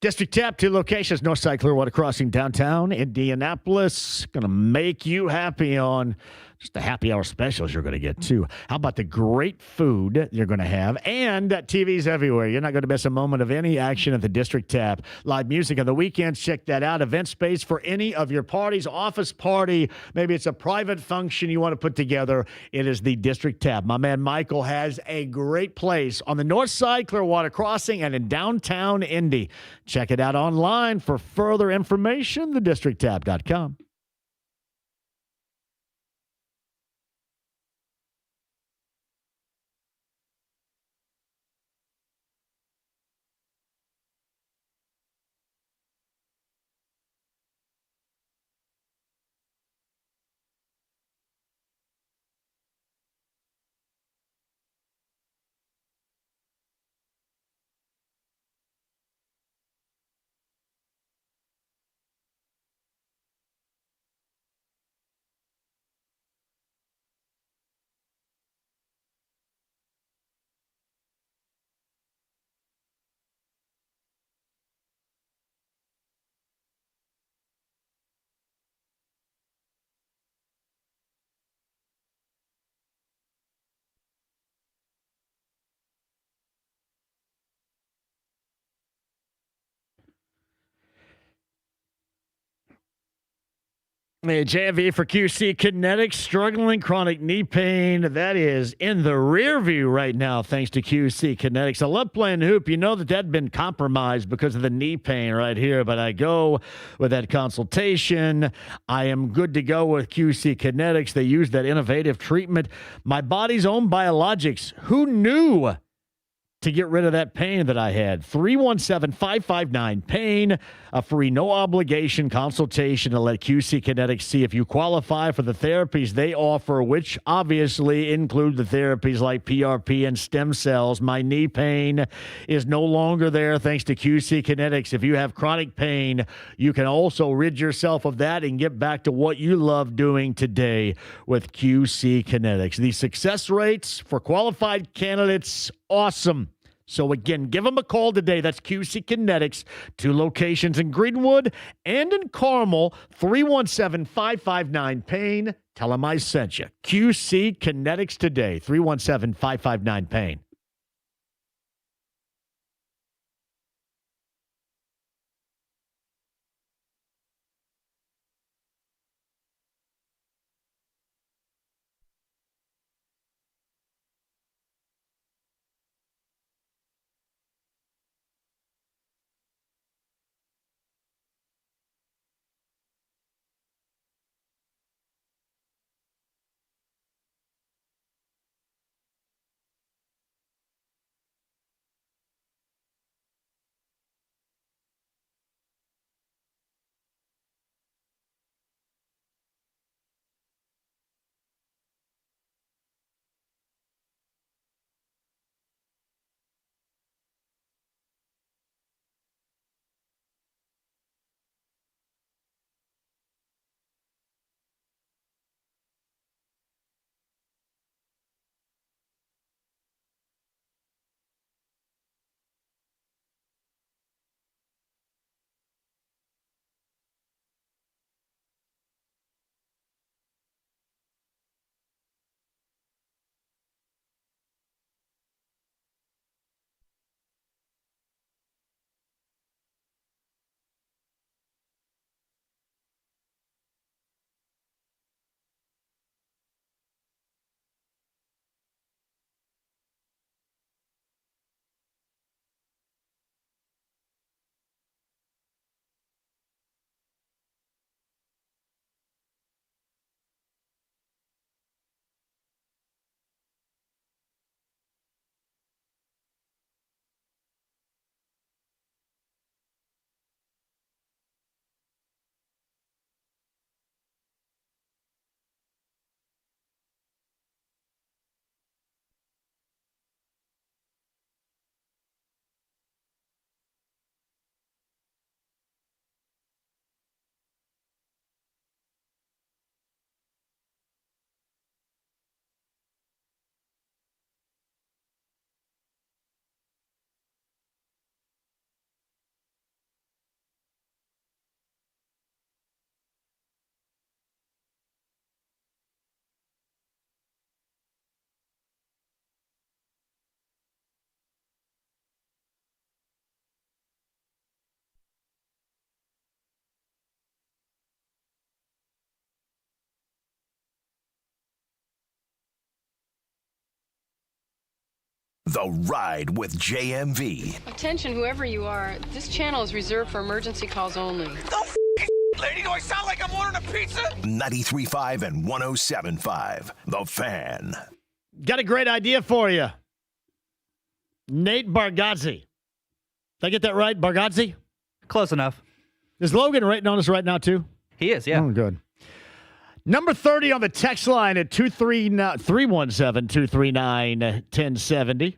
District Tap, 2 locations, Northside Clearwater Crossing, downtown Indianapolis. Going to make you happy on just the happy hour specials you're going to get, too. How about the great food you're going to have? And TVs everywhere. You're not going to miss a moment of any action at the District Tap. Live music on the weekends. Check that out. Event space for any of your parties, office party. Maybe it's a private function you want to put together. It is the District Tap. My man Michael has a great place on the north side, Clearwater Crossing, and in downtown Indy. Check it out online for further information, thedistricttap.com. JMV for QC Kinetics, struggling chronic knee pain. That is in the rear view right now, thanks to QC Kinetics. I love playing hoop. You know that had been compromised because of the knee pain right here, but I go with that consultation. I am good to go with QC Kinetics. They use that innovative treatment. My body's own biologics. Who knew? To get rid of that pain that I had. 317-559-PAIN, a free no-obligation consultation to let QC Kinetics see if you qualify for the therapies they offer, which obviously include the therapies like PRP and stem cells. My knee pain is no longer there thanks to QC Kinetics. If you have chronic pain, you can also rid yourself of that and get back to what you love doing today with QC Kinetics. The success rates for qualified candidates, awesome. So, again, give them a call today. That's QC Kinetics, 2 locations in Greenwood and in Carmel, 317-559-PAIN. Tell them I sent you. QC Kinetics today, 317-559-PAIN. The Ride with JMV. Attention, whoever you are, this channel is reserved for emergency calls only. Lady, do I sound like I'm ordering a pizza? 93.5 and 107.5. The Fan. Got a great idea for you. Nate Bargatze. Did I get that right? Bargatze? Close enough. Is Logan rating on us right now, too? He is, yeah. Oh, good. Number 30 on the text line at 317-239-1070.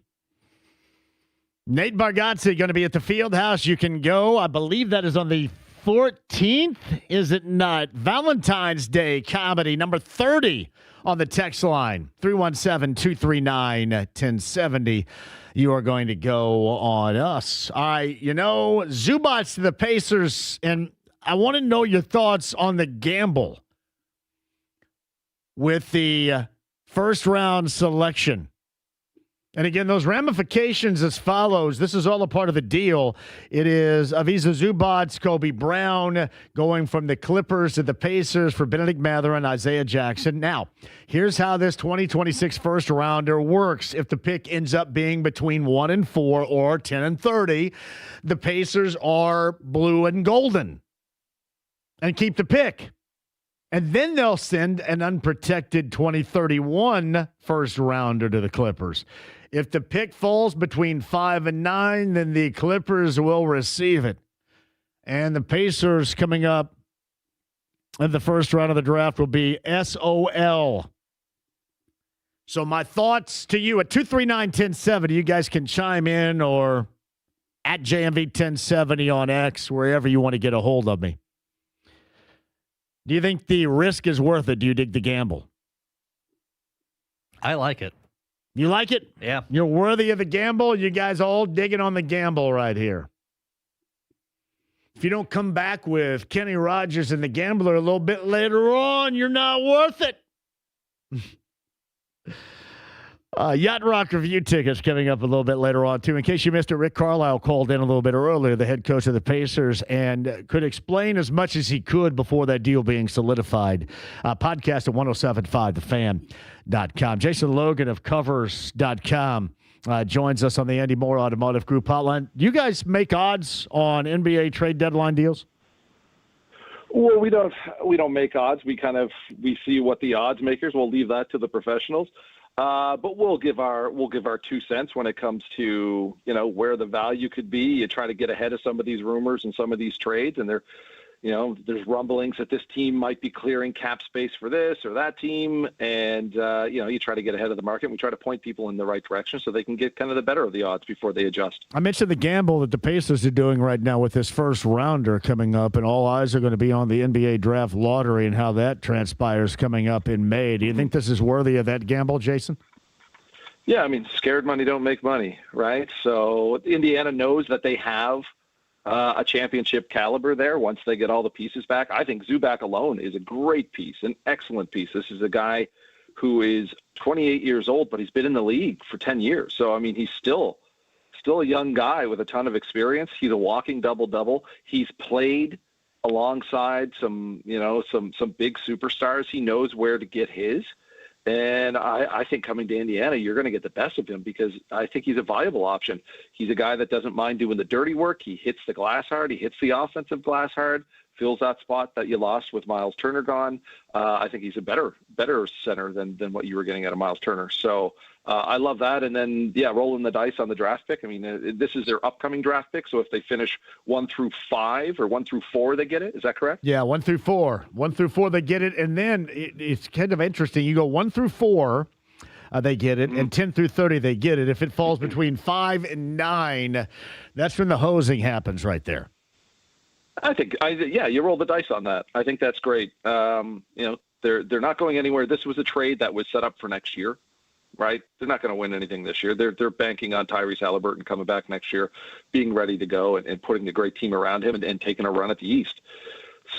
Nate Bargatze going to be at the Fieldhouse. You can go. I believe that is on the 14th, is it not? Valentine's Day comedy, number 30 on the text line, 317-239-1070. You are going to go on us. All right, Zubats to the Pacers, and I want to know your thoughts on the gamble with the first-round selection. And again, those ramifications as follows. This is all a part of the deal. It is Ivica Zubac, Kobe Brown going from the Clippers to the Pacers for Benedict Mather and Isaiah Jackson. Now, here's how this 2026 first-rounder works. If the pick ends up being between 1 and 4 or 10 and 30, the Pacers are blue and golden and keep the pick. And then they'll send an unprotected 2031 first-rounder to the Clippers. If the pick falls between 5 and 9, then the Clippers will receive it. And the Pacers coming up in the first round of the draft will be SOL. So my thoughts to you at 239-1070. You guys can chime in or at JMV1070 on X, wherever you want to get a hold of me. Do you think the risk is worth it? Do you dig the gamble? I like it. You like it? Yeah. You're worthy of the gamble? You guys all digging on the gamble right here. If you don't come back with Kenny Rogers and the Gambler a little bit later on, you're not worth it. Yacht Rock review tickets coming up a little bit later on, too. In case you missed it, Rick Carlisle called in a little bit earlier, the head coach of the Pacers, and could explain as much as he could before that deal being solidified. Podcast at 1075thefan.com. Jason Logan of Covers.com joins us on the Andy Moore Automotive Group hotline. Do you guys make odds on NBA trade deadline deals? Well, we don't make odds. We we see what the odds makers. We'll leave that to the professionals. But we'll give our 2 cents when it comes to, where the value could be. You try to get ahead of some of these rumors and some of these trades, and there's rumblings that this team might be clearing cap space for this or that team. And, you try to get ahead of the market. We try to point people in the right direction so they can get kind of the better of the odds before they adjust. I mentioned the gamble that the Pacers are doing right now with this first rounder coming up, and all eyes are going to be on the NBA draft lottery and how that transpires coming up in May. Do you think this is worthy of that gamble, Jason? Yeah, scared money don't make money, right? So Indiana knows that they have a championship caliber there once they get all the pieces back. I think Zubac alone is a great piece, an excellent piece. This is a guy who is 28 years old, but he's been in the league for 10 years. So, he's still a young guy with a ton of experience. He's a walking double-double. He's played alongside some big superstars. He knows where to get his. And I think coming to Indiana, you're going to get the best of him because I think he's a viable option. He's a guy that doesn't mind doing the dirty work. He hits the glass hard. He hits the offensive glass hard, fills that spot that you lost with Miles Turner gone. I think he's a better center than what you were getting out of Miles Turner. So I love that. And then, rolling the dice on the draft pick. This is their upcoming draft pick. So if they finish 1 through 5 or 1 through 4, they get it. Is that correct? Yeah, 1 through 4. 1 through 4, they get it. And then it's kind of interesting. You go 1 through 4, they get it. And 10 through 30, they get it. If it falls between 5 and 9, that's when the hosing happens right there. I think, you roll the dice on that. I think that's great. They're not going anywhere. This was a trade that was set up for next year, right? They're not going to win anything this year. They're banking on Tyrese Halliburton coming back next year, being ready to go and putting a great team around him and taking a run at the East.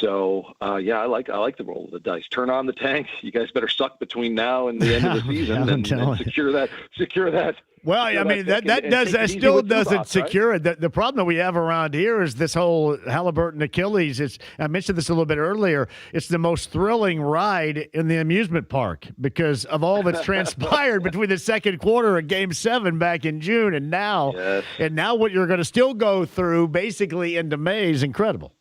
So yeah, I like the roll of the dice. Turn on the tank. You guys better suck between now and the end of the season and secure that. Well, I mean that still doesn't secure it. The problem that we have around here is this whole Halliburton Achilles. I mentioned this a little bit earlier. It's the most thrilling ride in the amusement park because of all that's transpired between the second quarter of Game 7 back in June and now, and now what you're going to still go through basically into May is incredible.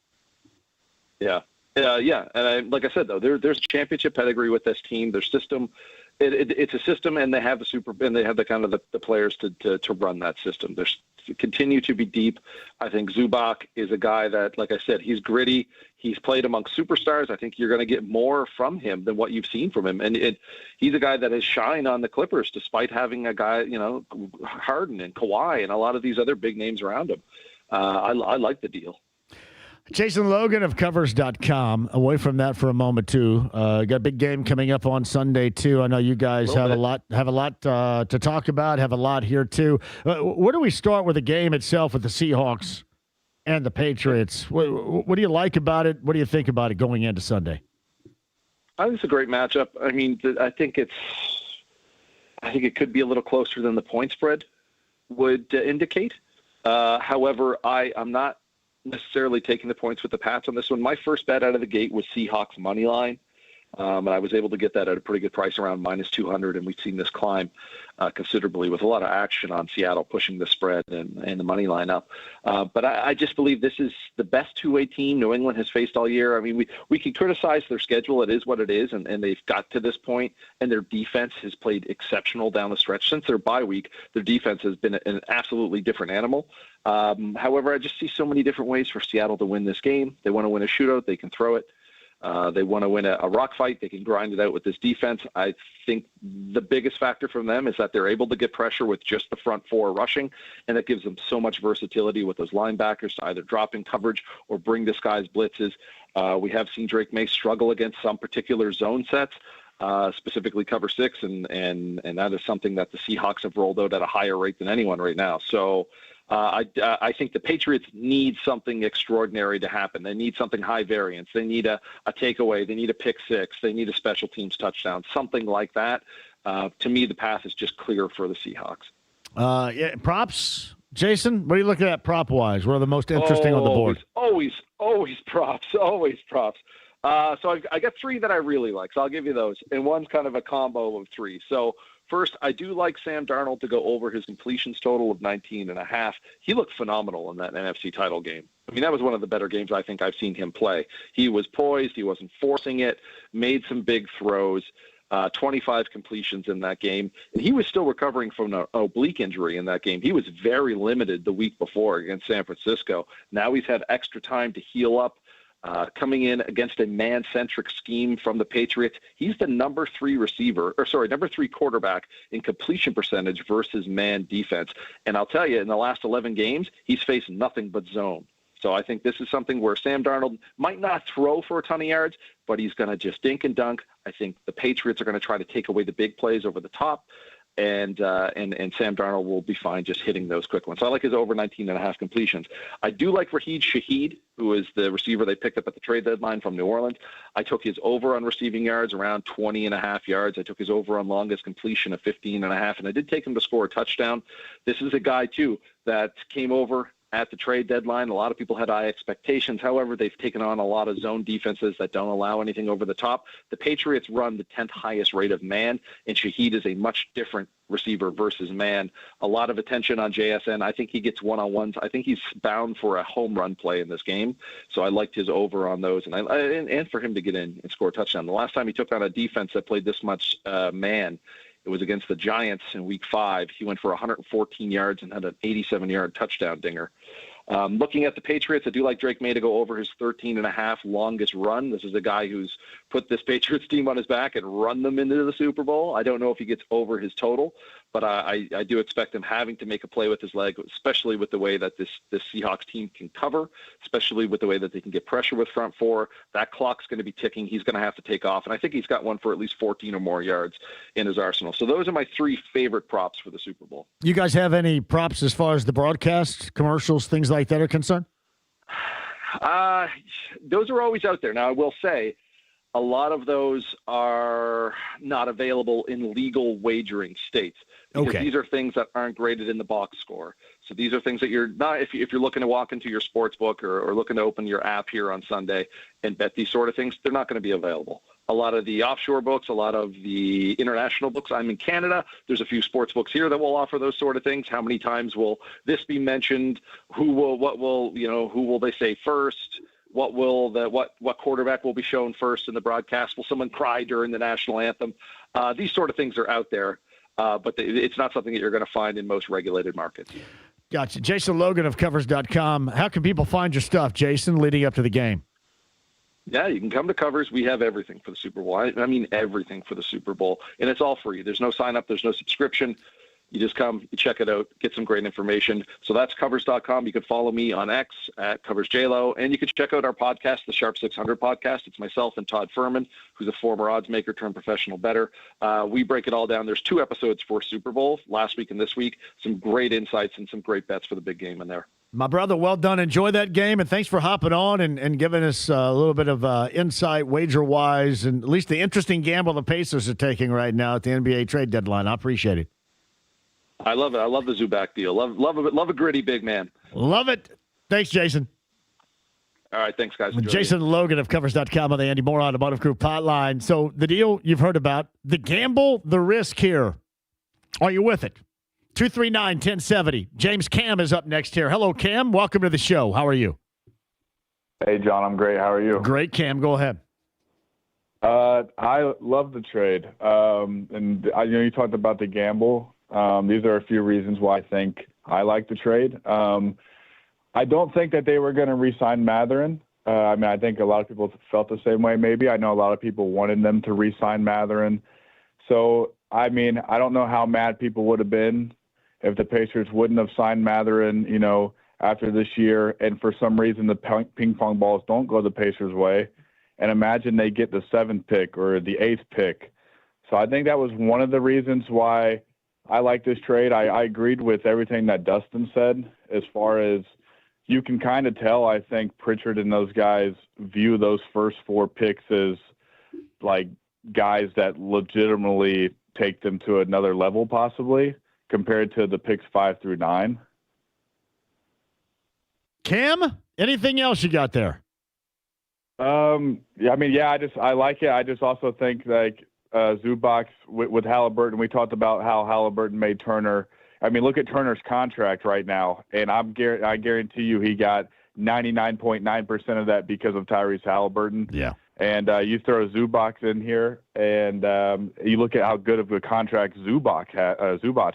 Yeah. And like I said, though, there's championship pedigree with this team. Their system, it's a system, and they have the kind of the players to run that system. They continue to be deep. I think Zubac is a guy that, like I said, he's gritty. He's played among superstars. I think you're going to get more from him than what you've seen from him. And he's a guy that has shined on the Clippers despite having a guy, Harden and Kawhi and a lot of these other big names around him. I like the deal. Jason Logan of Covers.com. Away from that for a moment too. Got a big game coming up on Sunday too. I know you guys have a lot to talk about. Have a lot here too. Where do we start with the game itself with the Seahawks and the Patriots? What do you like about it? What do you think about it going into Sunday? I think it's a great matchup. I mean, I think it could be a little closer than the point spread would indicate. However, I'm not necessarily taking the points with the Pats on this one. My first bet out of the gate was Seahawks money line, and I was able to get that at a pretty good price around -200, and we've seen this climb considerably with a lot of action on Seattle pushing the spread and the money line up. But I just believe this is the best two-way team New England has faced all year. I mean, we can criticize their schedule. It is what it is, and they've got to this point, and their defense has played exceptional down the stretch. Since their bye week, their defense has been an absolutely different animal. However, I just see so many different ways for Seattle to win this game. They want to win a shootout. They can throw it. They want to win a rock fight. They can grind it out with this defense. I think the biggest factor from them is that they're able to get pressure with just the front four rushing, and that gives them so much versatility with those linebackers to either drop in coverage or bring disguised blitzes. We have seen Drake May struggle against some particular zone sets, specifically cover 6, and that is something that the Seahawks have rolled out at a higher rate than anyone right now. So I think the Patriots need something extraordinary to happen. They need something high variance. They need a takeaway. They need a pick 6. They need a special teams touchdown, something like that. To me, the path is just clear for the Seahawks. Props, Jason, what are you looking at prop-wise? What are the most interesting on the board? Always props. Always props. So I got 3 that I really like, so I'll give you those. And one's kind of a combo of 3. So first, I do like Sam Darnold to go over his completions total of 19.5. He looked phenomenal in that NFC title game. I mean, that was one of the better games I think I've seen him play. He was poised. He wasn't forcing it, made some big throws, 25 completions in that game. And he was still recovering from an oblique injury in that game. He was very limited the week before against San Francisco. Now he's had extra time to heal up. Coming in against a man-centric scheme from the Patriots, he's the number 3 quarterback in completion percentage versus man defense. And I'll tell you, in the last 11 games, he's faced nothing but zone. So I think this is something where Sam Darnold might not throw for a ton of yards, but he's going to just dink and dunk. I think the Patriots are going to try to take away the big plays over the top. And Sam Darnold will be fine just hitting those quick ones. So I like his over 19.5 completions. I do like Raheed Shaheed, who is the receiver they picked up at the trade deadline from New Orleans. I took his over on receiving yards around 20.5 yards. I took his over on longest completion of 15.5, and I did take him to score a touchdown. This is a guy, too, that came over at the trade deadline. A lot of people had high expectations. However, they've taken on a lot of zone defenses that don't allow anything over the top. The Patriots run the 10th highest rate of man, and Shaheed is a much different receiver versus man. A lot of attention on JSN. I think he gets one-on-ones. I think he's bound for a home run play in this game. So I liked his over on those, and for him to get in and score a touchdown. The last time he took on a defense that played this much man, it was against the Giants in Week 5. He went for 114 yards and had an 87-yard touchdown dinger. Looking at the Patriots, I do like Drake May to go over his 13.5 longest run. This is a guy who's put this Patriots team on his back and run them into the Super Bowl. I don't know if he gets over his total, but I do expect him having to make a play with his leg, especially with the way that this Seahawks team can cover, especially with the way that they can get pressure with front four. That clock's going to be ticking. He's going to have to take off, and I think he's got one for at least 14 or more yards in his arsenal. So those are my 3 favorite props for the Super Bowl. You guys have any props as far as the broadcast, commercials, things like that are concerned? Those are always out there. Now, I will say a lot of those are not available in legal wagering states because these are things that aren't graded in the box score. So these are things that you're not, if you're looking to walk into your sports book or looking to open your app here on Sunday and bet these sort of things, they're not going to be available. A lot of the offshore books, a lot of the international books. I'm in Canada. There's a few sports books here that will offer those sort of things. How many times will this be mentioned? Who will they say first? What quarterback will be shown first in the broadcast? Will someone cry during the national anthem? These sort of things are out there, but it's not something that you're going to find in most regulated markets. Gotcha. Jason Logan of Covers.com. How can people find your stuff, Jason, leading up to the game? Yeah, you can come to Covers. We have everything for the Super Bowl. I mean everything for the Super Bowl. And it's all free. There's no sign up. There's no subscription. You just come, you check it out, get some great information. So that's Covers.com. You can follow me on X at CoversJLo. And you can check out our podcast, the Sharp 600 podcast. It's myself and Todd Furman, who's a former odds maker turned professional bettor. We break it all down. There's 2 episodes for Super Bowl, last week and this week. Some great insights and some great bets for the big game in there. My brother, well done. Enjoy that game, and thanks for hopping on and giving us a little bit of insight, wager-wise, and at least the interesting gamble the Pacers are taking right now at the NBA trade deadline. I appreciate it. I love it. I love the Zubac deal. Love a gritty big man. Love it. Thanks, Jason. All right, thanks, guys. Enjoy Jason Logan of Covers.com on the Andy Moore Automotive Group hotline. So the deal you've heard about, the gamble, the risk here. Are you with it? 239-1070. James Cam is up next here. Hello, Cam. Welcome to the show. How are you? Hey, John. I'm great. How are you? Great, Cam. Go ahead. I love the trade. And you talked about the gamble. These are a few reasons why I think I like the trade. I don't think that they were going to re-sign Matherin. I think a lot of people felt the same way maybe. I know a lot of people wanted them to re-sign Matherin. So, I don't know how mad people would have been if the Pacers wouldn't have signed Matherin, after this year, and for some reason the ping pong balls don't go the Pacers' way. And imagine they get the 7th pick or the 8th pick. So I think that was one of the reasons why I like this trade. I agreed with everything that Dustin said as far as you can kind of tell, I think Pritchard and those guys view those first 4 picks as like guys that legitimately take them to another level possibly compared to the picks 5 through 9. Cam, anything else you got there? I like it. I just also think like Zubac with Halliburton, we talked about how Halliburton made Turner. Look at Turner's contract right now, and I guarantee you he got 99.9% of that because of Tyrese Halliburton. Yeah. And you throw Zubac in here, and you look at how good of a contract Zubac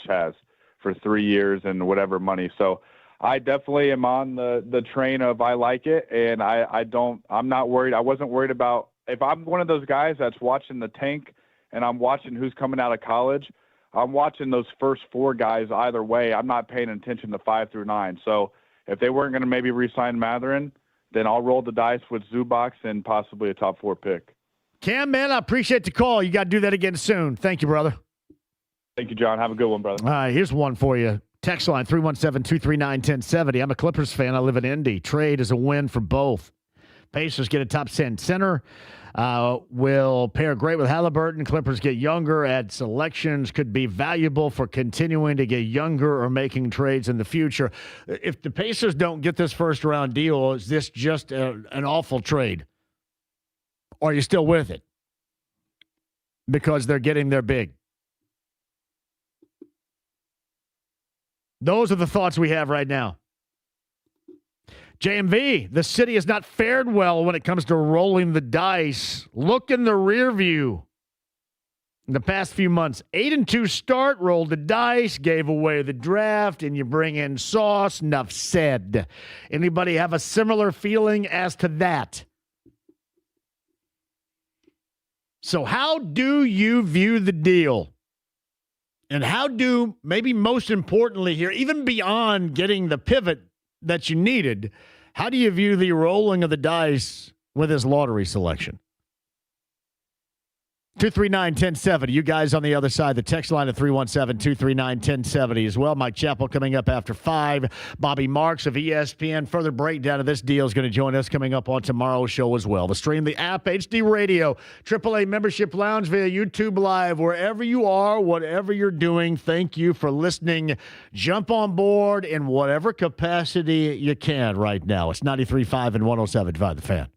has for 3 years and whatever money. So I definitely am on the train of I like it, and I'm not worried. I wasn't worried about if I'm one of those guys that's watching the tank and I'm watching who's coming out of college. I'm watching those first 4 guys either way. I'm not paying attention to 5 through 9. So if they weren't going to maybe re-sign Matherin, then I'll roll the dice with Zubac and possibly a top 4 pick. Cam, man, I appreciate the call. You got to do that again soon. Thank you, brother. Thank you, John. Have a good one, brother. All right, here's one for you. Text line 317-239-1070. I'm a Clippers fan. I live in Indy. Trade is a win for both. Pacers get a top 10 center. Will pair great with Halliburton. Clippers get younger. Add selections. Could be valuable for continuing to get younger or making trades in the future. If the Pacers don't get this first-round deal, is this just an awful trade? Or are you still with it? Because they're getting their big. Those are the thoughts we have right now. JMV, the city has not fared well when it comes to rolling the dice. Look in the rear view. In the past few months, 8-2 start, rolled the dice, gave away the draft, and you bring in Sauce. Enough said. Anybody have a similar feeling as to that? So how do you view the deal? And how do, maybe most importantly here, even beyond getting the pivot that you needed, how do you view the rolling of the dice with his lottery selection? 239-1070. You guys on the other side, the text line at 317-239-1070 as well. Mike Chappell coming up after 5. Bobby Marks of ESPN. Further breakdown of this deal is going to join us coming up on tomorrow's show as well. To stream the app, HD Radio, AAA Membership Lounge via YouTube Live. Wherever you are, whatever you're doing, thank you for listening. Jump on board in whatever capacity you can right now. It's 93.5 and 107.5 The Fan.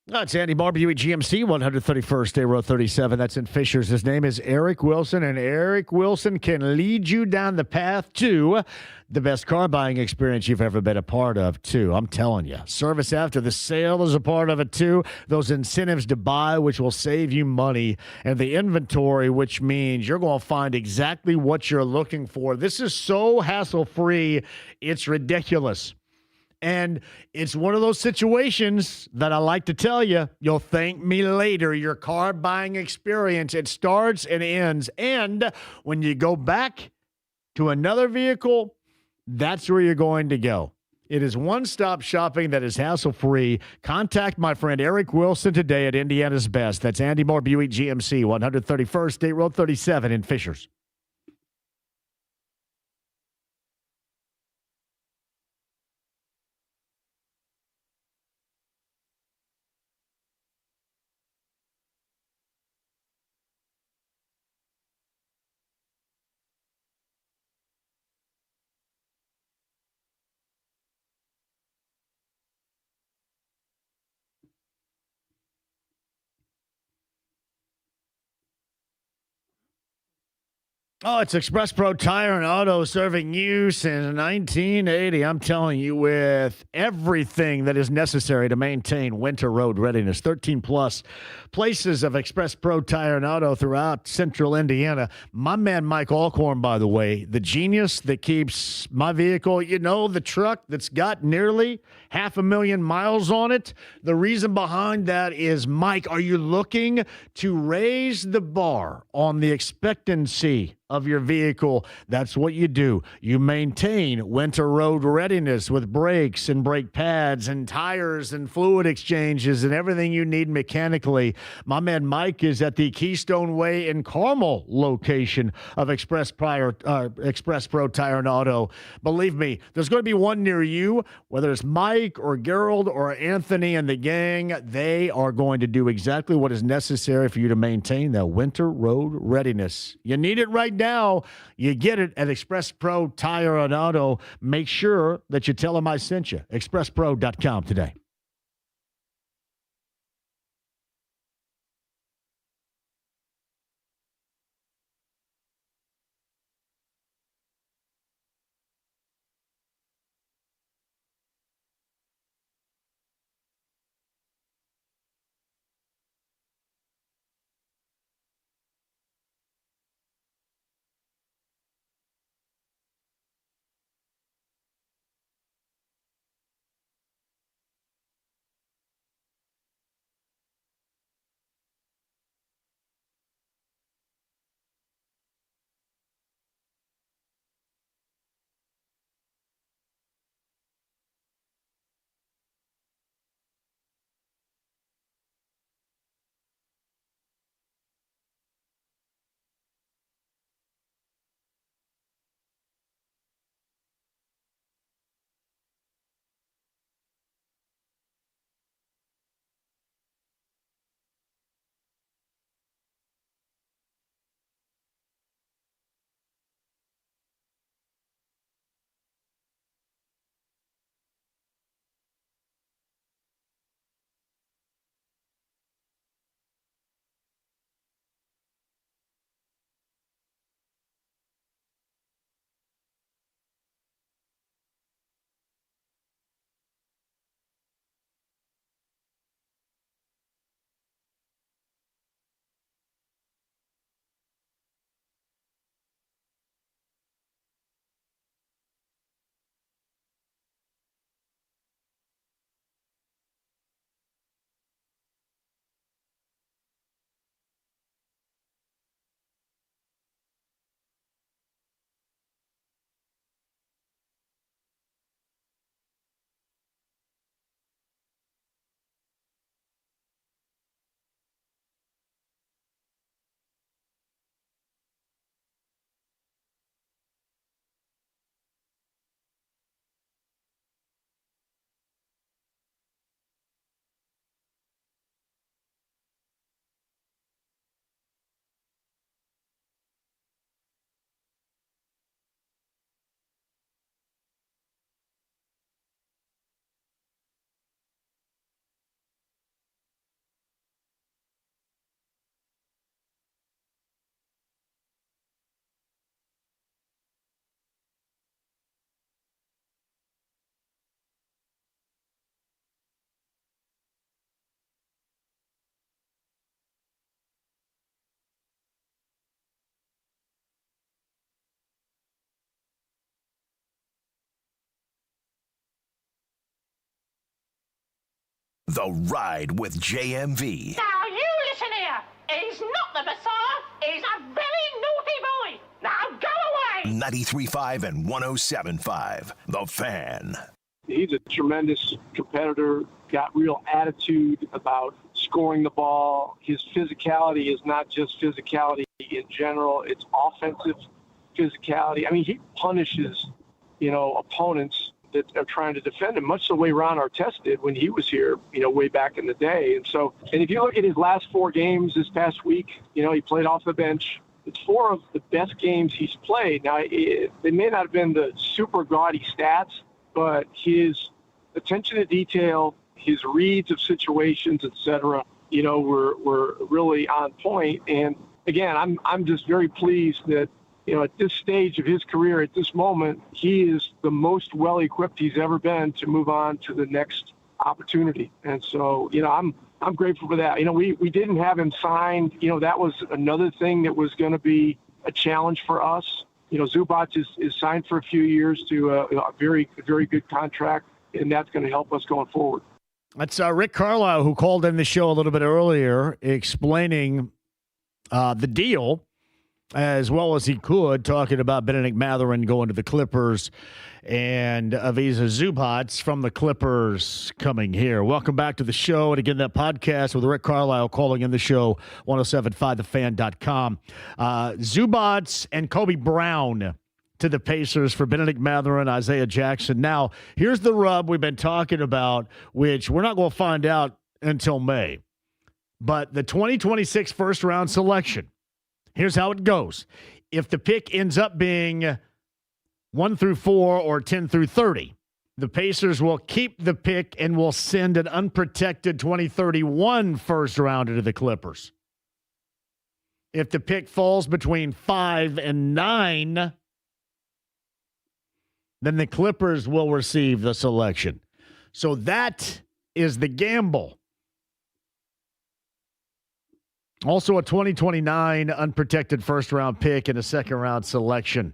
That's Andy Barbeau at GMC, 131st State Road 37. That's in Fishers. His name is Eric Wilson, and Eric Wilson can lead you down the path to the best car buying experience you've ever been a part of, too. I'm telling you. Service after the sale is a part of it, too. Those incentives to buy, which will save you money, and the inventory, which means you're going to find exactly what you're looking for. This is so hassle-free, it's ridiculous. And it's one of those situations that I like to tell you, you'll thank me later. Your car buying experience, it starts and ends. And when you go back to another vehicle, that's where you're going to go. It is one-stop shopping that is hassle-free. Contact my friend Eric Wilson today at Indiana's Best. That's Andy Moore Buick GMC, 131st State Road 37 in Fishers. Oh, it's Express Pro Tire and Auto serving you since 1980. I'm telling you, with everything that is necessary to maintain winter road readiness. 13-plus places of Express Pro Tire and Auto throughout central Indiana. My man Mike Alcorn, by the way, the genius that keeps my vehicle, the truck that's got nearly 500,000 miles on it. The reason behind that is, Mike, are you looking to raise the bar on the expectancy of your vehicle? That's what you do. You maintain winter road readiness with brakes and brake pads and tires and fluid exchanges and everything you need mechanically. My man Mike is at the Keystone Way in Carmel location of Express Pro Tire and Auto. Believe me, there's going to be one near you. Whether it's Mike or Gerald or Anthony and the gang, they are going to do exactly what is necessary for you to maintain that winter road readiness. You need it right now. You get it at Express Pro Tire and Auto. Make sure that you tell them I sent you. ExpressPro.com today. The Ride with JMV. Now you listen here. He's not the Messiah. He's a very naughty boy. Now go away. 93.5 and 107.5. The Fan. He's a tremendous competitor, got real attitude about scoring the ball. His physicality is not just physicality in general, it's offensive physicality. I mean, he punishes, opponents that are trying to defend him, much the way Ron Artest did when he was here, way back in the day. And if you look at his last 4 games this past week, he played off the bench. It's 4 of the best games he's played. Now, they may not have been the super gaudy stats, but his attention to detail, his reads of situations, etc., were really on point. And again, I'm just very pleased that, at this stage of his career, at this moment, he is the most well-equipped he's ever been to move on to the next opportunity. And so, I'm grateful for that. We didn't have him signed. That was another thing that was going to be a challenge for us. Zubac is signed for a few years to a very good contract, and that's going to help us going forward. That's Rick Carlisle, who called in the show a little bit earlier, explaining the deal as well as he could, talking about Benedict Mathurin going to the Clippers and Ivica Zubac from the Clippers coming here. Welcome back to the show. And again, that podcast with Rick Carlisle calling in the show, 1075thefan.com. Zubac and Kobe Brown to the Pacers for Benedict Mathurin, Isaiah Jackson. Now, here's the rub we've been talking about, which we're not going to find out until May. But the 2026 first-round selection, here's how it goes. If the pick ends up being 1 through 4 or 10 through 30, the Pacers will keep the pick and will send an unprotected 2031 first rounder to the Clippers. If the pick falls between 5 and 9, then the Clippers will receive the selection. So that is the gamble. Also, a 2029 unprotected first-round pick and a second-round selection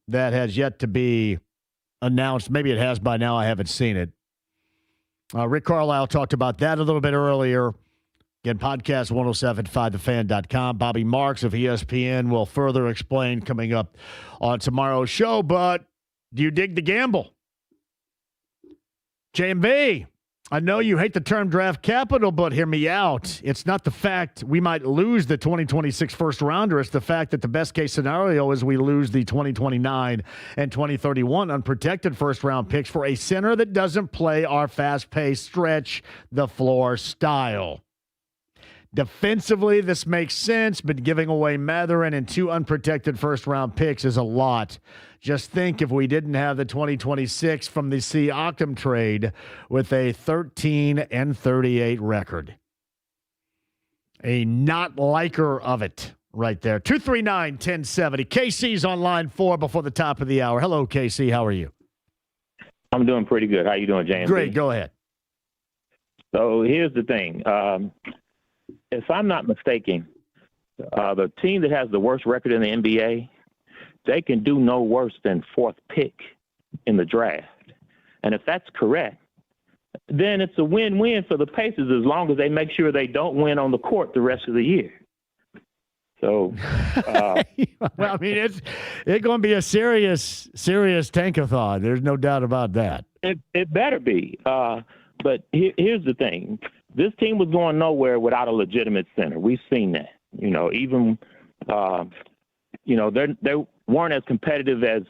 that has yet to be announced. Maybe it has by now. I haven't seen it. Rick Carlisle talked about that a little bit earlier. Again, podcast 1075thefan.com. Bobby Marks of ESPN will further explain coming up on tomorrow's show. But do you dig the gamble? JMV, I know you hate the term draft capital, but hear me out. It's not the fact we might lose the 2026 first rounder. It's the fact that the best case scenario is we lose the 2029 and 2031 unprotected first round picks for a center that doesn't play our fast-paced stretch the floor style. Defensively, this makes sense, but giving away Mathurin and 2 unprotected first-round picks is a lot. Just think if we didn't have the 2026 from the Siakam trade with a 13-38 record. A not liker of it right there. 239-1070. KC's on line 4 before the top of the hour. Hello, KC. How are you? I'm doing pretty good. How you doing, James? Great. Go ahead. So here's the thing. If I'm not mistaken, the team that has the worst record in the NBA, they can do no worse than 4th pick in the draft. And if that's correct, then it's a win-win for the Pacers as long as they make sure they don't win on the court the rest of the year. So, well, I mean, it's going to be a serious tankathon. There's no doubt about that. It better be. But here's the thing. This team was going nowhere without a legitimate center. We've seen that. Even they weren't as competitive as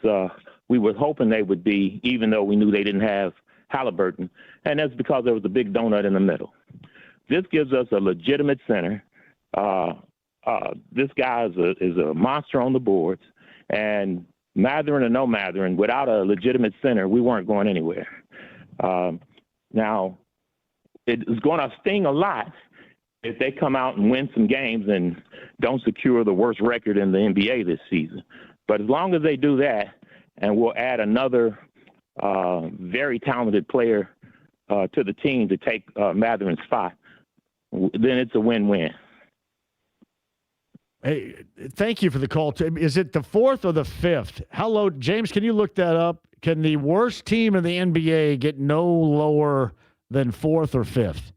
we were hoping they would be, even though we knew they didn't have Halliburton. And that's because there was a big donut in the middle. This gives us a legitimate center. This guy is a monster on the boards. And Mathurin or no Mathurin, without a legitimate center, we weren't going anywhere. Now, it's going to sting a lot if they come out and win some games and don't secure the worst record in the NBA this season. But as long as they do that, and we'll add another very talented player to the team to take Mathurin's spot, then it's a win-win. Hey, thank you for the call. Is it the 4th or the 5th? How low, James, can you look that up? Can the worst team in the NBA get no lower than 4th or 5th?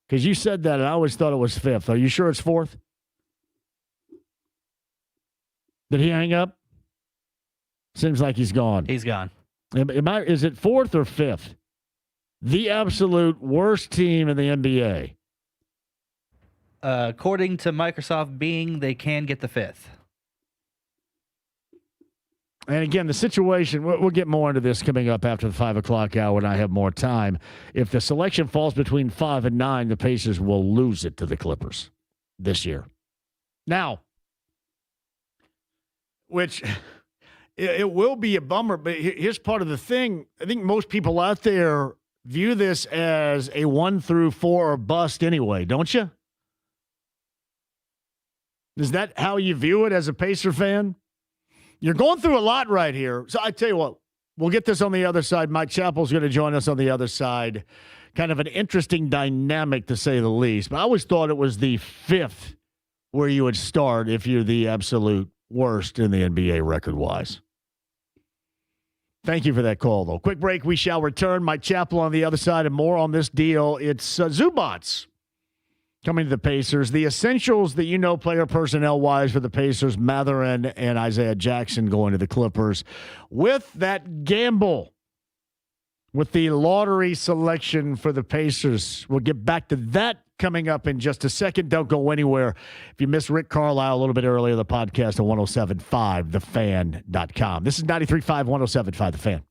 Because you said that, and I always thought it was 5th. Are you sure it's 4th? Did he hang up? Seems like he's gone. He's gone. Is it 4th or 5th? The absolute worst team in the NBA. According to Microsoft Bing, they can get the 5th. And again, the situation, we'll get more into this coming up after the 5 o'clock hour when I have more time. If the selection falls between 5 and 9, the Pacers will lose it to the Clippers this year. Now, which it will be a bummer, but here's part of the thing. I think most people out there view this as a 1 through 4 or bust anyway, don't you? Is that how you view it as a Pacer fan? You're going through a lot right here. So I tell you what, we'll get this on the other side. Mike Chappell's going to join us on the other side. Kind of an interesting dynamic, to say the least. But I always thought it was the 5th where you would start if you're the absolute worst in the NBA record-wise. Thank you for that call, though. Quick break. We shall return. Mike Chappell on the other side and more on this deal. It's Zubats coming to the Pacers. The essentials that you know player personnel-wise for the Pacers, Mathurin and Isaiah Jackson going to the Clippers. With that gamble, with the lottery selection for the Pacers. We'll get back to that coming up in just a second. Don't go anywhere. If you missed Rick Carlisle a little bit earlier, the podcast on 107.5, thefan.com. This is 93.5, 107.5, The Fan.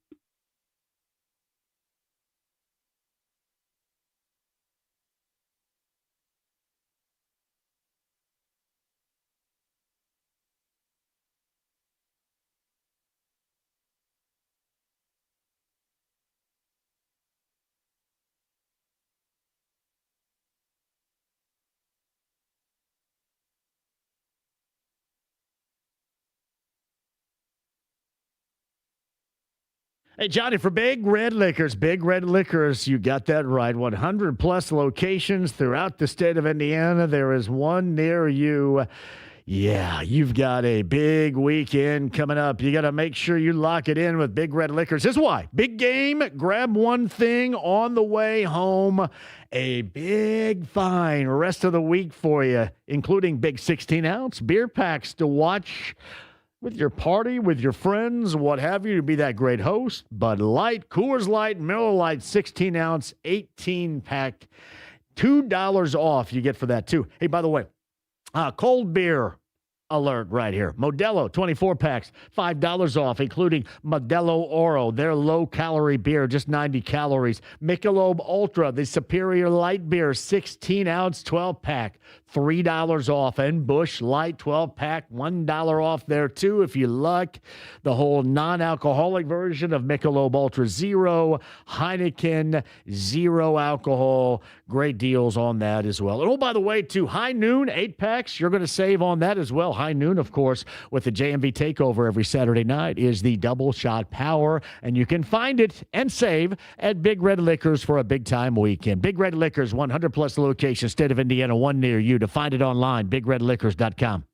Hey, Johnny, for Big Red Liquors, you got that right. 100-plus locations throughout the state of Indiana. There is one near you. Yeah, you've got a big weekend coming up. You got to make sure you lock it in with Big Red Liquors. This is why. Big game, grab one thing on the way home. A big fine rest of the week for you, including big 16-ounce beer packs to watch with your party, with your friends, what have you, to be that great host. Bud Light, Coors Light, Miller Light, 16-ounce, 18-pack, $2 off you get for that, too. Hey, by the way, cold beer alert right here. Modelo, 24 packs, $5 off, including Modelo Oro, their low-calorie beer, just 90 calories. Michelob Ultra, the superior light beer, 16-ounce, 12-pack, $3 off. And Busch Light, 12-pack, $1 off there, too, if you luck. The whole non-alcoholic version of Michelob Ultra Zero, Heineken, zero alcohol. Great deals on that as well. And, oh, by the way, too, High Noon, 8-packs, you're going to save on that as well. High Noon, of course, with the JMV takeover every Saturday night is the double shot power, and you can find it and save at Big Red Liquors for a big-time weekend. Big Red Liquors, 100-plus locations, state of Indiana, one near you. To find it online, bigredliquors.com.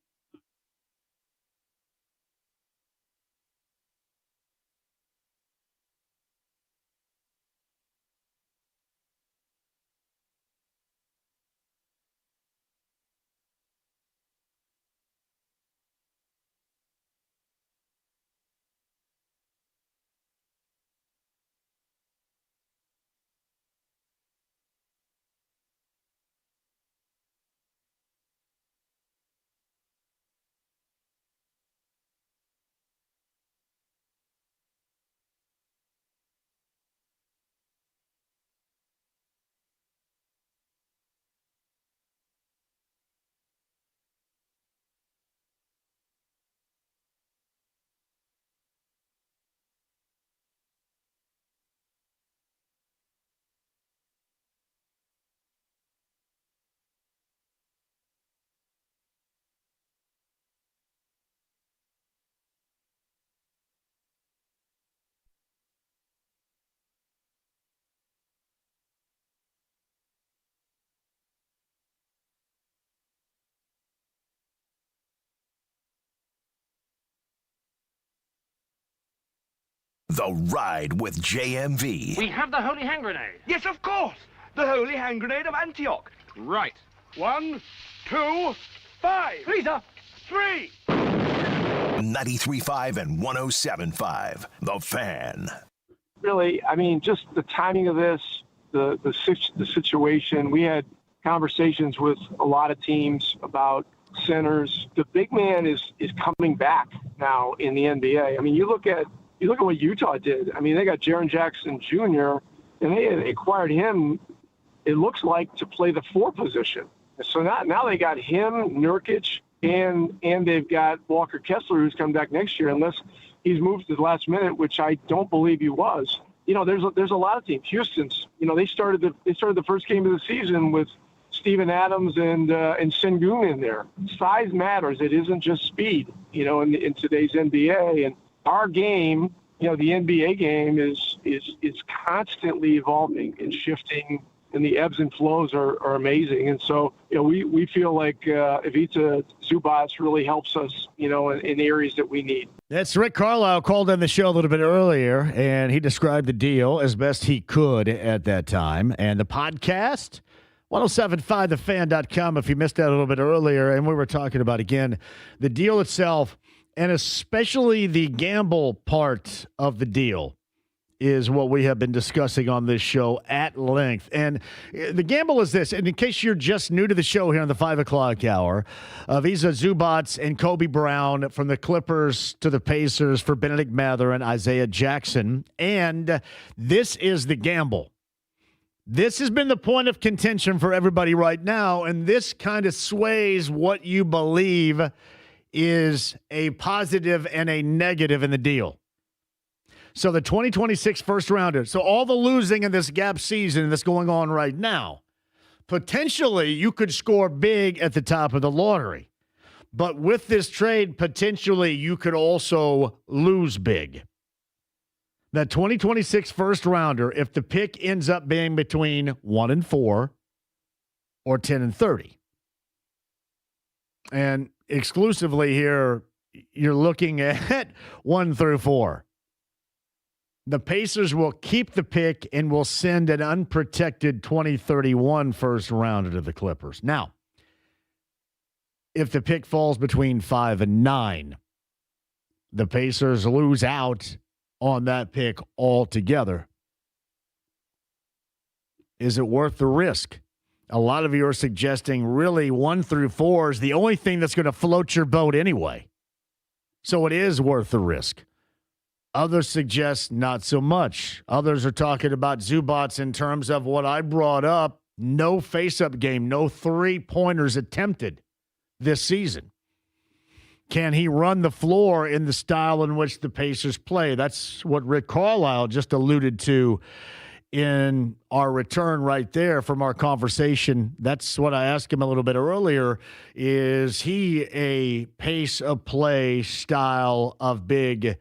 The Ride with JMV. We have the holy hand grenade. Yes, of course. The holy hand grenade of Antioch. Right. 1, 2, 5. Lisa. 3. 93.5 and 107.5. The Fan. Really, I mean, just the timing of this, the situation. We had conversations with a lot of teams about centers. The big man is coming back now in the NBA. I mean, you look at what Utah did. I mean, they got Jaren Jackson Jr. and they had acquired him, it looks like, to play the 4 position. So now they got him, Nurkic, and they've got Walker Kessler, who's coming back next year, unless he's moved to the last minute, which I don't believe he was. You know, there's a lot of teams. Houston's, you know, they started the first game of the season with Steven Adams and Sengun in there. Size matters. It isn't just speed, you know, in today's NBA. And our game, you know, the NBA game is constantly evolving and shifting, and the ebbs and flows are amazing. And so, you know, we feel like Ivica Zubac really helps us, you know, in areas that we need. That's Rick Carlisle called on the show a little bit earlier, and he described the deal as best he could at that time. And the podcast, 1075thefan.com, if you missed that a little bit earlier. And we were talking about, again, the deal itself, and especially the gamble part of the deal is what we have been discussing on this show at length. And the gamble is this, and in case you're just new to the show here on the 5 o'clock hour, Ivica Zubac and Kobe Brown from the Clippers to the Pacers for Benedict Mather and Isaiah Jackson. And this is the gamble. This has been the point of contention for everybody right now, and this kind of sways what you believe is a positive and a negative in the deal. So the 2026 first rounder. So all the losing in this gap season that's going on right now, potentially you could score big at the top of the lottery. But with this trade, potentially you could also lose big. That 2026 first rounder, if the pick ends up being between 1 and 4 or 10 and 30. And exclusively here, you're looking at 1 through 4. The Pacers will keep the pick and will send an unprotected 2031 first rounder to the Clippers. Now, if the pick falls between 5 and 9, the Pacers lose out on that pick altogether. Is it worth the risk? A lot of you are suggesting really 1 through 4 is the only thing that's going to float your boat anyway. So it is worth the risk. Others suggest not so much. Others are talking about Zubac in terms of what I brought up. No face-up game, no 3-pointers attempted this season. Can he run the floor in the style in which the Pacers play? That's what Rick Carlisle just alluded to in our return right there from our conversation. That's what I asked him a little bit earlier. Is he a pace of play style of big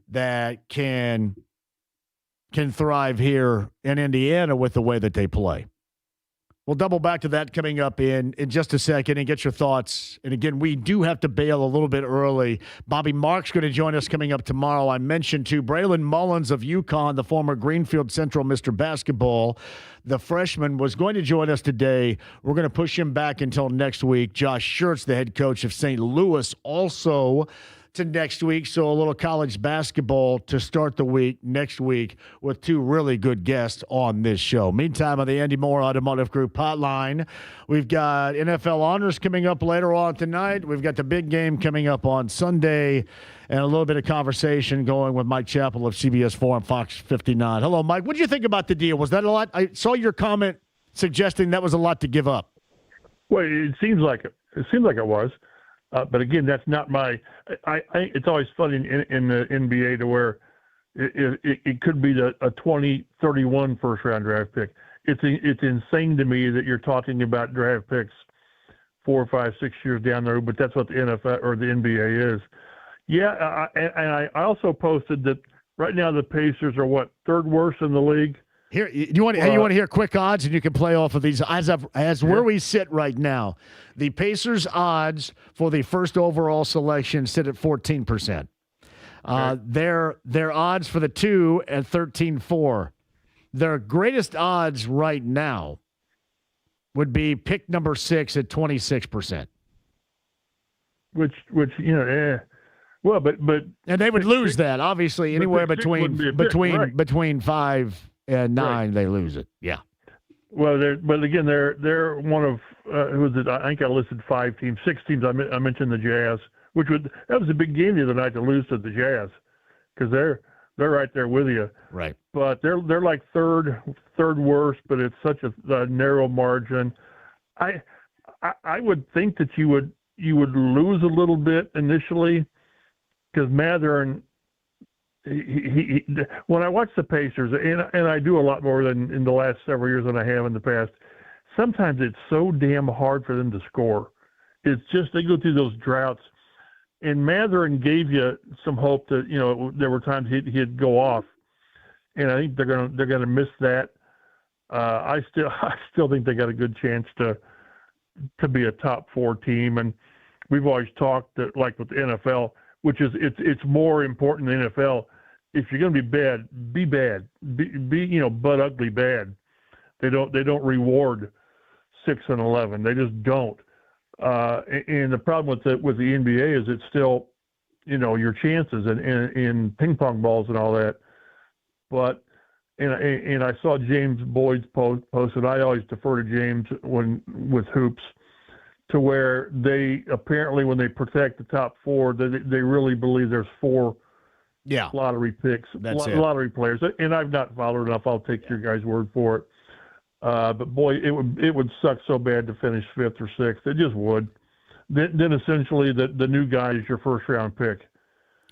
that can thrive here in Indiana with the way that they play? We'll double back to that coming up in just a second and get your thoughts. And again, we do have to bail a little bit early. Bobby Mark's going to join us coming up tomorrow. I mentioned to Braylon Mullins of UConn, the former Greenfield Central Mr. Basketball, the freshman, was going to join us today. We're going to push him back until next week. Josh Schertz, the head coach of St. Louis, also to next week. So a little college basketball to start the week next week with 2 really good guests on this show. Meantime, on the Andy Moore Automotive Group hotline, we've got NFL honors coming up later on tonight. We've got the big game coming up on Sunday, and a little bit of conversation going with Mike Chappell of CBS 4 and Fox 59. Hello, Mike. What did you think about the deal? Was that a lot? I saw your comment suggesting that was a lot to give up. Well, it seems like it. It seems like it was. But again, that's not my. It's always funny in the NBA to where it could be a 2031 first round draft pick. It's insane to me that you're talking about draft picks 4, 5, 6 years down the road. But that's what the NFL or the NBA is. Yeah, and I also posted that right now the Pacers are what, 3rd worst in the league. Here, you want to hear quick odds, and you can play off of these as where we sit right now. The Pacers' odds for the first overall selection sit at 14%. Their odds for the 2 at 13-4. Their greatest odds right now would be pick number 6 at 26%. Which well, but and they would lose that obviously anywhere between 5 and 9. Right. They lose it. Yeah. Well, they're one of who was it? I think I listed 5 teams, 6 teams. I mentioned the Jazz, that was a big game the other night to lose to the Jazz, because they're right there with you. Right. But they're like third worst, but it's such a narrow margin. I would think that you would lose a little bit initially, because Matherin. He when I watch the Pacers, and I do a lot more than in the last several years than I have in the past, sometimes it's so damn hard for them to score. It's just they go through those droughts. And Matherin gave you some hope that, there were times he'd go off. And I think they're gonna miss that. I still think they got a good chance to be a top 4 team. And we've always talked that, like with the NFL, which is it's more important than the NFL. If you're going to be bad, be bad. Be butt ugly bad. They don't reward 6 and 11. They just don't. And the problem with the NBA is it's still, your chances in ping pong balls and all that. But and I saw James Boyd's post, and I always defer to James with hoops, to where they apparently, when they protect the top 4, they really believe there's 4 lottery picks, lottery players. And I've not followed enough. I'll take your guys' word for it. But boy, it would suck so bad to finish 5th or 6th. It just would. Then essentially the new guy is your first round pick.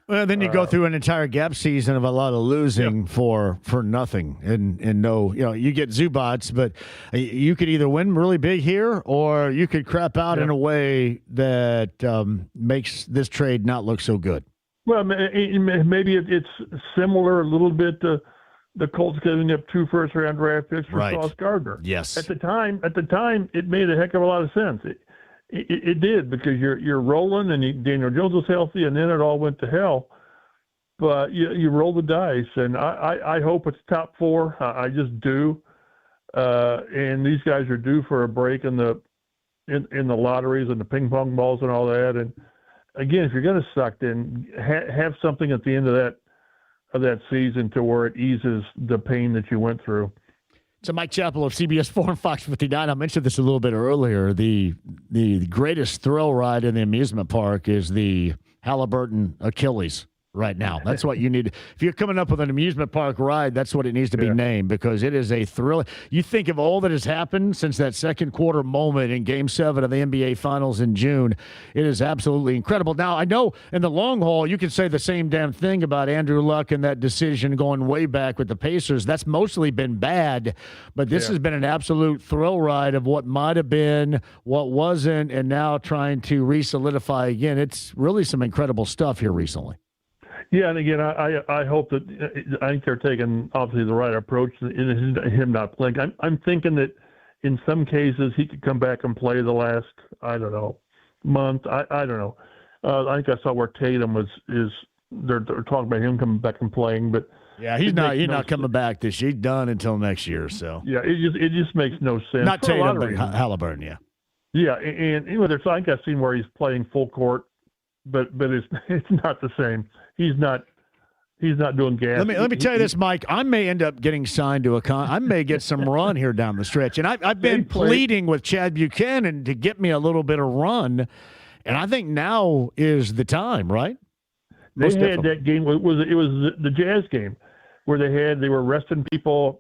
Well, then you go through an entire gap season of a lot of losing for nothing, and no, you get Zubats, but you could either win really big here, or you could crap out in a way that makes this trade not look so good. Well, maybe it's similar a little bit to the Colts giving up 2 first-round draft picks for Sauce Gardner. Yes. At the time, it made a heck of a lot of sense. It did, because you're rolling, and Daniel Jones was healthy, and then it all went to hell. But you roll the dice, and I hope it's top 4. I just do. And these guys are due for a break in the lotteries and the ping pong balls and all that. And again, if you're going to suck, then have something at the end of that season to where it eases the pain that you went through. So Mike Chappell of CBS 4 and Fox 59, I mentioned this a little bit earlier. The greatest thrill ride in the amusement park is the Halliburton Achilles right now. That's what you need. If you're coming up with an amusement park ride, that's what it needs to be named, because it is a thrill. You think of all that has happened since that second quarter moment in Game 7 of the NBA Finals in June. It is absolutely incredible. Now, I know in the long haul, you can say the same damn thing about Andrew Luck and that decision going way back with the Pacers. That's mostly been bad, but this has been an absolute thrill ride of what might have been, what wasn't, and now trying to re-solidify again. It's really some incredible stuff here recently. Yeah, and again, I hope that I think they're taking obviously the right approach in him not playing. I'm thinking that in some cases he could come back and play the last month. I don't know. I think I saw where Tatum they're talking about him coming back and playing, but yeah, he's not coming back this year. He's done until next year. So yeah, it just makes no sense. Not Tatum, but Halliburton. Yeah. Yeah, and there's I think I've seen where he's playing full court, but it's not the same. He's not doing gas. Let me tell you this, Mike. I may end up getting signed to I may get some run here down the stretch, and I've been pleading with Chad Buchanan to get me a little bit of run, and I think now is the time, right? They had that game. It was the Jazz game where they were resting people,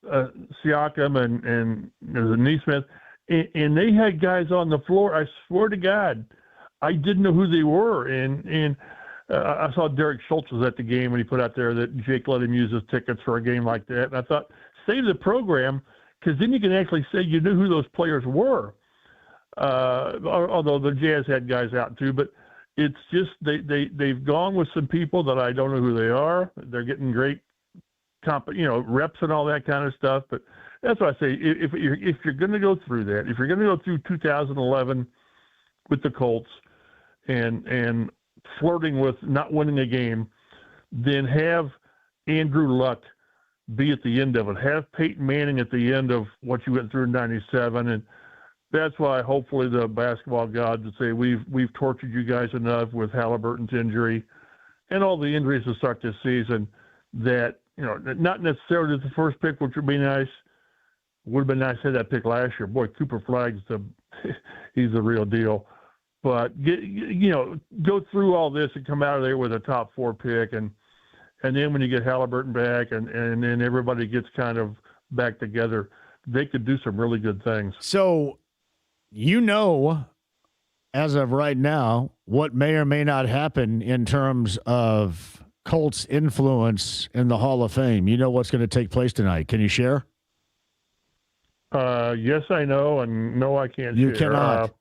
Siakam and Nesmith, and they had guys on the floor. I swear to God, I didn't know who they were, and I saw Derek Schultz was at the game, and he put out there that Jake let him use his tickets for a game like that. And I thought, save the program, because then you can actually say you knew who those players were. Although the Jazz had guys out too, but it's just they've gone with some people that I don't know who they are. They're getting great reps and all that kind of stuff. But that's what I say. If you're going to go through that, if you're going to go through 2011 with the Colts and flirting with not winning a game, then have Andrew Luck be at the end of it. Have Peyton Manning at the end of what you went through in '97, and that's why hopefully the basketball gods would say we've tortured you guys enough with Halliburton's injury and all the injuries to start this season. That not necessarily the first pick, which would be nice. Would have been nice to have that pick last year. Boy, Cooper Flagg's he's the real deal. But go through all this and come out of there with a top 4 pick, and then when you get Halliburton back and then everybody gets kind of back together, they could do some really good things. So, as of right now, what may or may not happen in terms of Colts' influence in the Hall of Fame. You know what's going to take place tonight. Can you share? Yes, I know, and no, I can't. You share. cannot.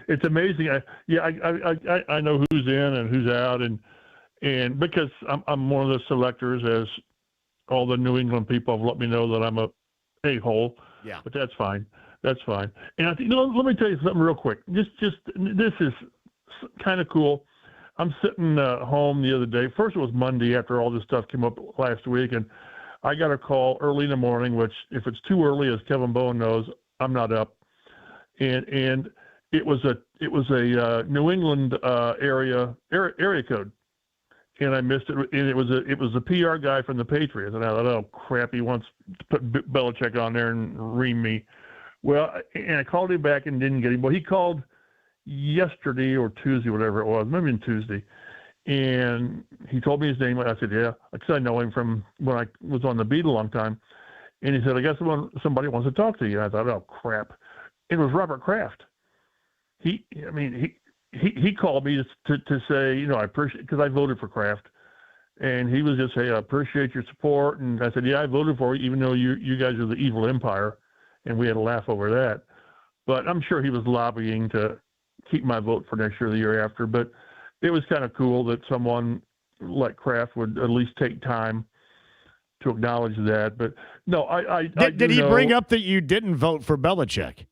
It's amazing. I know who's in and who's out, and because I'm one of the selectors, as all the New England people have let me know that I'm a-hole. Yeah. But that's fine. That's fine. And I think let me tell you something real quick. This is kind of cool. I'm sitting home the other day. First, it was Monday after all this stuff came up last week, and I got a call early in the morning, which if it's too early, as Kevin Bowen knows, I'm not up. And it was a New England area code, and I missed it. And it was a PR guy from the Patriots, and I thought, oh crap, he wants to put Belichick on there and ream me. Well, and I called him back and didn't get him. Well, he called yesterday or Tuesday, whatever it was, maybe Tuesday. And he told me his name. I said, yeah, because I know him from when I was on the beat a long time. And he said, I guess somebody wants to talk to you. And I thought, oh, crap. It was Robert Kraft. He called me to say, I appreciate, because I voted for Kraft. And he was just saying, I appreciate your support. And I said, yeah, I voted for you, even though you guys are the evil empire. And we had a laugh over that. But I'm sure he was lobbying to keep my vote for next year or the year after. But it was kind of cool that someone like Kraft would at least take time to acknowledge that. But no, did he bring up that you didn't vote for Belichick?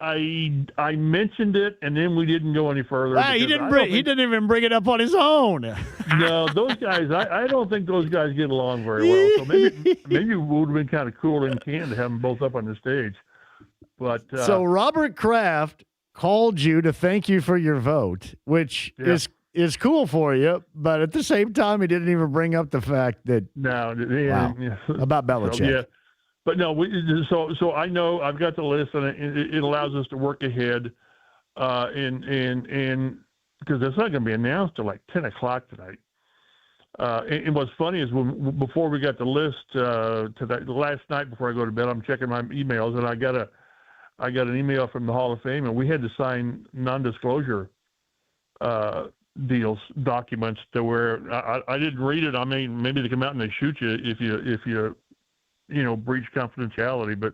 I mentioned it, and then we didn't go any further. He didn't even bring it up on his own. No, those guys, I don't think those guys get along very well. So maybe it would have been kind of cool and can to have them both up on the stage. But so Robert Kraft called you to thank you for your vote, which is cool for you, but at the same time, he didn't even bring up the fact that about Belichick. So, yeah, but no, so I know I've got the list, and it allows us to work ahead, and because it's not going to be announced till like 10 o'clock tonight. And what's funny is before we got the list last night before I go to bed, I'm checking my emails, and I got an email from the Hall of Fame, and we had to sign non-disclosure documents to where I didn't read it. I mean, maybe they come out and they shoot you if you breach confidentiality. But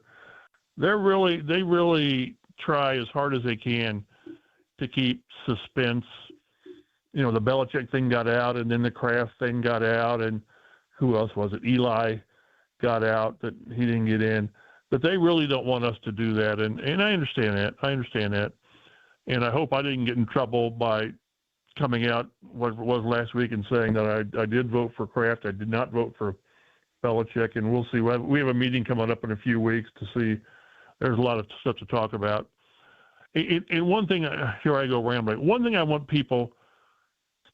they really try as hard as they can to keep suspense. The Belichick thing got out, and then the Kraft thing got out, and who else was it? Eli got out that he didn't get in. But they really don't want us to do that, and I understand that. And I hope I didn't get in trouble by coming out what it was last week and saying that I did vote for Kraft. I did not vote for Belichick, and we'll see. We have a meeting coming up in a few weeks to see. There's a lot of stuff to talk about. And one thing, here I go rambling. One thing I want people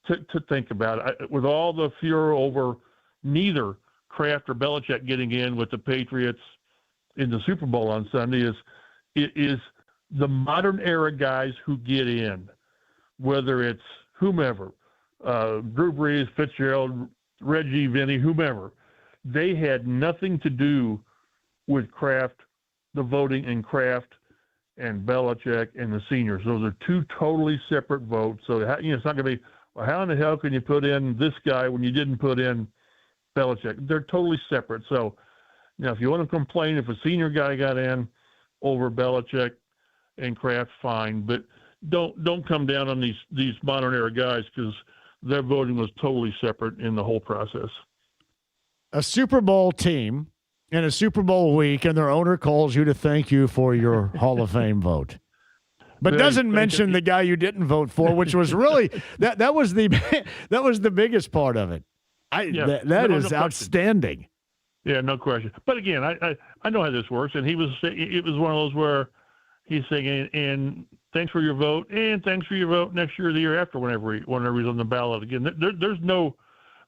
to think about, with all the furor over neither Kraft or Belichick getting in with the Patriots in the Super Bowl on Sunday, is the modern era guys who get in, whether it's whomever, Drew Brees, Fitzgerald, Reggie, Vinny, whomever, they had nothing to do with Kraft, the voting, and Kraft and Belichick and the seniors. Those are two totally separate votes. So it's not going to be, well, how in the hell can you put in this guy when you didn't put in Belichick? They're totally separate. So now, if you want to complain if a senior guy got in over Belichick and Kraft, fine, but don't come down on these modern era guys, because their voting was totally separate in the whole process. A Super Bowl team in a Super Bowl week, and their owner calls you to thank you for your Hall of Fame vote, but doesn't mention the guy you didn't vote for, which was really that was the biggest part of it. That is outstanding. Yeah, no question. But again, I know how this works, and it was one of those where he's saying, and thanks for your vote, and thanks for your vote next year or the year after, whenever he's on the ballot again. There's no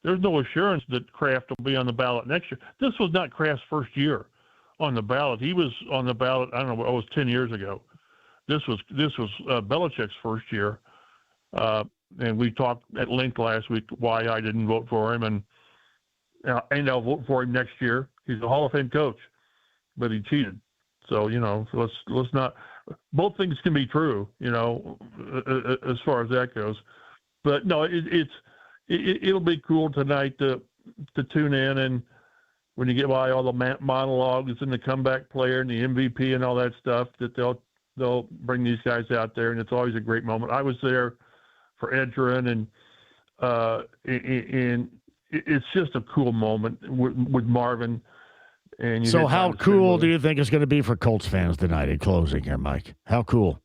assurance that Kraft will be on the ballot next year. This was not Kraft's first year on the ballot. He was on the ballot, I don't know, it was 10 years ago. This was Belichick's first year. And we talked at length last week why I didn't vote for him, and I'll vote for him next year. He's a Hall of Fame coach, but he cheated. So let's not. Both things can be true, as far as that goes. But no, it'll be cool tonight to tune in, and when you get by all the monologues and the comeback player and the MVP and all that stuff, that they'll bring these guys out there, and it's always a great moment. I was there for Edgerrin, and it's just a cool moment with Marvin. And so how cool do you think it's going to be for Colts fans tonight in closing here, Mike? How cool?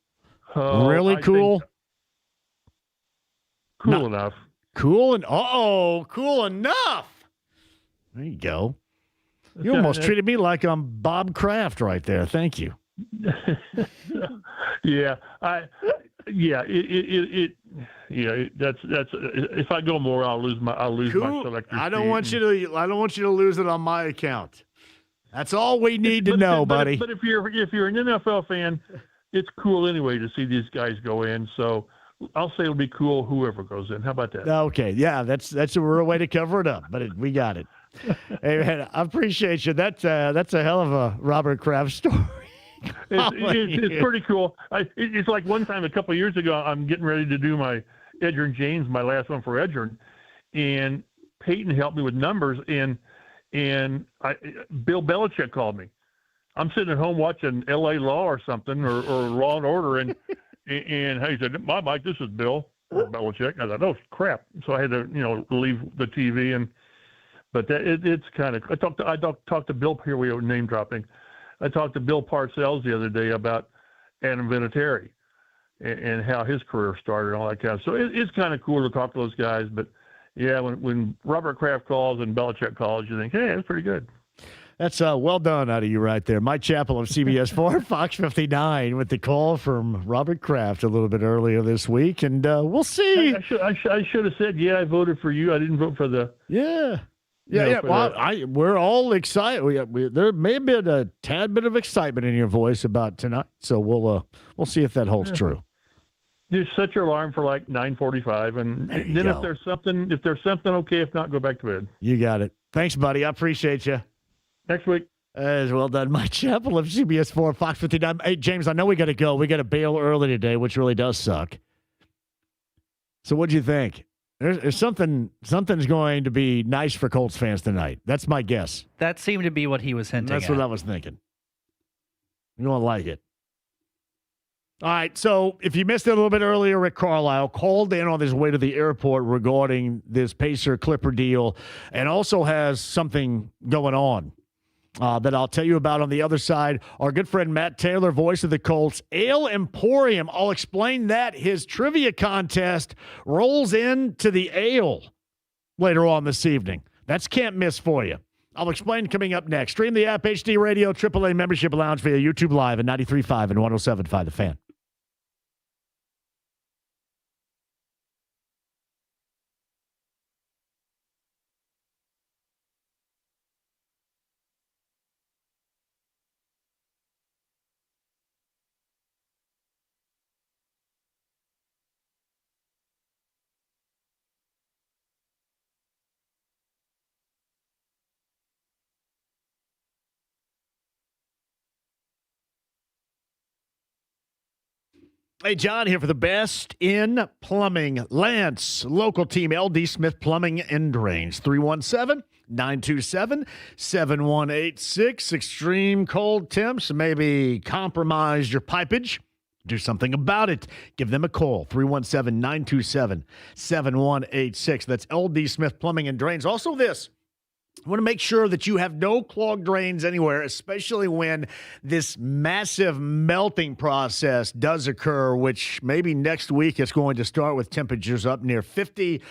Really cool? Cool enough. Cool enough. There you go. You almost treated me like I'm Bob Kraft right there. Thank you. Yeah, that's if I go more, I'll lose my selector. I don't want you to lose it on my account. That's all we need to know, buddy. But if you're an NFL fan, it's cool anyway to see these guys go in. So I'll say it'll be cool whoever goes in. How about that? Okay, yeah, that's a real way to cover it up, but we got it. Hey man, I appreciate you. That's a hell of a Robert Kraft story. It's pretty cool. It's like one time a couple of years ago, I'm getting ready to do my Edgerrin James, my last one for Edgerrin, and Peyton helped me with numbers, and Bill Belichick called me. I'm sitting at home watching L.A. Law or something, or Law and Order, and he said, "My Mike, this is Bill Belichick." I thought, "Oh crap!" So I had to leave the TV, but it's kind of. I talked to Bill. Here we are name dropping. I talked to Bill Parcells the other day about Adam Vinatieri and how his career started and all that kind of stuff. So it's kind of cool to talk to those guys. But, yeah, when Robert Kraft calls and Belichick calls, you think, hey, that's pretty good. That's well done out of you right there. Mike Chappell of CBS 4, Fox 59, with the call from Robert Kraft a little bit earlier this week. And we'll see. I should have said, yeah, I voted for you. I didn't vote for the – Yeah. Yeah. Well, we're all excited. There may have been a tad bit of excitement in your voice about tonight, so we'll see if that holds true. Just set your alarm for like 9:45, and then if there's something, okay. If not, go back to bed. You got it. Thanks, buddy. I appreciate you. Next week. As well done, Mike Chappell of CBS 4, Fox 59. Hey, James, I know we got to go. We got to bail early today, which really does suck. So, what'd you think? There's something's going to be nice for Colts fans tonight. That's my guess. That seemed to be what he was hinting at. That's what I was thinking. You're going to like it. All right, so if you missed it a little bit earlier, Rick Carlisle called in on his way to the airport regarding this Pacer-Clipper deal and also has something going on that I'll tell you about on the other side. Our good friend Matt Taylor, voice of the Colts, Ale Emporium. I'll explain that. His trivia contest rolls into the ale later on this evening. That's can't miss for you. I'll explain coming up next. Stream the app, HD Radio, AAA Membership Lounge via YouTube Live at 93.5 and 107.5 The Fan. Hey, John here for the best in plumbing. Lance, local team, LD Smith Plumbing and Drains. 317-927-7186. Extreme cold temps maybe compromise your pipage. Do something about it. Give them a call. 317-927-7186. That's LD Smith Plumbing and Drains. Also this. I want to make sure that you have no clogged drains anywhere, especially when this massive melting process does occur, which maybe next week is going to start with temperatures up near 50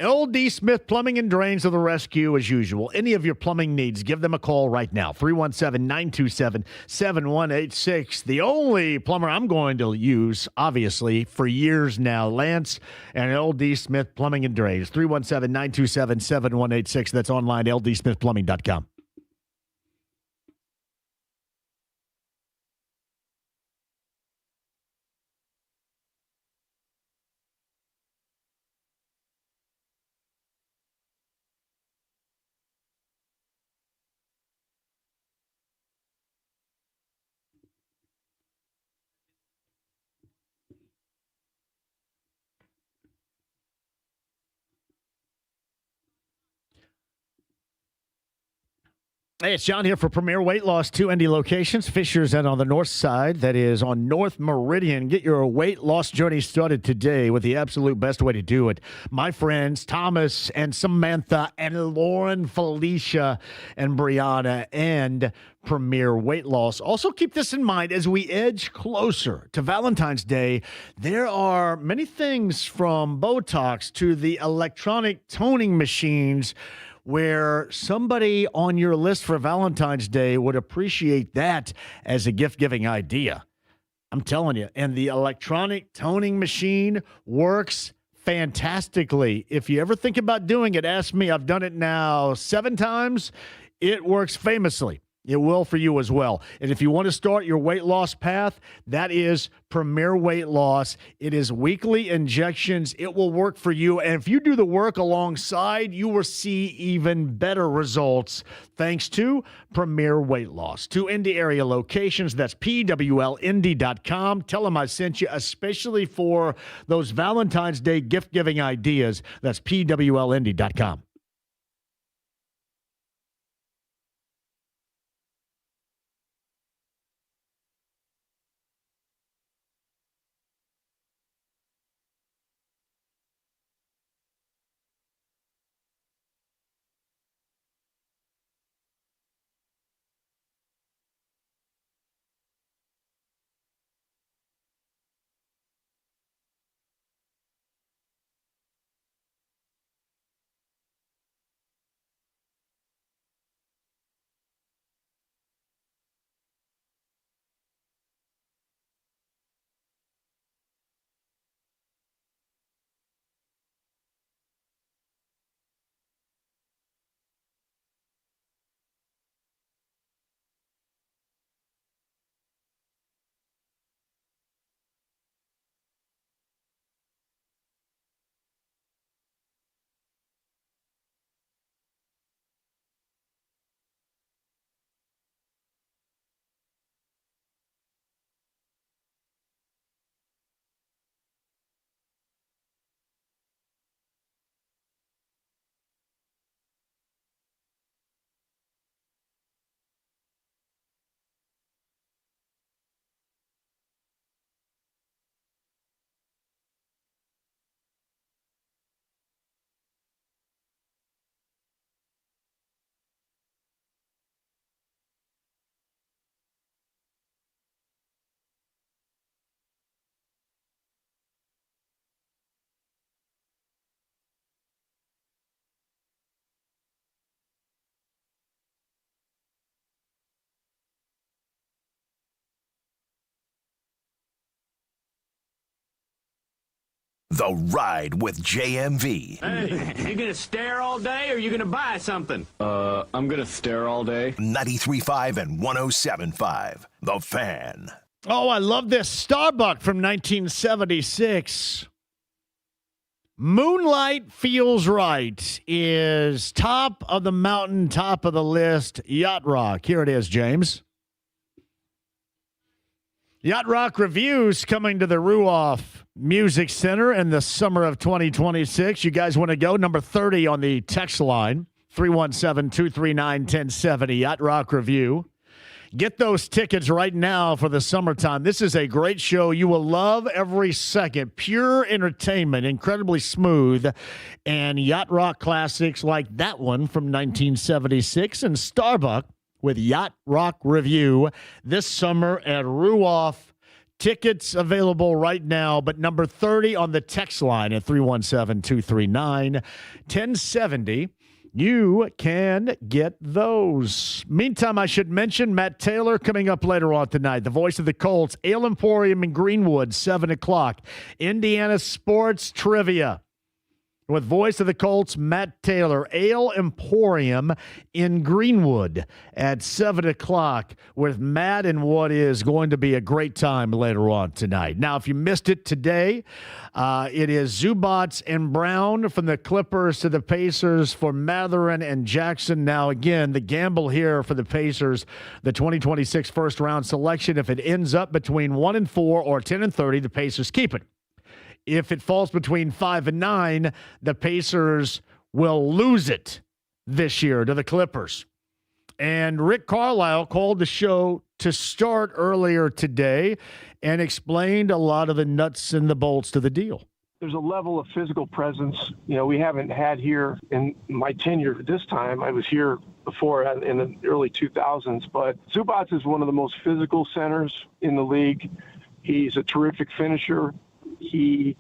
LD Smith Plumbing and Drains to the rescue as usual. Any of your plumbing needs, give them a call right now. 317-927-7186. The only plumber I'm going to use, obviously, for years now. Lance and LD Smith Plumbing and Drains. 317-927-7186. That's online, ldsmithplumbing.com. Hey, it's John here for Premier Weight Loss, 2 Indy locations. Fisher's and on the north side, that is on North Meridian. Get your weight loss journey started today with the absolute best way to do it. My friends, Thomas and Samantha and Lauren, Felicia and Brianna and Premier Weight Loss. Also keep this in mind as we edge closer to Valentine's Day. There are many things from Botox to the electronic toning machines where somebody on your list for Valentine's Day would appreciate that as a gift-giving idea. I'm telling you. And the electronic toning machine works fantastically. If you ever think about doing it, ask me. I've done it now 7 times. It works famously. It will for you as well. And if you want to start your weight loss path, that is Premier Weight Loss. It is weekly injections. It will work for you. And if you do the work alongside, you will see even better results thanks to Premier Weight Loss. 2 Indy area locations. That's pwlindy.com. Tell them I sent you, especially for those Valentine's Day gift-giving ideas. That's pwlindy.com. The Ride with JMV. Hey, you gonna stare all day or you gonna buy something? I'm gonna stare all day. 93.5 and 107.5. The Fan. Oh, I love this. Starbuck from 1976. Moonlight Feels Right is top of the mountain, top of the list. Yacht Rock. Here it is, James. Yacht Rock Reviews coming to the Ruoff Music Center in the summer of 2026. You guys want to go? Number 30 on the text line, 317-239-1070, Yacht Rock Review. Get those tickets right now for the summertime. This is a great show. You will love every second. Pure entertainment, incredibly smooth, and Yacht Rock classics like that one from 1976 and Starbuck with Yacht Rock Review this summer at Ruoff Tickets available right now, but number 30 on the text line at 317-239-1070. You can get those. Meantime, I should mention Matt Taylor coming up later on tonight. The voice of the Colts, Ale Emporium in Greenwood, 7 o'clock. Indiana Sports Trivia with voice of the Colts, Matt Taylor. Ale Emporium in Greenwood at 7 o'clock with Matt and what is going to be a great time later on tonight. Now, if you missed it today, it is Zubats and Brown from the Clippers to the Pacers for Matherin and Jackson. Now, again, the gamble here for the Pacers, the 2026 first-round selection, if it ends up between 1-4 or 10-30, the Pacers keep it. If it falls between 5 and 9, the Pacers will lose it this year to the Clippers. And Rick Carlisle called the show to start earlier today and explained a lot of the nuts and the bolts to the deal. There's a level of physical presence, we haven't had here in my tenure this time. I was here before in the early 2000s, but Zubats is one of the most physical centers in the league. He's a terrific finisher. He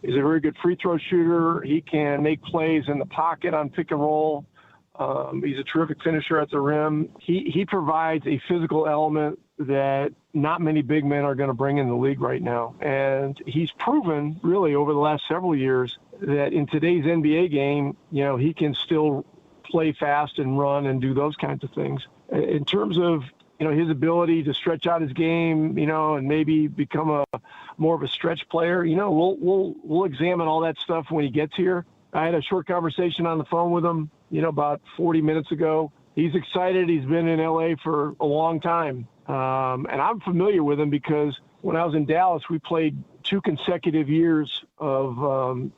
is a very good free throw shooter. He can make plays in the pocket on pick and roll. He's a terrific finisher at the rim. He provides a physical element that not many big men are going to bring in the league right now. And he's proven really over the last several years that in today's NBA game, he can still play fast and run and do those kinds of things. In terms of his ability to stretch out his game, and maybe become more of a stretch player, we'll examine all that stuff when he gets here. I had a short conversation on the phone with him, about 40 minutes ago. He's excited. He's been in LA for a long time. And I'm familiar with him because when I was in Dallas, we played 2 consecutive years of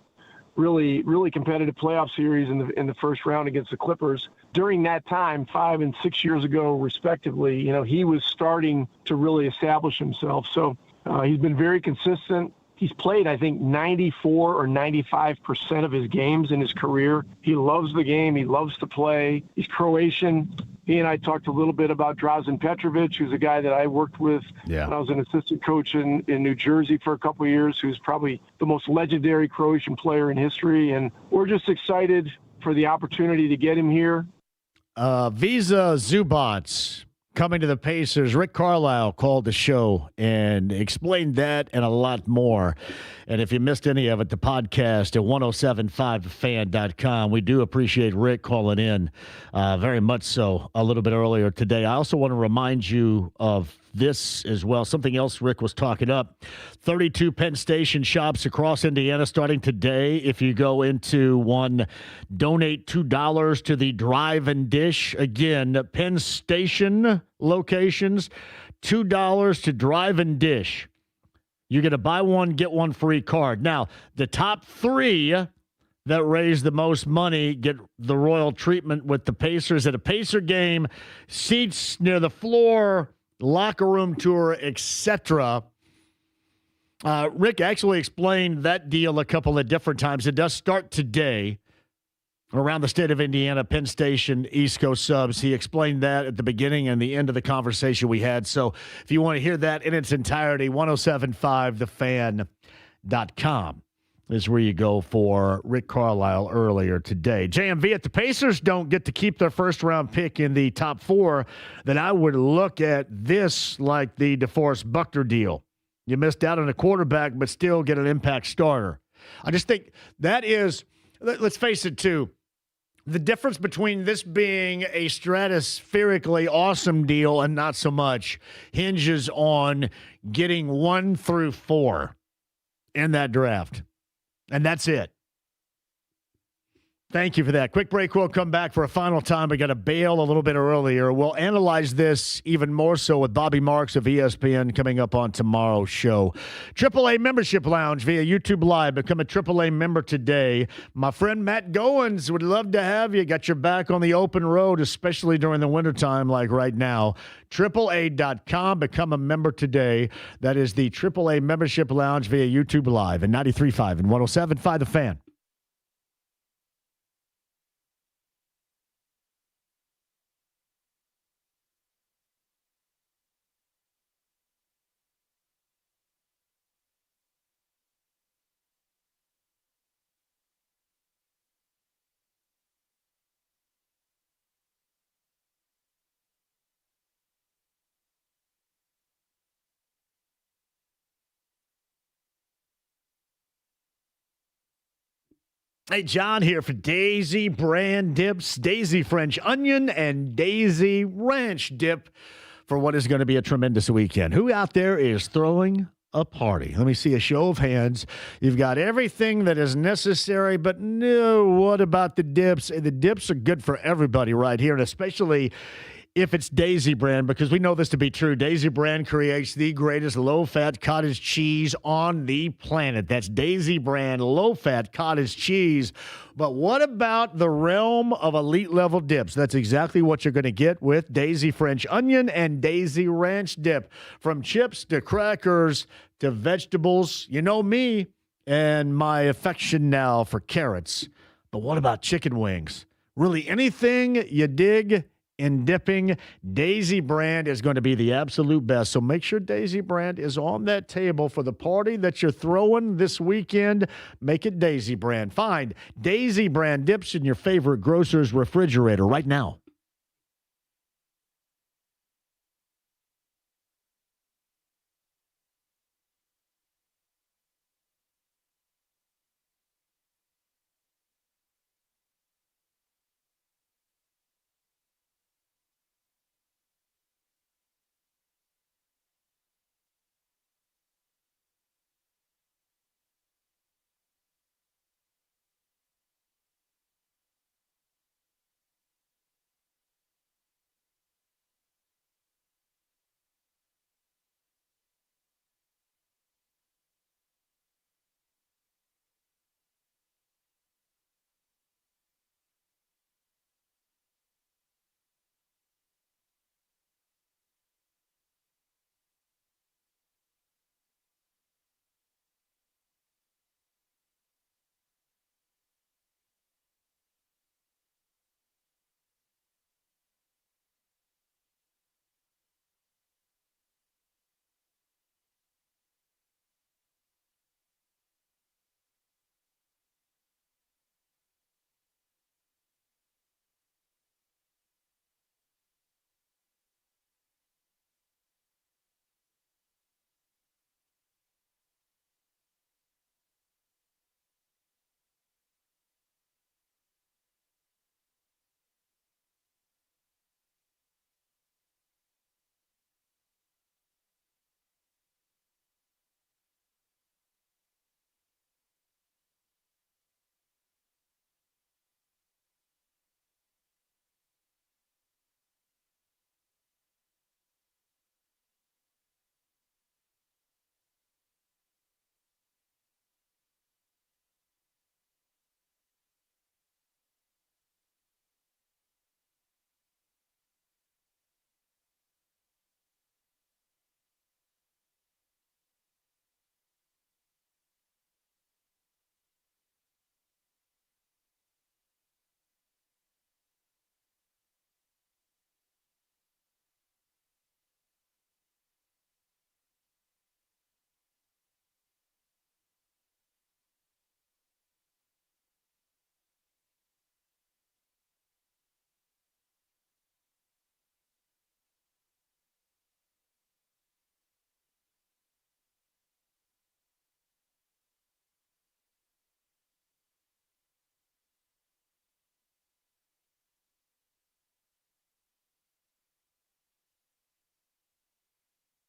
really, really competitive playoff series in the first round against the Clippers. During that time, 5 and 6 years ago, respectively, he was starting to really establish himself. So he's been very consistent. He's played, I think, 94 or 95% of his games in his career. He loves the game. He loves to play. He's Croatian. He and I talked a little bit about Drazen Petrovic, who's a guy that I worked with when I was an assistant coach in New Jersey for a couple of years, who's probably the most legendary Croatian player in history. And we're just excited for the opportunity to get him here. Visa Zubats coming to the Pacers. Rick Carlisle called the show and explained that and a lot more. And if you missed any of it, the podcast at 1075thefan.com. We do appreciate Rick calling in very much so a little bit earlier today. I also want to remind you of this as well. Something else Rick was talking up. 32 Penn Station shops across Indiana starting today. If you go into one, donate $2 to the Drive and Dish. Again, Penn Station locations, $2 to Drive and Dish. You get a buy one, get one free card. Now, the top 3 that raise the most money get the royal treatment with the Pacers at a Pacer game, seats near the floor, locker room tour, etc. Rick actually explained that deal a couple of different times. It does start today around the state of Indiana, Penn Station, East Coast subs. He explained that at the beginning and the end of the conversation we had. So if you want to hear that in its entirety, 1075thefan.com is where you go for Rick Carlisle earlier today. JMV, if the Pacers don't get to keep their first-round pick in the top 4, then I would look at this like the DeForest Buckner deal. You missed out on a quarterback, but still get an impact starter. I just think that is, let's face it, too, the difference between this being a stratospherically awesome deal and not so much hinges on getting 1 through 4 in that draft. And that's it. Thank you for that. Quick break. We'll come back for a final time. We got to bail a little bit earlier. We'll analyze this even more so with Bobby Marks of ESPN coming up on tomorrow's show. AAA Membership Lounge via YouTube Live. Become a AAA member today. My friend Matt Goins would love to have you. Got your back on the open road, especially during the wintertime like right now. AAA.com. Become a member today. That is the AAA Membership Lounge via YouTube Live and 93.5 and 107.5 The Fan. Hey, John here for Daisy Brand Dips, Daisy French Onion, and Daisy Ranch Dip for what is going to be a tremendous weekend. Who out there is throwing a party? Let me see a show of hands. You've got everything that is necessary, but no, what about the dips? The dips are good for everybody right here, and especially if it's Daisy Brand, because we know this to be true. Daisy Brand creates the greatest low-fat cottage cheese on the planet. That's Daisy Brand low-fat cottage cheese. But what about the realm of elite-level dips? That's exactly what you're going to get with Daisy French Onion and Daisy Ranch Dip. From chips to crackers to vegetables. You know me and my affection now for carrots. But what about chicken wings? Really, anything you dig in dipping, Daisy Brand is going to be the absolute best. So make sure Daisy Brand is on that table for the party that you're throwing this weekend. Make it Daisy Brand. Find Daisy Brand dips in your favorite grocer's refrigerator right now.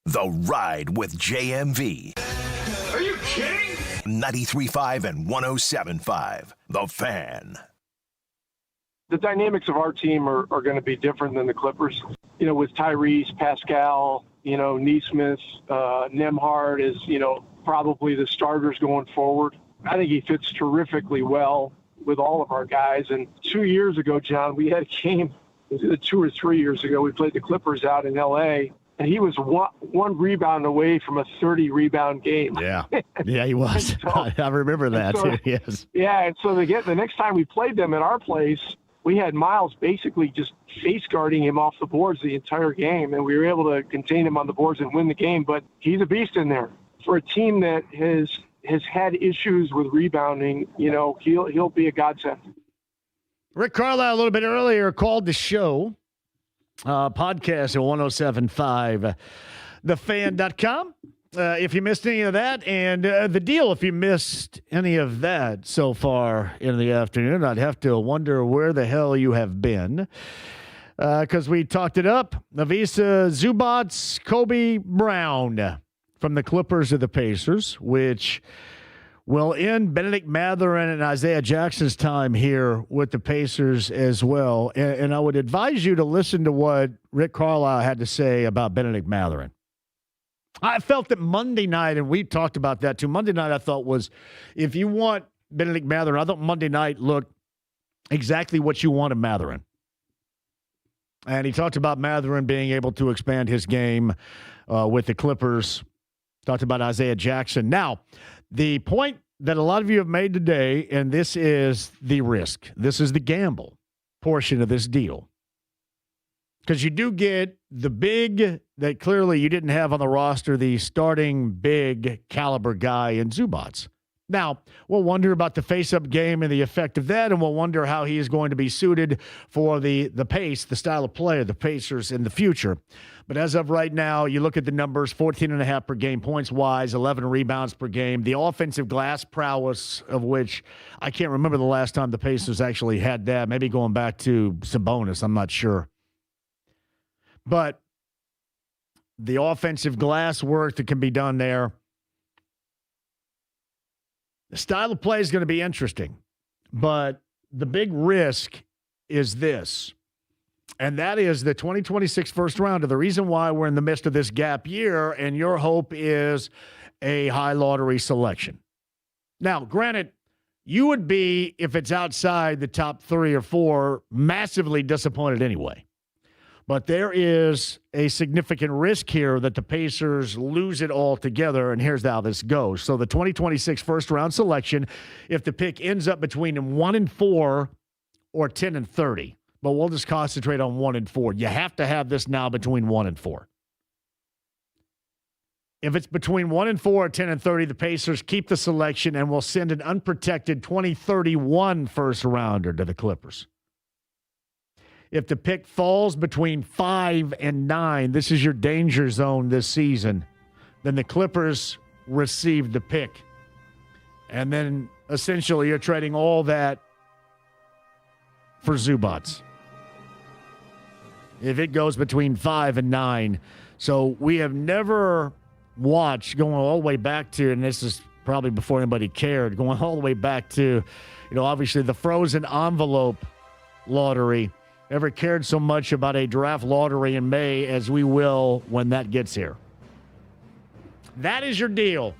The Ride with JMV. Are you kidding? 93.5 and 107.5. The Fan. The dynamics of our team are going to be different than the Clippers. You know, with Tyrese, Pascal, Neesmith, Nembhard is, probably the starters going forward. I think he fits terrifically well with all of our guys. And 2 years ago, John, we had a game, it was 2 or 3 years ago, we played the Clippers out in L.A., and he was one rebound away from a 30-rebound game. Yeah, he was. I remember that, too, yes. Yeah, and so the next time we played them at our place, we had Miles basically just face guarding him off the boards the entire game, and we were able to contain him on the boards and win the game. But he's a beast in there. For a team that has had issues with rebounding, he'll be a godsend. Rick Carlisle a little bit earlier called the show podcast at 107.5 thefan.com. If you missed any of that, and the deal, if you missed any of that so far in the afternoon, I'd have to wonder where the hell you have been. Because we talked it up. Ivica Zubac, Kobe Brown from the Clippers to the Pacers, which will end Benedict Mathurin and Isaiah Jackson's time here with the Pacers as well. And I would advise you to listen to what Rick Carlisle had to say about Benedict Mathurin. I felt that Monday night, and we talked about that too, Monday night I thought was, if you want Benedict Mathurin, I thought Monday night looked exactly what you wanted Mathurin. And he talked about Mathurin being able to expand his game with the Clippers. Talked about Isaiah Jackson. Now, the point that a lot of you have made today, and this is the risk, this is the gamble portion of this deal. Because you do get the big that clearly you didn't have on the roster, the starting big caliber guy in Zubac. Now, we'll wonder about the face-up game and the effect of that, and we'll wonder how he is going to be suited for the pace, the style of play of the Pacers in the future. But as of right now, you look at the numbers, 14.5 per game points-wise, 11 rebounds per game. The offensive glass prowess of which I can't remember the last time the Pacers actually had that. Maybe going back to Sabonis, I'm not sure. But the offensive glass work that can be done there, the style of play is going to be interesting. But the big risk is this, and that is the 2026 first rounder. The reason why we're in the midst of this gap year, and your hope is a high lottery selection. Now, granted, you would be, if it's outside the top 3 or 4, massively disappointed anyway. But there is a significant risk here that the Pacers lose it all together, and here's how this goes. So the 2026 first-round selection, if the pick ends up between 1 and 4 or 10 and 30, but we'll just concentrate on 1 and 4. You have to have this now between 1 and 4. If it's between 1 and 4 or 10 and 30, the Pacers keep the selection and will send an unprotected 2031 first-rounder to the Clippers. If the pick falls between 5 and 9, this is your danger zone this season, then the Clippers receive the pick. And then essentially you're trading all that for Zubac. If it goes between 5 and 9. So we have never watched, going all the way back to, and this is probably before anybody cared, going all the way back to, obviously the frozen envelope lottery, ever cared so much about a draft lottery in May as we will when that gets here. That is your deal.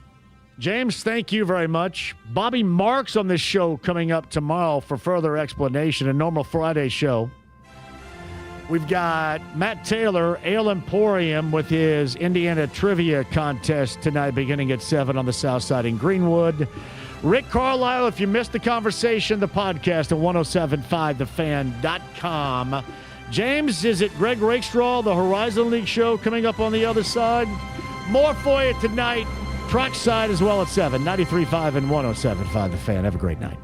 James, thank you very much. Bobby Marks on this show coming up tomorrow for further explanation, a normal Friday show. We've got Matt Taylor, Ale Emporium, with his Indiana Trivia Contest tonight beginning at 7 on the South Side in Greenwood. Rick Carlisle, if you missed the conversation, the podcast at 1075thefan.com. James, is it Greg Rakestraw, the Horizon League show coming up on the other side? More for you tonight, trackside as well at 7, 93.5 and 1075 The Fan. Have a great night.